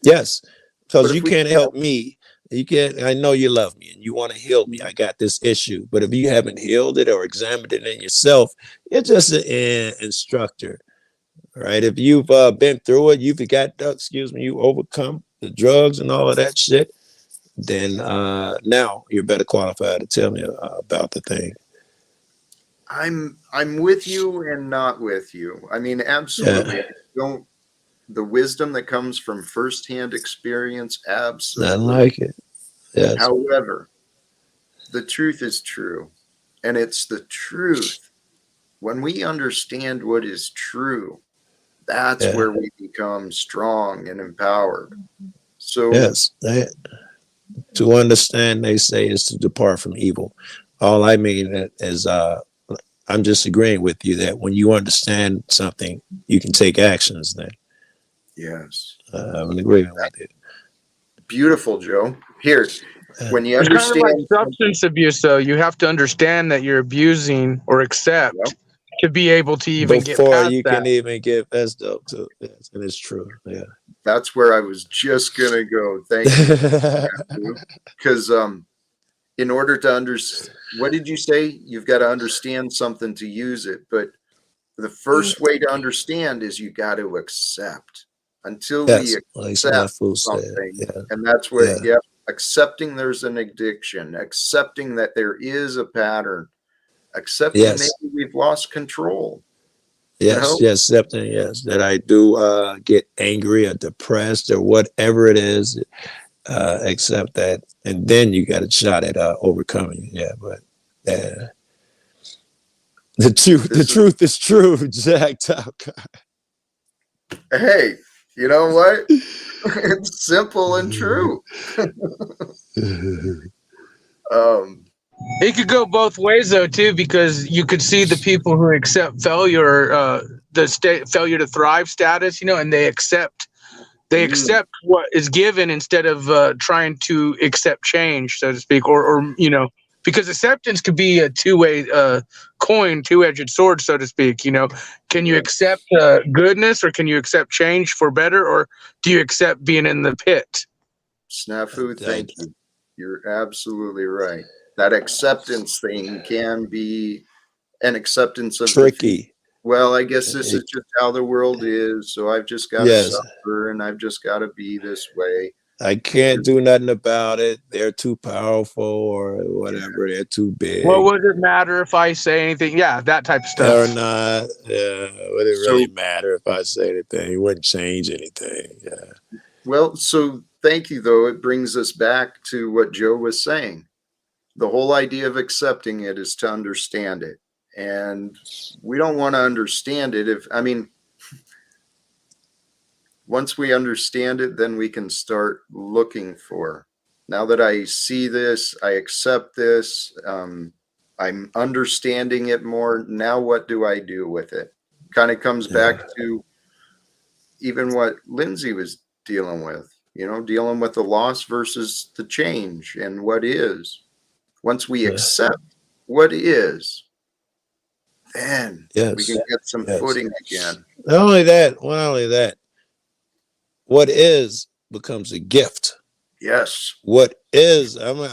Yes, because you can't help me. You can't. I know you love me and you want to heal me. I got this issue, but if you haven't healed it or examined it in yourself, you're just an instructor. Right? If you've been through it, you've got, you overcome the drugs and all of that shit, then now you're better qualified to tell me about the thing. I'm with you and not with you. Absolutely. Yeah. The wisdom that comes from firsthand experience, absolutely. I like it. Yes. However, the truth is true, and it's the truth. When we understand what is true, that's where we become strong and empowered. So yes, to understand, they say, is to depart from evil. All I mean is I'm just agreeing with you that when you understand something, you can take actions then. Yes. I'm in agreement with it. Beautiful, Joe. Here, when you It's understand kind of like substance abuse, though, you have to understand that you're abusing or accept to be able to even get past you that. can even get past dope too. Yes, and it's true. Yeah. That's where I was just gonna go. Thank you. Because in order to understand, what did you say? You've got to understand something to use it. But the first way to understand is you got to accept. Until we accept something, and that's what, accepting there's an addiction, accepting that there is a pattern, accepting maybe we've lost control. Yes, accepting, that I do get angry or depressed or whatever it is, accept that, and then you got a shot at overcoming. Yeah, but the truth is true, Jack Talcott. Hey, you know what? It's simple and true. It could go both ways, though, too, because you could see the people who accept failure, the failure to thrive status, and they accept what is given instead of trying to accept change, so to speak, or because acceptance could be a two-way coin, two-edged sword, so to speak. Can you accept goodness, or can you accept change for better, or do you accept being in the pit? Snafu, thank you. You're absolutely right. That acceptance thing can be an acceptance of tricky. well, I guess this is just how the world is. So I've just got to Yes, suffer and I've just got to be this way. I can't do nothing about it. They're too powerful or whatever. They're too What big would it matter if I say anything? Yeah, that type of or stuff. not. Yeah, would it So, really matter if I say anything? It wouldn't change anything. Yeah. well, so thank you, though. It brings us back to what Joe was saying. The whole idea of accepting it is to understand it. And we don't want to understand it I mean, once we understand it, then we can start looking for. Now that I see this, I accept this, I'm understanding it more. Now, what do I do with it? Kind of comes back to even what Lindsay was dealing with, dealing with the loss versus the change and what is. Once we accept what is, then we can get some footing again. Not only that, what is becomes a gift. Yes. What is, other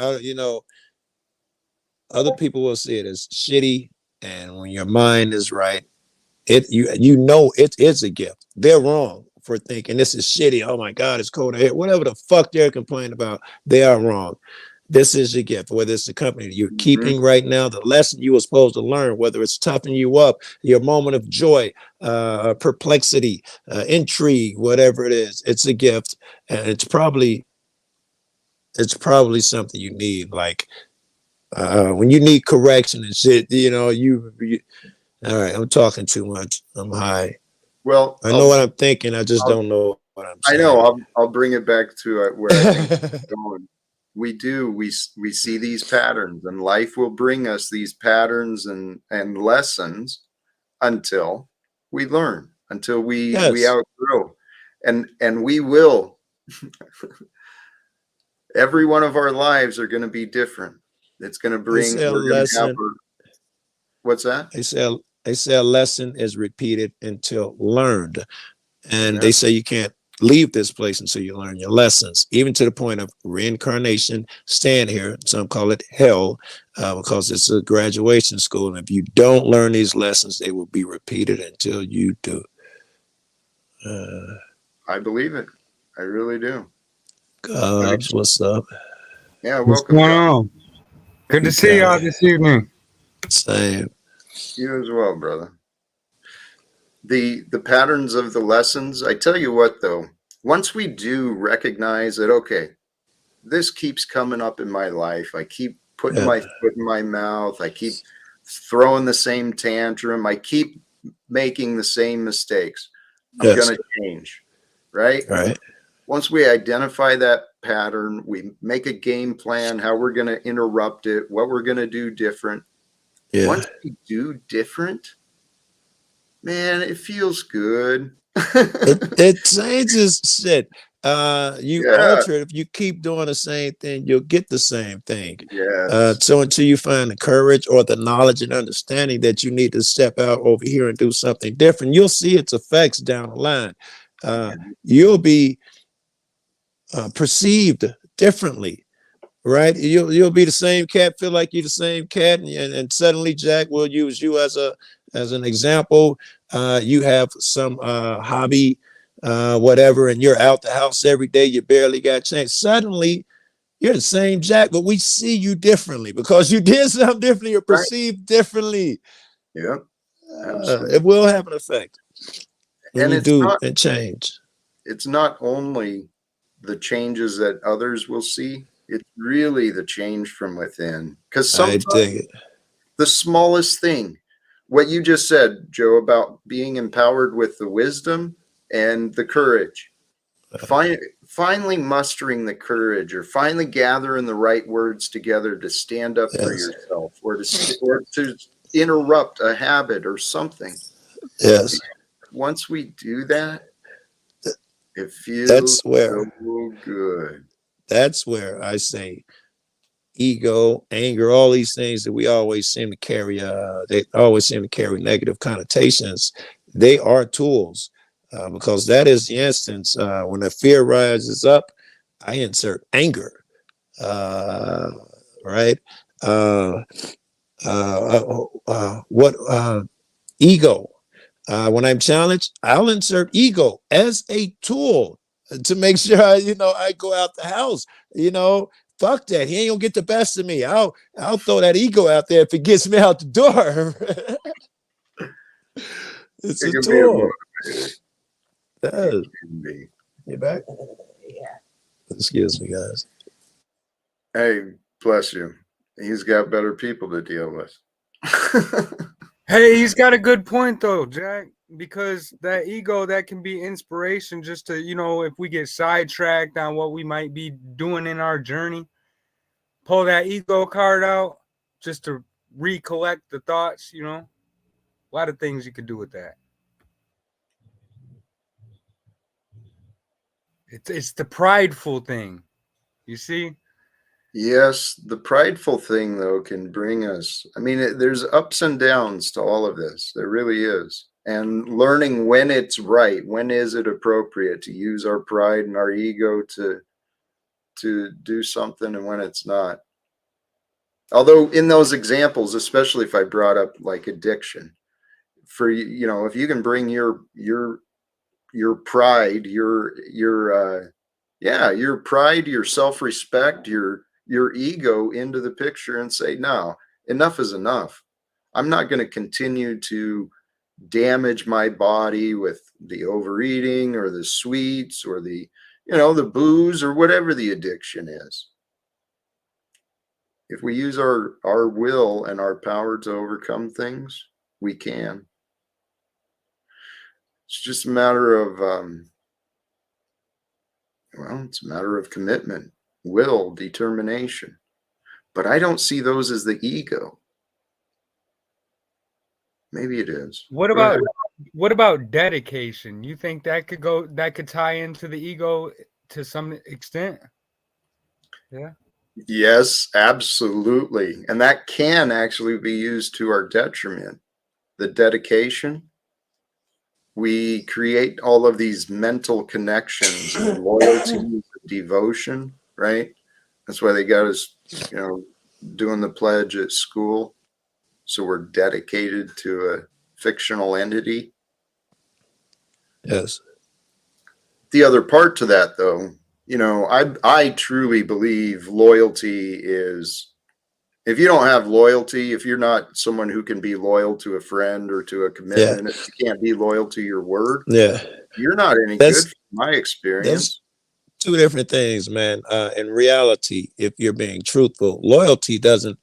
people will see it as shitty, and when your mind is right, it it's a gift. They're wrong for thinking this is shitty. Oh my God, it's cold here. Whatever the fuck they're complaining about, they are wrong. This is your gift, whether it's the company you're keeping right now, the lesson you were supposed to learn, whether it's toughening you up, your moment of joy, perplexity, intrigue, whatever it is, it's a gift. And it's probably something you need. Like when you need correction and shit, all right, I'm talking too much. I'm high. Well, I know what I'm thinking. I just don't know what I'm saying. I know. I'll bring it back to where I think it's going. We see these patterns, and life will bring us these patterns and lessons until we learn, until we outgrow, and we will. Every one of our lives are going to be different. It's going to bring. We're going to have. What's that? They say a lesson is repeated until learned, and they say you can't leave this place until you learn your lessons, even to the point of reincarnation. Stand here. Some call it hell because it's a graduation school. And if you don't learn these lessons, they will be repeated until you do. I believe it. I really do. What's up? Yeah, welcome. What's going on? Good to see y'all this evening. Same. You as well, brother. The patterns of the lessons, I tell you what, though, once we do recognize that, okay, this keeps coming up in my life. I keep putting my foot in my mouth. I keep throwing the same tantrum. I keep making the same mistakes. I'm going to change, right? Right. Once we identify that pattern, we make a game plan, how we're going to interrupt it, what we're going to do different. Yeah. Once we do different, man, it feels good. it changes shit. You alter it. If you keep doing the same thing, you'll get the same thing. So until you find the courage or the knowledge and understanding that you need to step out over here and do something different, you'll see its effects down the line. You'll be perceived differently. Right, you'll be the same cat, feel like you're the same cat, and suddenly Jack will use you as an example. You have some hobby, whatever, and you're out the house every day. You barely got changed. Suddenly, you're the same Jack, but we see you differently because you did something differently. You're perceived differently. Yeah, it will have an effect when you do and change. It's not only the changes that others will see. It's really the change from within. Because sometimes the smallest thing, what you just said, Joe, about being empowered with the wisdom and the courage, finally mustering the courage or finally gathering the right words together to stand up for yourself or to interrupt a habit or something. Yes. Once we do that, it feels so good. That's where I say ego, anger, all these things that we always seem to carry, they always seem to carry negative connotations. They are tools because that is the instance when the fear rises up, I insert anger, right? Ego, When I'm challenged, I'll insert ego as a tool to make sure I go out the house. Fuck that. He ain't gonna get the best of me. I'll throw that ego out there if it gets me out the door. It's It a can be a tool. motivator. Yeah. It can be. You back? Yeah. Excuse me, guys. Hey, bless you. He's got better people to deal with. Hey, he's got a good point though, Jack, because that ego, that can be inspiration just to, if we get sidetracked on what we might be doing in our journey, pull that ego card out just to recollect the thoughts, a lot of things you could do with that. It's the prideful thing, you see? Yes, the prideful thing, though, can bring us. I mean, there's ups and downs to all of this. There really is. And learning when it's right, when is it appropriate to use our pride and our ego to do something and when it's not. Although in those examples, especially if I brought up like addiction, for if you can bring your pride, your pride, your self-respect, your ego into the picture and say, no, enough is enough. I'm not going to continue to damage my body with the overeating or the sweets or the booze or whatever the addiction is. If we use our will and our power to overcome things, we can. It's just a matter of it's a matter of commitment, will, determination. But I don't see those as the ego. Maybe it is. What about dedication? You think that could tie into the ego to some extent? Yeah. Yes, absolutely. And that can actually be used to our detriment. The dedication. We create all of these mental connections and loyalty, devotion, right? That's why they got us, doing the pledge at school. So we're dedicated to a fictional entity. Yes. The other part to that, though, I truly believe loyalty is, if you don't have loyalty, if you're not someone who can be loyal to a friend or to a commitment, if you can't be loyal to your word, you're not any good from my experience. Two different things, man. In reality, if you're being truthful, loyalty doesn't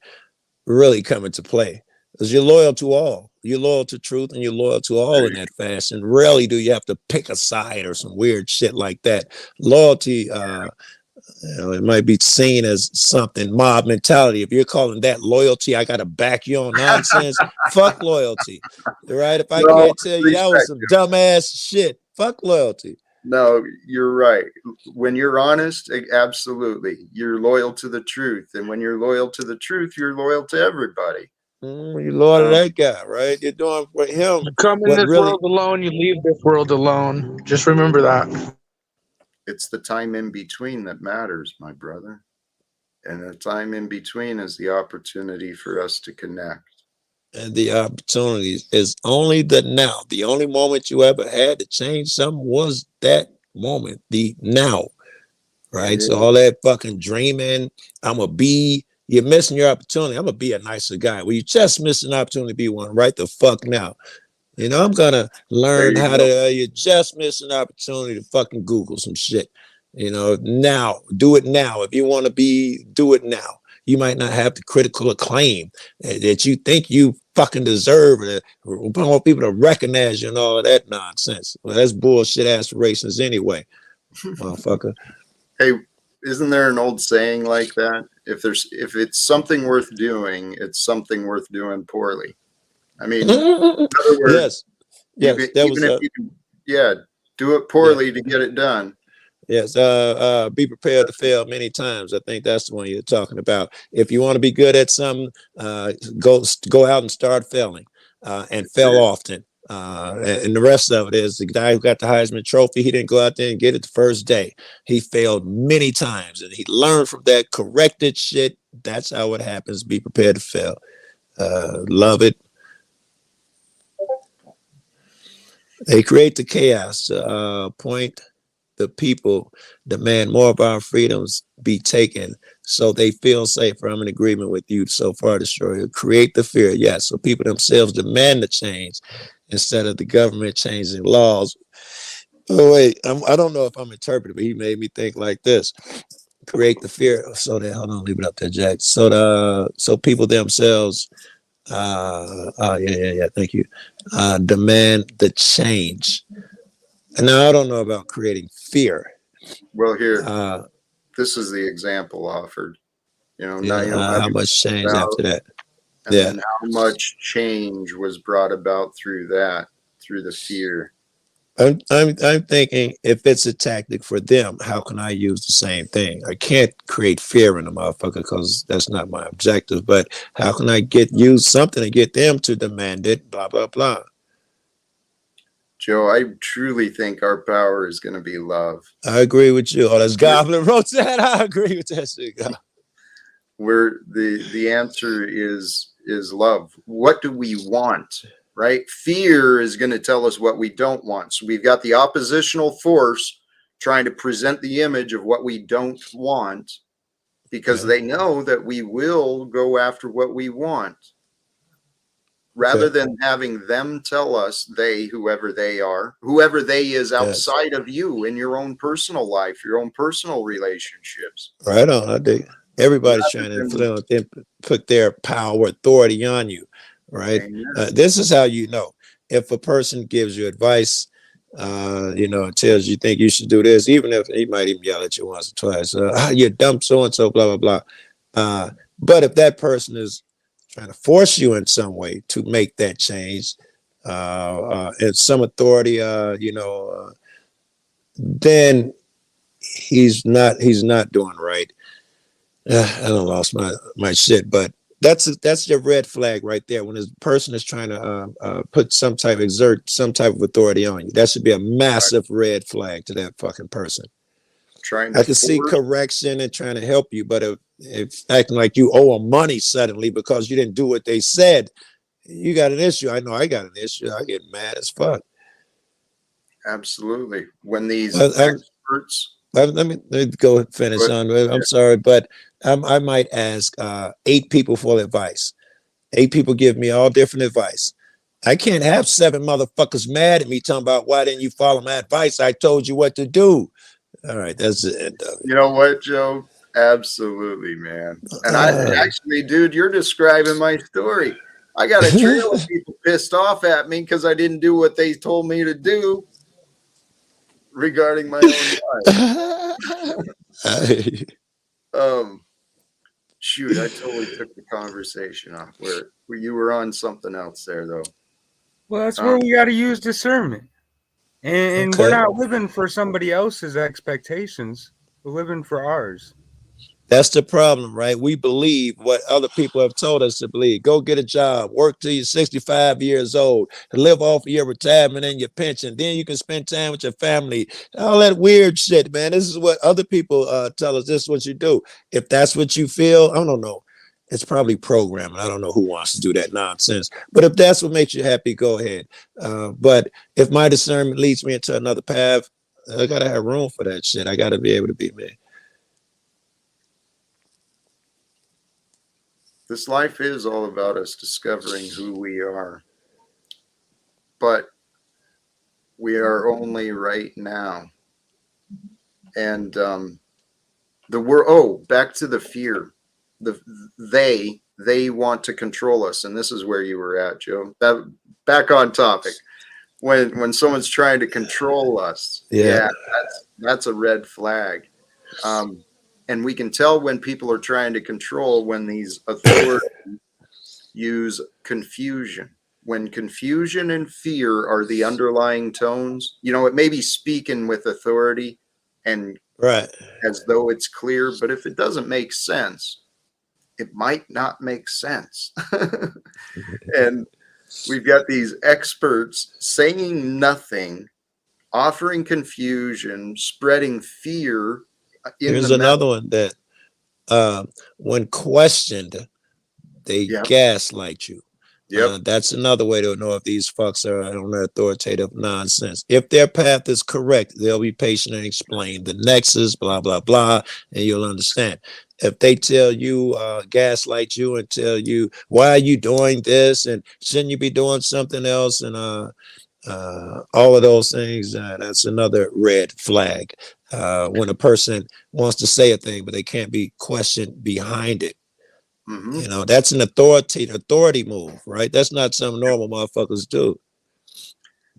really come into play because you're loyal to all. You're loyal to truth and you're loyal to all in that fashion. Rarely do you have to pick a side or some weird shit like that. Loyalty, it might be seen as something mob mentality. If you're calling that loyalty, I got to back you on nonsense. Fuck loyalty. Right? If I can't tell you that was some dumbass shit, fuck loyalty. No, you're right. When you're honest, absolutely. You're loyal to the truth. And when you're loyal to the truth, you're loyal to everybody. You're loyal to that guy, right? You're doing for him. You come in this world alone, you leave this world alone. Just remember that. It's the time in between that matters, my brother. And the time in between is the opportunity for us to connect. And the opportunity is only the now. The only moment you ever had to change something was that moment, the now, right? So all that fucking dreaming, you're missing your opportunity. I'm gonna be a nicer guy. Well, you just missed an opportunity to be one right the fuck now. I'm gonna learn how to. You just missed an opportunity to fucking Google some shit. Now, do it now. If you want to do it now. You might not have the critical acclaim that you think you fucking deserve. We want people to recognize you and all of that nonsense. Well, that's bullshit aspirations anyway, motherfucker. Hey, isn't there an old saying like that? If it's something worth doing, it's something worth doing poorly. I mean, in other words, yes, even if you can, do it poorly to get it done. Yes, be prepared to fail many times. I think that's the one you're talking about. If you want to be good at something, go out and start failing, and fail often. And the rest of it is the guy who got the Heisman Trophy. He didn't go out there and get it the first day. He failed many times, and he learned from that, corrected shit. That's how it happens. Be prepared to fail. Love it. They create the chaos to point the people, demand more of our freedoms be taken so they feel safer. I'm in agreement with you so far, Destroyer. Create the fear, yes, so people themselves demand the change instead of the government changing laws. Oh, wait, I don't know if I'm interpreting, but he made me think like this. Create the fear so that, hold on, leave it up there, Jack. So people themselves, yeah, thank you, demand the change. And now I don't know about creating fear. Well, here, Uh, this is the example offered. yeah, how much change about, after that? and Yeah, then how much change was brought about through that, through the fear. I'm thinking if it's a tactic for them, how can I use the same thing? I can't create fear in a motherfucker because that's not my objective. But how can I use something to get them to demand it? Blah blah blah. Joe, I truly think our power is going to be love. I agree with you. Oh, that's Goblin wrote that. I agree with that shit. Where the answer is love. What do we want? Right? Fear is going to tell us what we don't want. So we've got the oppositional force trying to present the image of what we don't want, because they know that we will go after what we want, rather than having them tell us, whoever they are, whoever they is outside of you in your own personal life, your own personal relationships. Right on. I dig. Everybody's trying to put their power, authority on you, right? This is how you know if a person gives you advice, tells you think you should do this, even if he might even yell at you once or twice, you're dumb, so and so, blah blah blah. But if that person is trying to force you in some way to make that change, and some authority, then he's not doing right. I don't lost my shit, but that's your red flag right there. When a person is trying to exert some type of authority on you, that should be a massive red flag to that fucking person. I can see correction and trying to help you, but if acting like you owe them money suddenly because you didn't do what they said, you got an issue. I know I got an issue. I get mad as fuck. Absolutely. When these experts. Let me go finish on. I'm sorry, but I might ask 8 people for advice. 8 people give me all different advice. I can't have 7 motherfuckers mad at me talking about why didn't you follow my advice? I told you what to do. All right, that's the end of it. You know what, Joe? Absolutely, man. And actually, dude, you're describing my story. I got a trail of people pissed off at me because I didn't do what they told me to do regarding my own life. Shoot, I totally took the conversation off where you were on something else there, though. Well, that's where we got to use discernment. And we're not living for somebody else's expectations. We're living for ours. That's the problem, right? We believe what other people have told us to believe. Go get a job, work till you're 65 years old, live off of your retirement and your pension. Then you can spend time with your family. All that weird shit, man. This is what other people tell us. This is what you do. If that's what you feel, I don't know. It's probably programming. I don't know who wants to do that nonsense. But if that's what makes you happy, go ahead. But if my discernment leads me into another path, I got to have room for that shit. I got to be able to be me. This life is all about us discovering who we are. But we are only right now. And back to the fear. They want to control us. And this is where you were at, Joe. Back on topic. When someone's trying to control us, that's a red flag. And we can tell when people are trying to control when these authorities use confusion. When confusion and fear are the underlying tones, it may be speaking with authority and as though it's clear, but if it doesn't make sense, it might not make sense. And we've got these experts saying nothing, offering confusion, spreading fear. Here's another one that when questioned, they gaslight you. Yep. That's another way to know if these fucks are on authoritative nonsense. If their path is correct, they'll be patient and explain the nexus, blah, blah, blah, and you'll understand. If they tell you, gaslight you and tell you, why are you doing this? And shouldn't you be doing something else? And all of those things, that's another red flag. When a person wants to say a thing, but they can't be questioned behind it. Mm-hmm. You know, that's an authority move, right? That's not something normal motherfuckers do.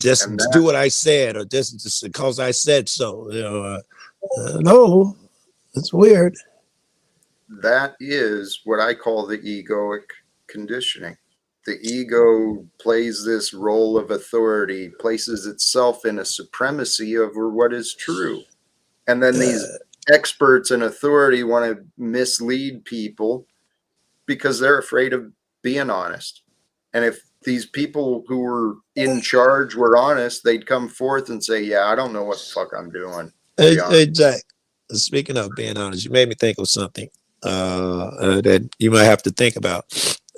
Just And do what I said, or just because I said so. You know, no, it's weird. that is what I call the egoic conditioning. The ego plays this role of authority, places itself in a supremacy over what is true. And then these experts and authority want to mislead people because they're afraid of being honest. And if these people who were in charge were honest, they'd come forth and say, yeah, I don't know what the fuck I'm doing. Hey, Jack, speaking of being honest, you made me think of something that you might have to think about.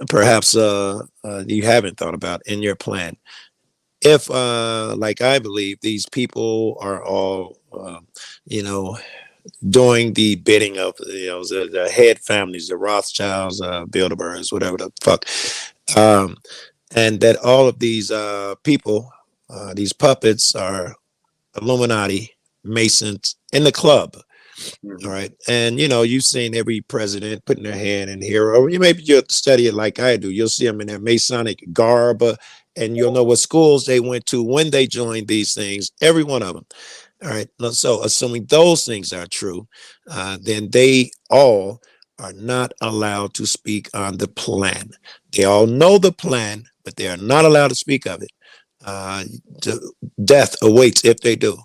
Perhaps you haven't thought about in your plan. If, like I believe, these people are all, you know, doing the bidding of, you know, the head families, the Rothschilds, Bilderbergs, whatever the fuck, and that all of these people, these puppets, are Illuminati, Masons in the club. Mm-hmm. All right. And, you know, you've seen every president putting their hand in here, or maybe you'll study it like I do. You'll see them in their Masonic garb, and you'll know what schools they went to when they joined these things, every one of them. All right. So, assuming those things are true, then they all are not allowed to speak on the plan. They all know the plan, but they are not allowed to speak of it. Uh, Death awaits if they do.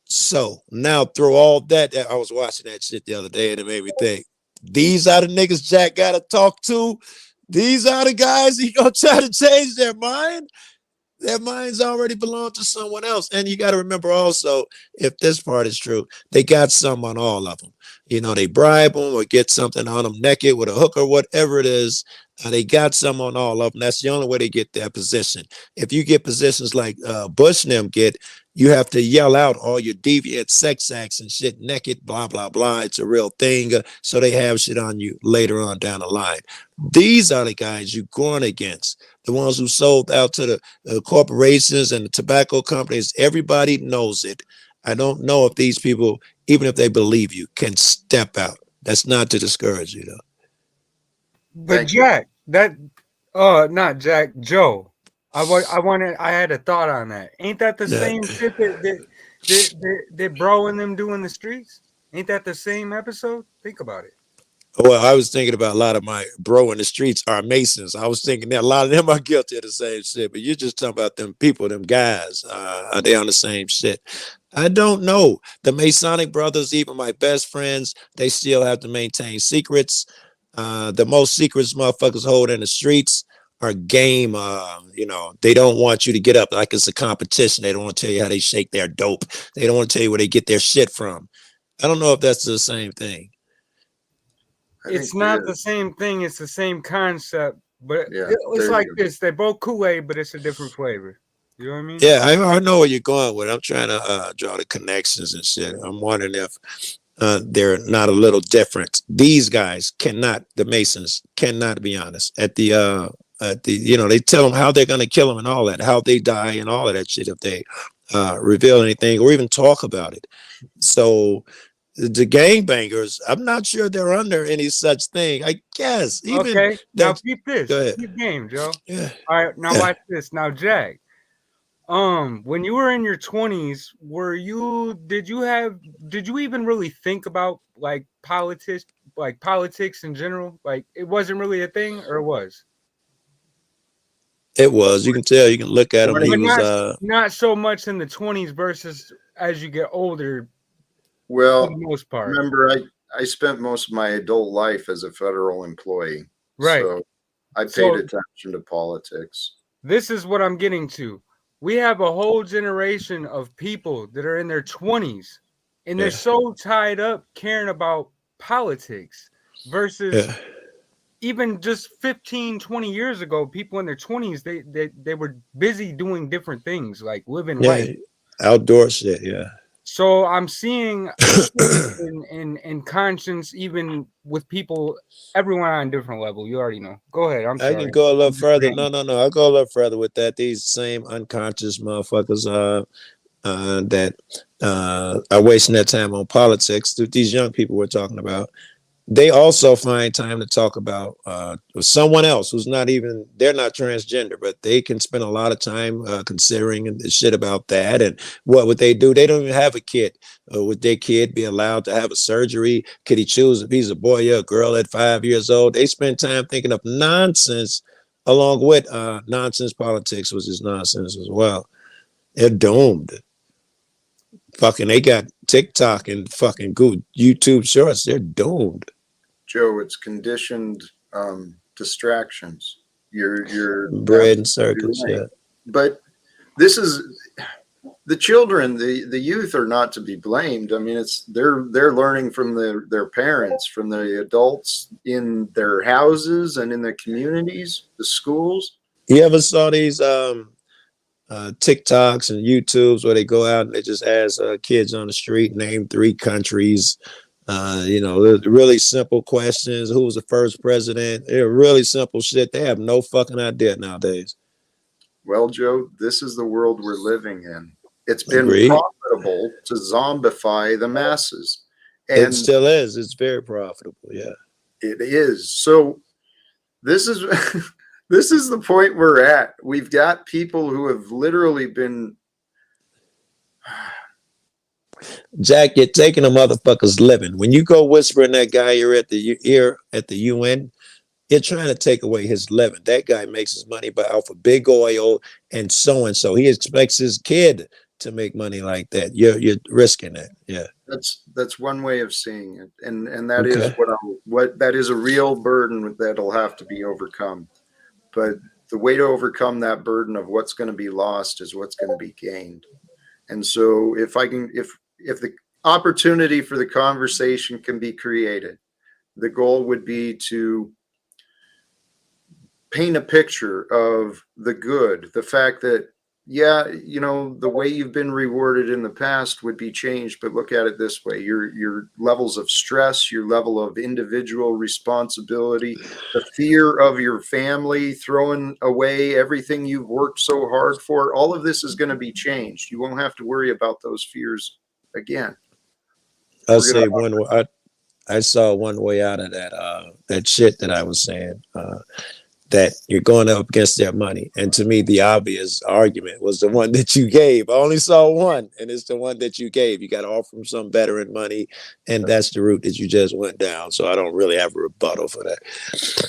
So now through all that, I was watching that shit the other day and it made me think, these are the niggas Jack gotta talk to. These are the guys he gonna try to change their mind. Their minds already belong to someone else. And you got to remember also, if this part is true, they got some on all of them. You know, they bribe them or get something on them naked with a hook or whatever it is. They got some on all of them. That's the only way they get that position. If you get positions like Bush and them get, you have to yell out all your deviant sex acts and shit naked, blah, blah, blah. It's a real thing. So they have shit on you later on down the line. These are the guys you're going against. The ones who sold out to the corporations and the tobacco companies. Everybody knows it. I don't know if these people, even if they believe you, can step out. That's not to discourage you, though. But Thank you. Jack, not Jack, Joe. I had a thought on that. Ain't that the Yeah. same shit that bro and them do in the streets? Ain't that the same episode? Think about it. Well, I was thinking about a lot of my bro in the streets are Masons. I was thinking that a lot of them are guilty of the same shit, but you're just talking about them people, them guys. Are they on the same shit? I don't know. The Masonic brothers, even my best friends, they still have to maintain secrets. The most secrets motherfuckers hold in the streets are game. You know, they don't want you to get up like it's a competition. They don't want to tell you how they shake their dope. They don't want to tell you where they get their shit from. I don't know if that's the same thing. It's not the same thing. It's the same concept, but Yeah, it's like this. They're both Kool-Aid, but it's a different flavor. You know what I mean? Yeah, I know where you're going with. I'm trying to draw the connections and shit. I'm wondering if they're not a little different. These guys cannot. The Masons cannot be honest. You know, they tell them how they're going to kill them and all that, how they die and all of that shit if they reveal anything or even talk about it. So the gangbangers, I'm not sure they're under any such thing. I guess. Even okay. Now that, keep this. go ahead. Keep game, Joe. Yeah. All right. Now Yeah. watch this. Now, Jack. When you were in your 20s, did you even really think about like politics in general? Like it wasn't really a thing, or it was? It was. You can tell. You can look at him. But He But was. not so much in the 20s versus as you get older, for Well, the most part. remember, I spent most of my adult life as a federal employee. Right. So I paid So- attention to politics. This is what I'm getting to. We have a whole generation of people that are in their 20s and they're Yeah. so tied up caring about politics versus Yeah. even just 15, 20 years ago, people in their 20s, they were busy doing different things, like living life. Outdoor shit, yeah. So I'm seeing in conscience, even with people, everyone on a different level. You already know. Go ahead. I'm sorry. I can go a little further. No. I'll go a little further with that. These same unconscious motherfuckers that are wasting their time on politics. These young people we're talking about, they also find time to talk about someone else who's not even, they're not transgender, but they can spend a lot of time considering the shit about that. And what would they do? They don't even have a kid. Would their kid be allowed to have a surgery? Could he choose if he's a boy or a girl at 5 years old? They spend time thinking of nonsense along with nonsense politics, which is nonsense as well. They're doomed. Fucking, they got TikTok and fucking good YouTube shorts. They're doomed. Joe, it's conditioned distractions. You're bread and circles, right. yeah. But this is the children, the youth are not to be blamed. I mean, they're learning from their parents, from the adults in their houses and in their communities, the schools. You ever saw these TikToks and YouTubes where they go out and they just ask kids on the street, name 3 countries? Really simple questions. Who was the first president? They're really simple shit. They have no fucking idea nowadays. Well, Joe, this is the world we're living in. It's been profitable to zombify the masses. And it still is. It's very profitable. Yeah, it is. So this is this is the point we're at. We've got people who have literally been. Jack, you're taking a motherfucker's living. When you go whisper in that guy ear at the UN, you're trying to take away his living. That guy makes his money off of big oil and so. He expects his kid to make money like that. You're risking it. Yeah. That's one way of seeing it. And that is what that is a real burden that'll have to be overcome. But the way to overcome that burden of what's going to be lost is what's going to be gained. And so if the opportunity for the conversation can be created, the goal would be to paint a picture of the good, the fact that, the way you've been rewarded in the past would be changed, but look at it this way. Your levels of stress, your level of individual responsibility, the fear of your family, throwing away everything you've worked so hard for, all of this is going to be changed. You won't have to worry about those fears again. I'll say I saw one way out of that shit that I was saying, that you're going up against their money. And to me, the obvious argument was the one that you gave. I only saw one, and it's the one that you gave. You got to offer them some veteran money, and that's the route that you just went down. So I don't really have a rebuttal for that.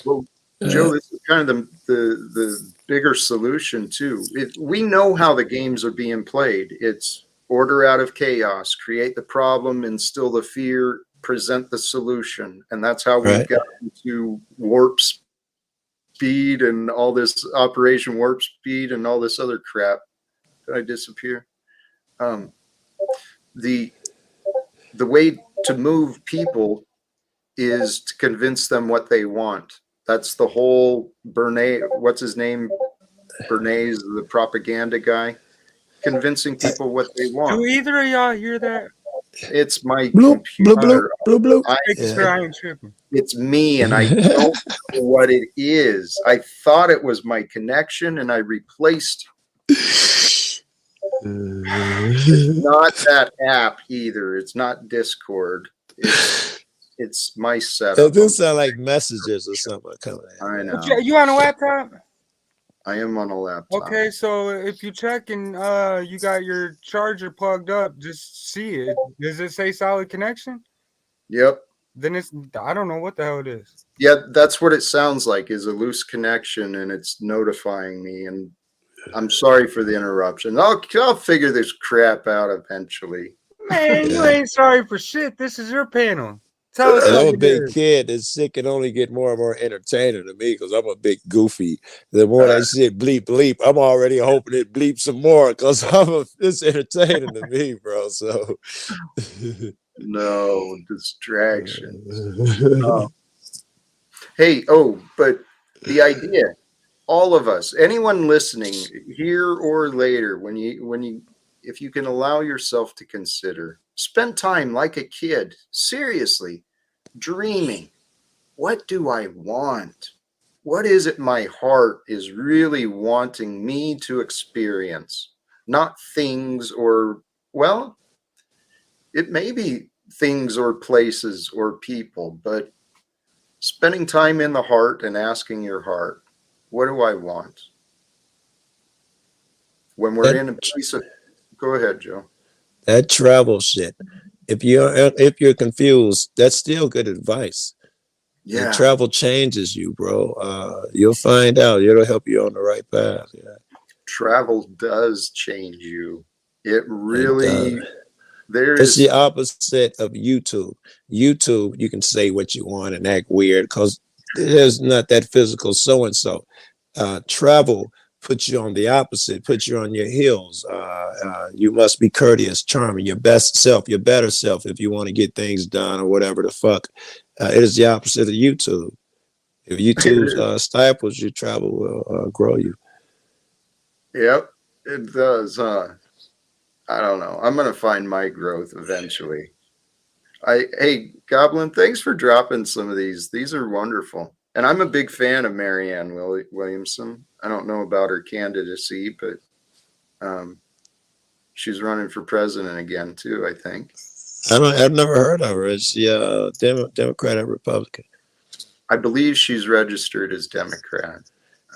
Well, Joe, this is kind of the bigger solution too. We know how the games are being played. It's order out of chaos, create the problem, instill the fear, present the solution. And that's how we've gotten to warp speed and all this Operation Warp Speed and all this other crap. Did I disappear? The way to move people is to convince them what they want. That's the whole Bernays, what's his name? Bernays, the propaganda guy. Convincing people what they want. Do either of y'all hear that? It's my bloop, computer. Bloop, bloop, bloop. I ain't tripping. It's me, and I don't know what it is. I thought it was my connection, and I replaced it. It's not that app either. It's not Discord. It's my setup. It does sound like messages or something coming in. I know. You on a laptop? I am on a laptop. Okay, so if you check and you got your charger plugged up, just see it. Does it say solid connection? Yep. Then I don't know what the hell it is. Yeah, that's what it sounds like, is a loose connection, and it's notifying me. And I'm sorry for the interruption. I'll figure this crap out eventually. Man, you ain't sorry for shit. This is your panel. Tell us. I'm a big kid. This shit can only get more and more entertaining to me because I'm a big goofy. The more that shit bleep bleep, I'm already hoping it bleeps some more because it's entertaining to me, bro. So no distractions. Hey, oh, but the idea, all of us, anyone listening here or later, if you can allow yourself to consider, spend time like a kid, seriously, dreaming. What do I want? What is it my heart is really wanting me to experience? Not things or, well, it may be things or places or people, but spending time in the heart and asking your heart, what do I want? When we're That in a place of, go ahead, Joe. that travel shit. If you're confused, that's still good advice. And Yeah, travel changes you, bro. You'll find out. It'll help you on the right path. Yeah, travel does change you. It it does. really, there It's the is, opposite of YouTube. YouTube, you can say what you want and act weird because there's not that physical so and so. Travel puts you on the opposite, puts you on your heels. You must be courteous, charming, your best self, your better self if you want to get things done or whatever the fuck. It is the opposite of YouTube. If it YouTube is. stifles you, travel will grow you. Yep, it does, huh? I don't know. I'm gonna find my growth eventually. Hey, Goblin, thanks for dropping some of these. These are wonderful. And I'm a big fan of Marianne Williamson. I don't know about her candidacy, but um, she's running for president again too, I think. I've never heard of her. Is she Democrat or Republican? I believe she's registered as Democrat.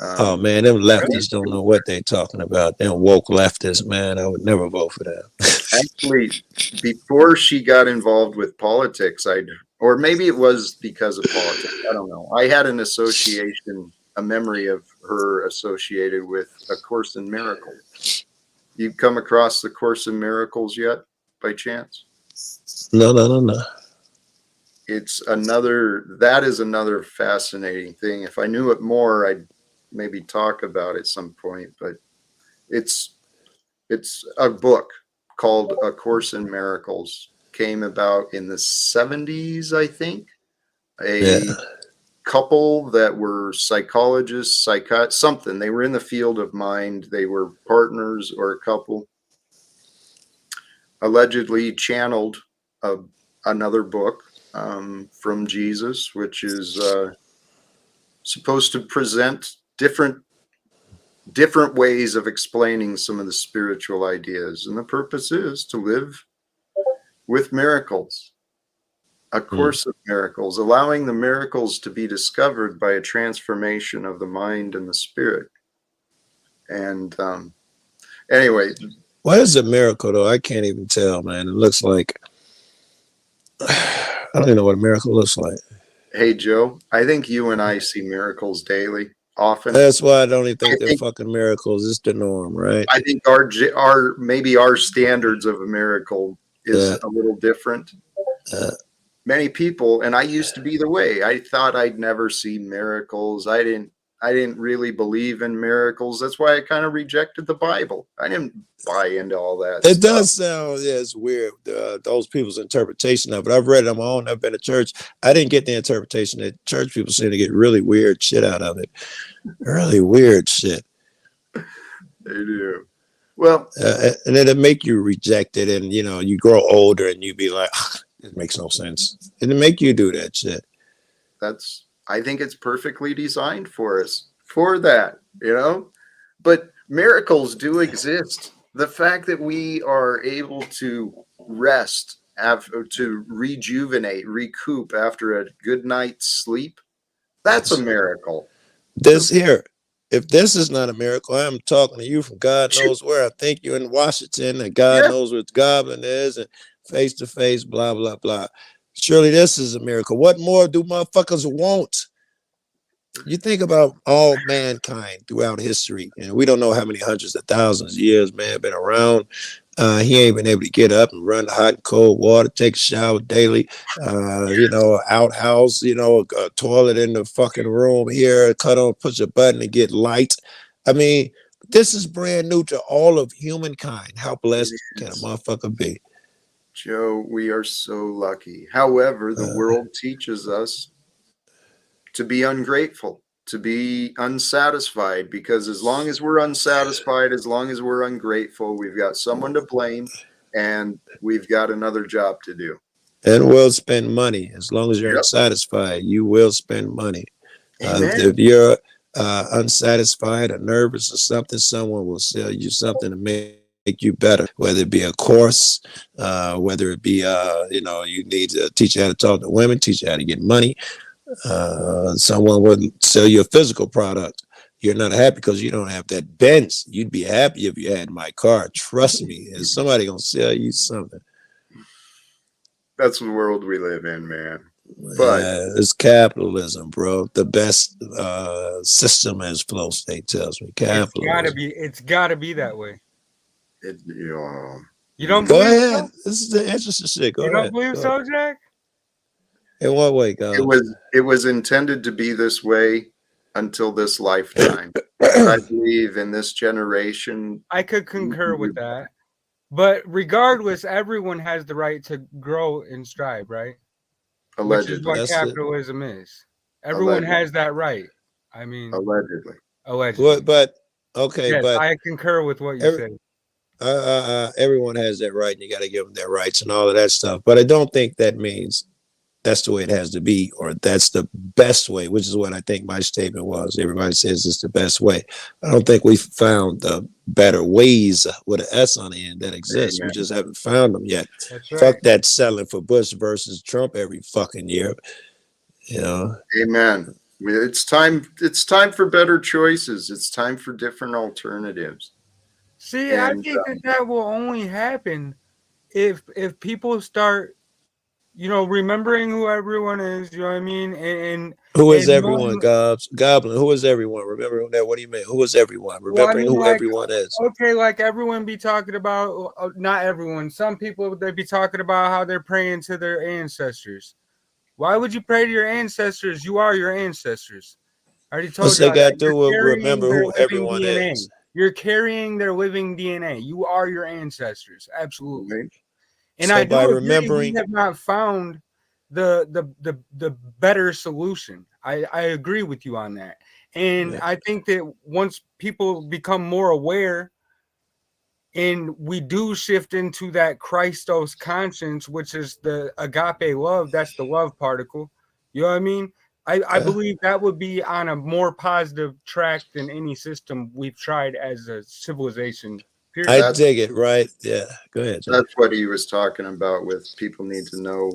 Oh Um, man, them lefties don't know what they talking about. Them woke leftists, man. I would never vote for them. Actually, before she got involved with politics, or maybe it was because of politics. I don't know. I had an association, a memory of her associated with A Course in Miracles. You come across The Course in Miracles yet, by chance? No. That is another fascinating thing. If I knew it more, I'd maybe talk about it some point, but it's a book called A Course in Miracles. Came about in the 70s, I think. Yeah. A couple that were psychologists, something. They were in the field of mind. They were partners or a couple. Allegedly channeled another book from Jesus, which is supposed to present different ways of explaining some of the spiritual ideas. And the purpose is to live with miracles, a course of miracles, allowing the miracles to be discovered by a transformation of the mind and the spirit. And anyway, What is a miracle though? I can't even tell, man. It looks like I don't even know what a miracle looks like. hey, Joe, I think you and I see miracles daily, often. That's why I don't even think I they're think, fucking miracles. It's the norm, right? I think our maybe our standards of a miracle is Yeah. a little different. Many people, and I used to be the way. I thought I'd never see miracles. I didn't really believe in miracles. That's why I kind of rejected the Bible. I didn't buy into all that It stuff. does sound, yeah, it's weird. Those people's interpretation of it. I've read it on my own. I've been to church. I didn't get the interpretation that church people seem to get really weird shit out of it. Really weird shit. They do. Well, and then it make you reject it, and you grow older, and you be like, it makes no sense. And it make you do that shit. I think it's perfectly designed for us for that, But miracles do exist. The fact that we are able to rest, to rejuvenate, recoup after a good night's sleep, that's a miracle. If this is not a miracle, I'm talking to you from God knows where. I think you're in Washington, and God knows what Goblin is, and face to face, blah, blah, blah. Surely this is a miracle. What more do motherfuckers want? You think about all mankind throughout history, and we don't know how many hundreds of thousands of years man been around. He ain't been able to get up and run hot and cold water, take a shower daily, outhouse, a toilet in the fucking room here, push a button and get light. I mean, this is brand new to all of humankind. How blessed can a motherfucker be? Joe, we are so lucky. However, the world teaches us to be ungrateful, to be unsatisfied, because as long as we're unsatisfied, as long as we're ungrateful, we've got someone to blame and we've got another job to do. And will spend money. As long as you're Yep. unsatisfied, you will spend money. Amen. If you're unsatisfied or nervous or something, someone will sell you something to make you better, whether it be a course, whether it be, you need to teach you how to talk to women, teach you how to get money. Someone would sell you a physical product. You're not happy because you don't have that Benz. You'd be happy if you had my car. Trust me, is somebody gonna sell you something? That's the world we live in, man. But It's capitalism, bro. The best system, as Flow State tells me. Capitalism. It's gotta be that way. You don't Go believe ahead. so? This is the interesting shit. Go You ahead. don't believe Go so, ahead. Jack? In what way, God? it was intended to be this way until this lifetime. I believe in this generation. I could concur with that. But regardless, everyone has the right to grow and strive, right? Allegedly. Which is what That's capitalism is. Everyone Allegedly. has that right. I mean, Allegedly. allegedly. But okay, Yes, but I concur with what you said. everyone has that right, and you got to give them their rights and all of that stuff. But I don't think that means that's the way it has to be, or that's the best way, which is what I think my statement was. Everybody says it's the best way. I don't think we've found the better ways with an S on the end that exist. Amen. We just haven't found them yet. That's right. Fuck that selling for Bush versus Trump every fucking year. Amen. It's time for better choices. It's time for different alternatives. See, I think that will only happen if people start, remembering who everyone is, you know what I mean? And who is everyone, Goblin? Who is everyone? Remember that? What do you mean? Who is everyone? Remembering who everyone is. Okay, like everyone be talking about, not everyone. Some people, they be talking about how they're praying to their ancestors. Why would you pray to your ancestors? You are your ancestors. I already told you. What's they got to do with remember who everyone is? You're carrying their living DNA. You are your ancestors. Absolutely. Right. And So I do by agree, remembering, we have not found the better solution. I agree with you on that. And I think that once people become more aware and we do shift into that Christos conscience, which is the agape love, that's the love particle. You know what I mean? I believe that would be on a more positive track than any system we've tried as a civilization. Period. I dig it, right? Yeah, go ahead, John. That's what he was talking about with people need to know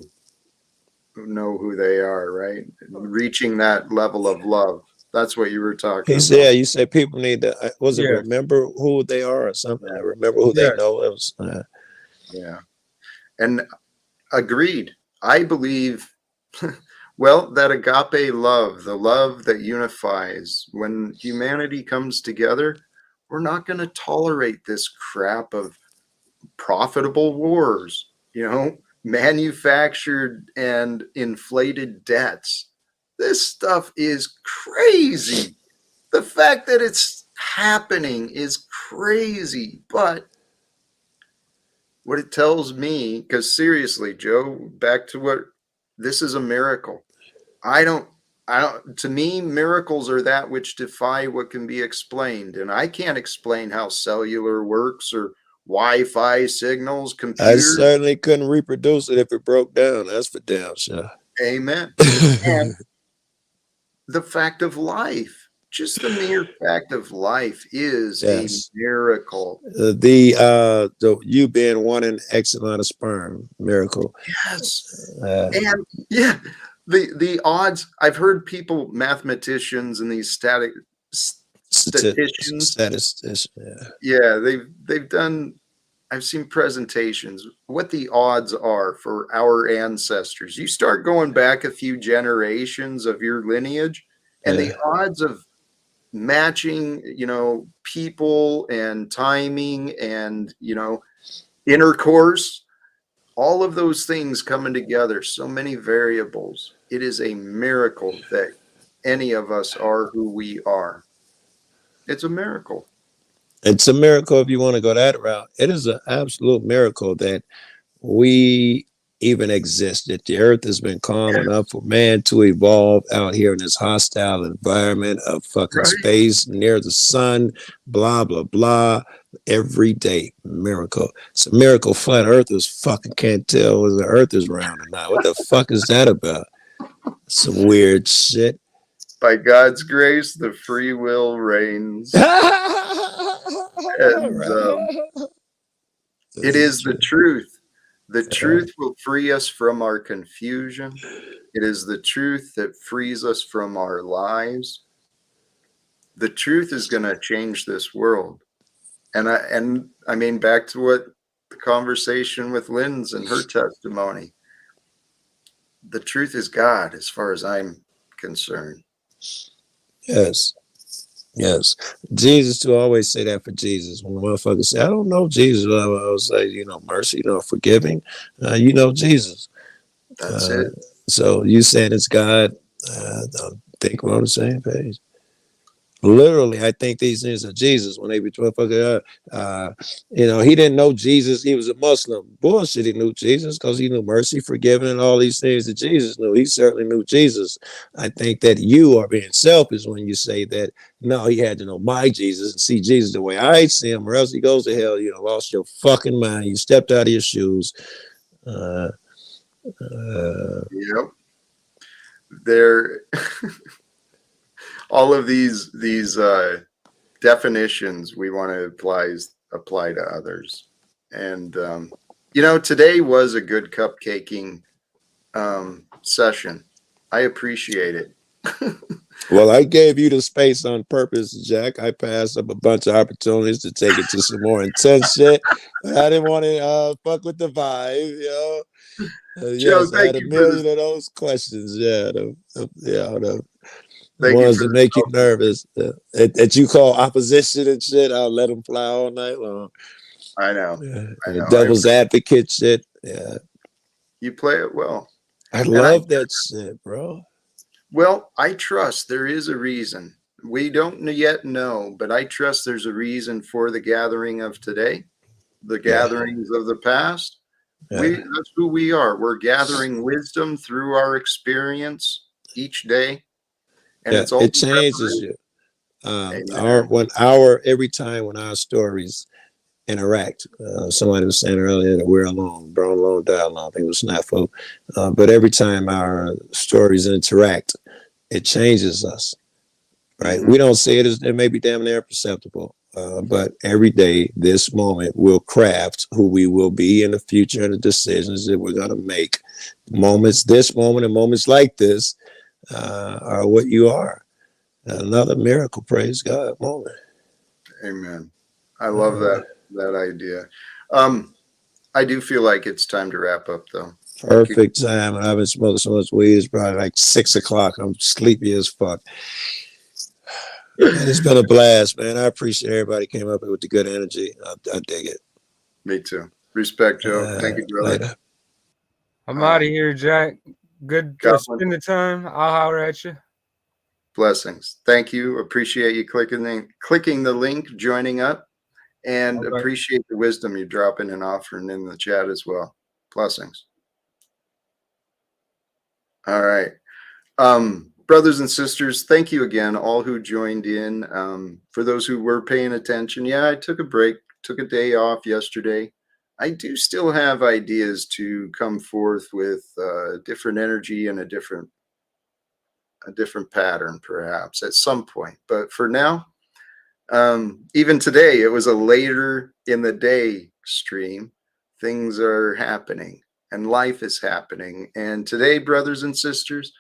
who they are, right? Reaching that level of love. That's what you were talking about. Yeah, you say people need to, remember who they are or something? Yeah. Remember who they know. It was, yeah. And agreed. I believe, well, that agape love, the love that unifies, when humanity comes together, we're not going to tolerate this crap of profitable wars, manufactured and inflated debts. This stuff is crazy. The fact that it's happening is crazy. But what it tells me, because seriously, Joe, back to this is a miracle. To me, miracles are that which defy what can be explained. And I can't explain how cellular works or Wi-Fi signals, computers. I certainly couldn't reproduce it if it broke down. That's for damn sure. Amen. And the fact of life, just the mere fact of life is a miracle. The you being one in X amount of sperm, miracle. Yes. And the odds, I've heard people, mathematicians and these statisticians. They've done, I've seen presentations, what the odds are for our ancestors. You start going back a few generations of your lineage, and the odds of matching, people and timing and, intercourse, all of those things coming together, so many variables. It is a miracle that any of us are who we are. It's a miracle. It's a miracle if you want to go that route. It is an absolute miracle that we even exist, that the earth has been calm enough for man to evolve out here in this hostile environment of fucking space near the sun, blah, blah, blah. Every day, miracle. It's a miracle flat earthers fucking can't tell whether the earth is round or not. What the fuck is that about? Some weird shit. By God's grace, the free will reigns. And it is the truth. The truth will free us from our confusion. It is the truth that frees us from our lives. The truth is going to change this world. And I mean, back to what the conversation with Linds and her testimony. The truth is God, as far as I'm concerned. Yes. Yes. Jesus to always say that for Jesus. When the motherfucker say, I don't know Jesus, I will say, mercy, forgiving. You know Jesus. That's it. So you saying it's God, I think we're on the same page. Literally, I think these things are Jesus. When they be motherfucker, he didn't know Jesus. He was a Muslim. Bullshit. He knew Jesus because he knew mercy, forgiving, and all these things that Jesus knew. He certainly knew Jesus. I think that you are being selfish when you say that. No, he had to know my Jesus and see Jesus the way I see him, or else he goes to hell. You lost your fucking mind. You stepped out of your shoes. Yep. There. All of these definitions we want to apply to others. And today was a good cupcaking session. I appreciate it. Well, I gave you the space on purpose, Jack. I passed up a bunch of opportunities to take it to some more intense shit. I didn't want to fuck with the vibe, Joe, yes, I had a million of those questions. Yeah, the ones that make you nervous, that you call opposition and shit. I'll let them fly all night long. I know. The devil's advocate shit. Yeah, you play it well. I love that shit, bro. Well, I trust there is a reason. We don't yet know, but I trust there's a reason for the gathering of today, the gatherings of the past. That's who we are. We're gathering wisdom through our experience each day. And it's all it changes you. Every time when our stories interact, somebody was saying earlier that we're alone, born alone, die alone. I think it was snafu. But every time our stories interact, it changes us, right? We don't see it it may be damn near perceptible, but every day, this moment will craft who we will be in the future and the decisions that we're going to make. This moment and moments like this are what you are. Another miracle, praise God moment. Amen. I love that idea. I do feel like it's time to wrap up, though. Perfect time. And I've been smoking so much weed. It's probably like 6 o'clock. I'm sleepy as fuck. And it's been a blast, man. I appreciate everybody came up with the good energy. I dig it. Me too. Respect, Joe. Thank you, brother. Later. I'm out of here, Jack. Good to spend the time. I'll holler at you. Blessings. Thank you. Appreciate you clicking the link, joining up, and appreciate the wisdom you're dropping and offering in the chat as well. Blessings. All right. Brothers and sisters, thank you again, all who joined in. For those who were paying attention, I took a break, took a day off yesterday. I do still have ideas to come forth with different energy and a different pattern, perhaps, at some point. But for now, even today, it was a later in the day stream. Things are happening and life is happening. And today, brothers and sisters,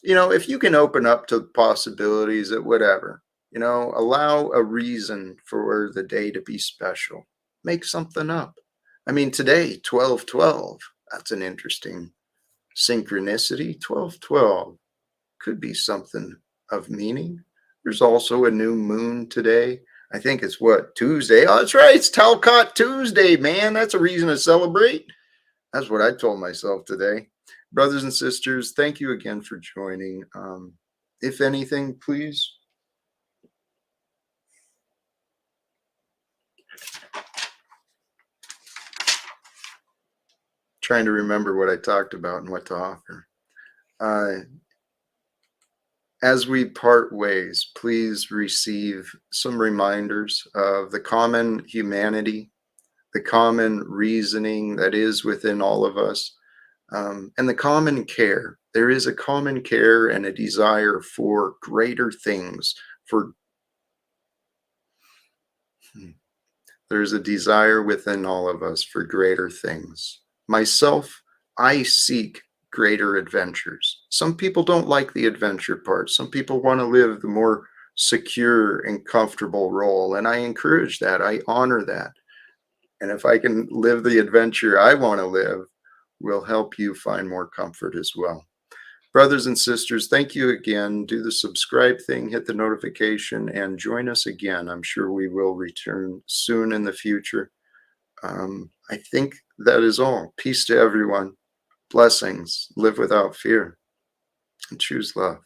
if you can open up to possibilities at whatever, allow a reason for the day to be special. Make something up. I mean, today, 12/12, that's an interesting synchronicity. 12/12 could be something of meaning. There's also a new moon today. I think it's Tuesday. Oh, that's right. It's Talcott Tuesday, man. That's a reason to celebrate. That's what I told myself today. Brothers and sisters, thank you again for joining. If anything, please try trying to remember what I talked about and what to offer. As we part ways, please receive some reminders of the common humanity, the common reasoning that is within all of us, and the common care. There is a common care and a desire for greater things. There's a desire within all of us for greater things. Myself, I seek greater adventures. Some people don't like the adventure part. Some people want to live the more secure and comfortable role, and I encourage that. I honor that. And if I can live the adventure I want to live, will help you find more comfort as well. Brothers and sisters, thank you again. Do the subscribe thing, hit the notification, and join us again. I'm sure we will return soon in the future. I think that is all. Peace to everyone. Blessings. Live without fear. And choose love.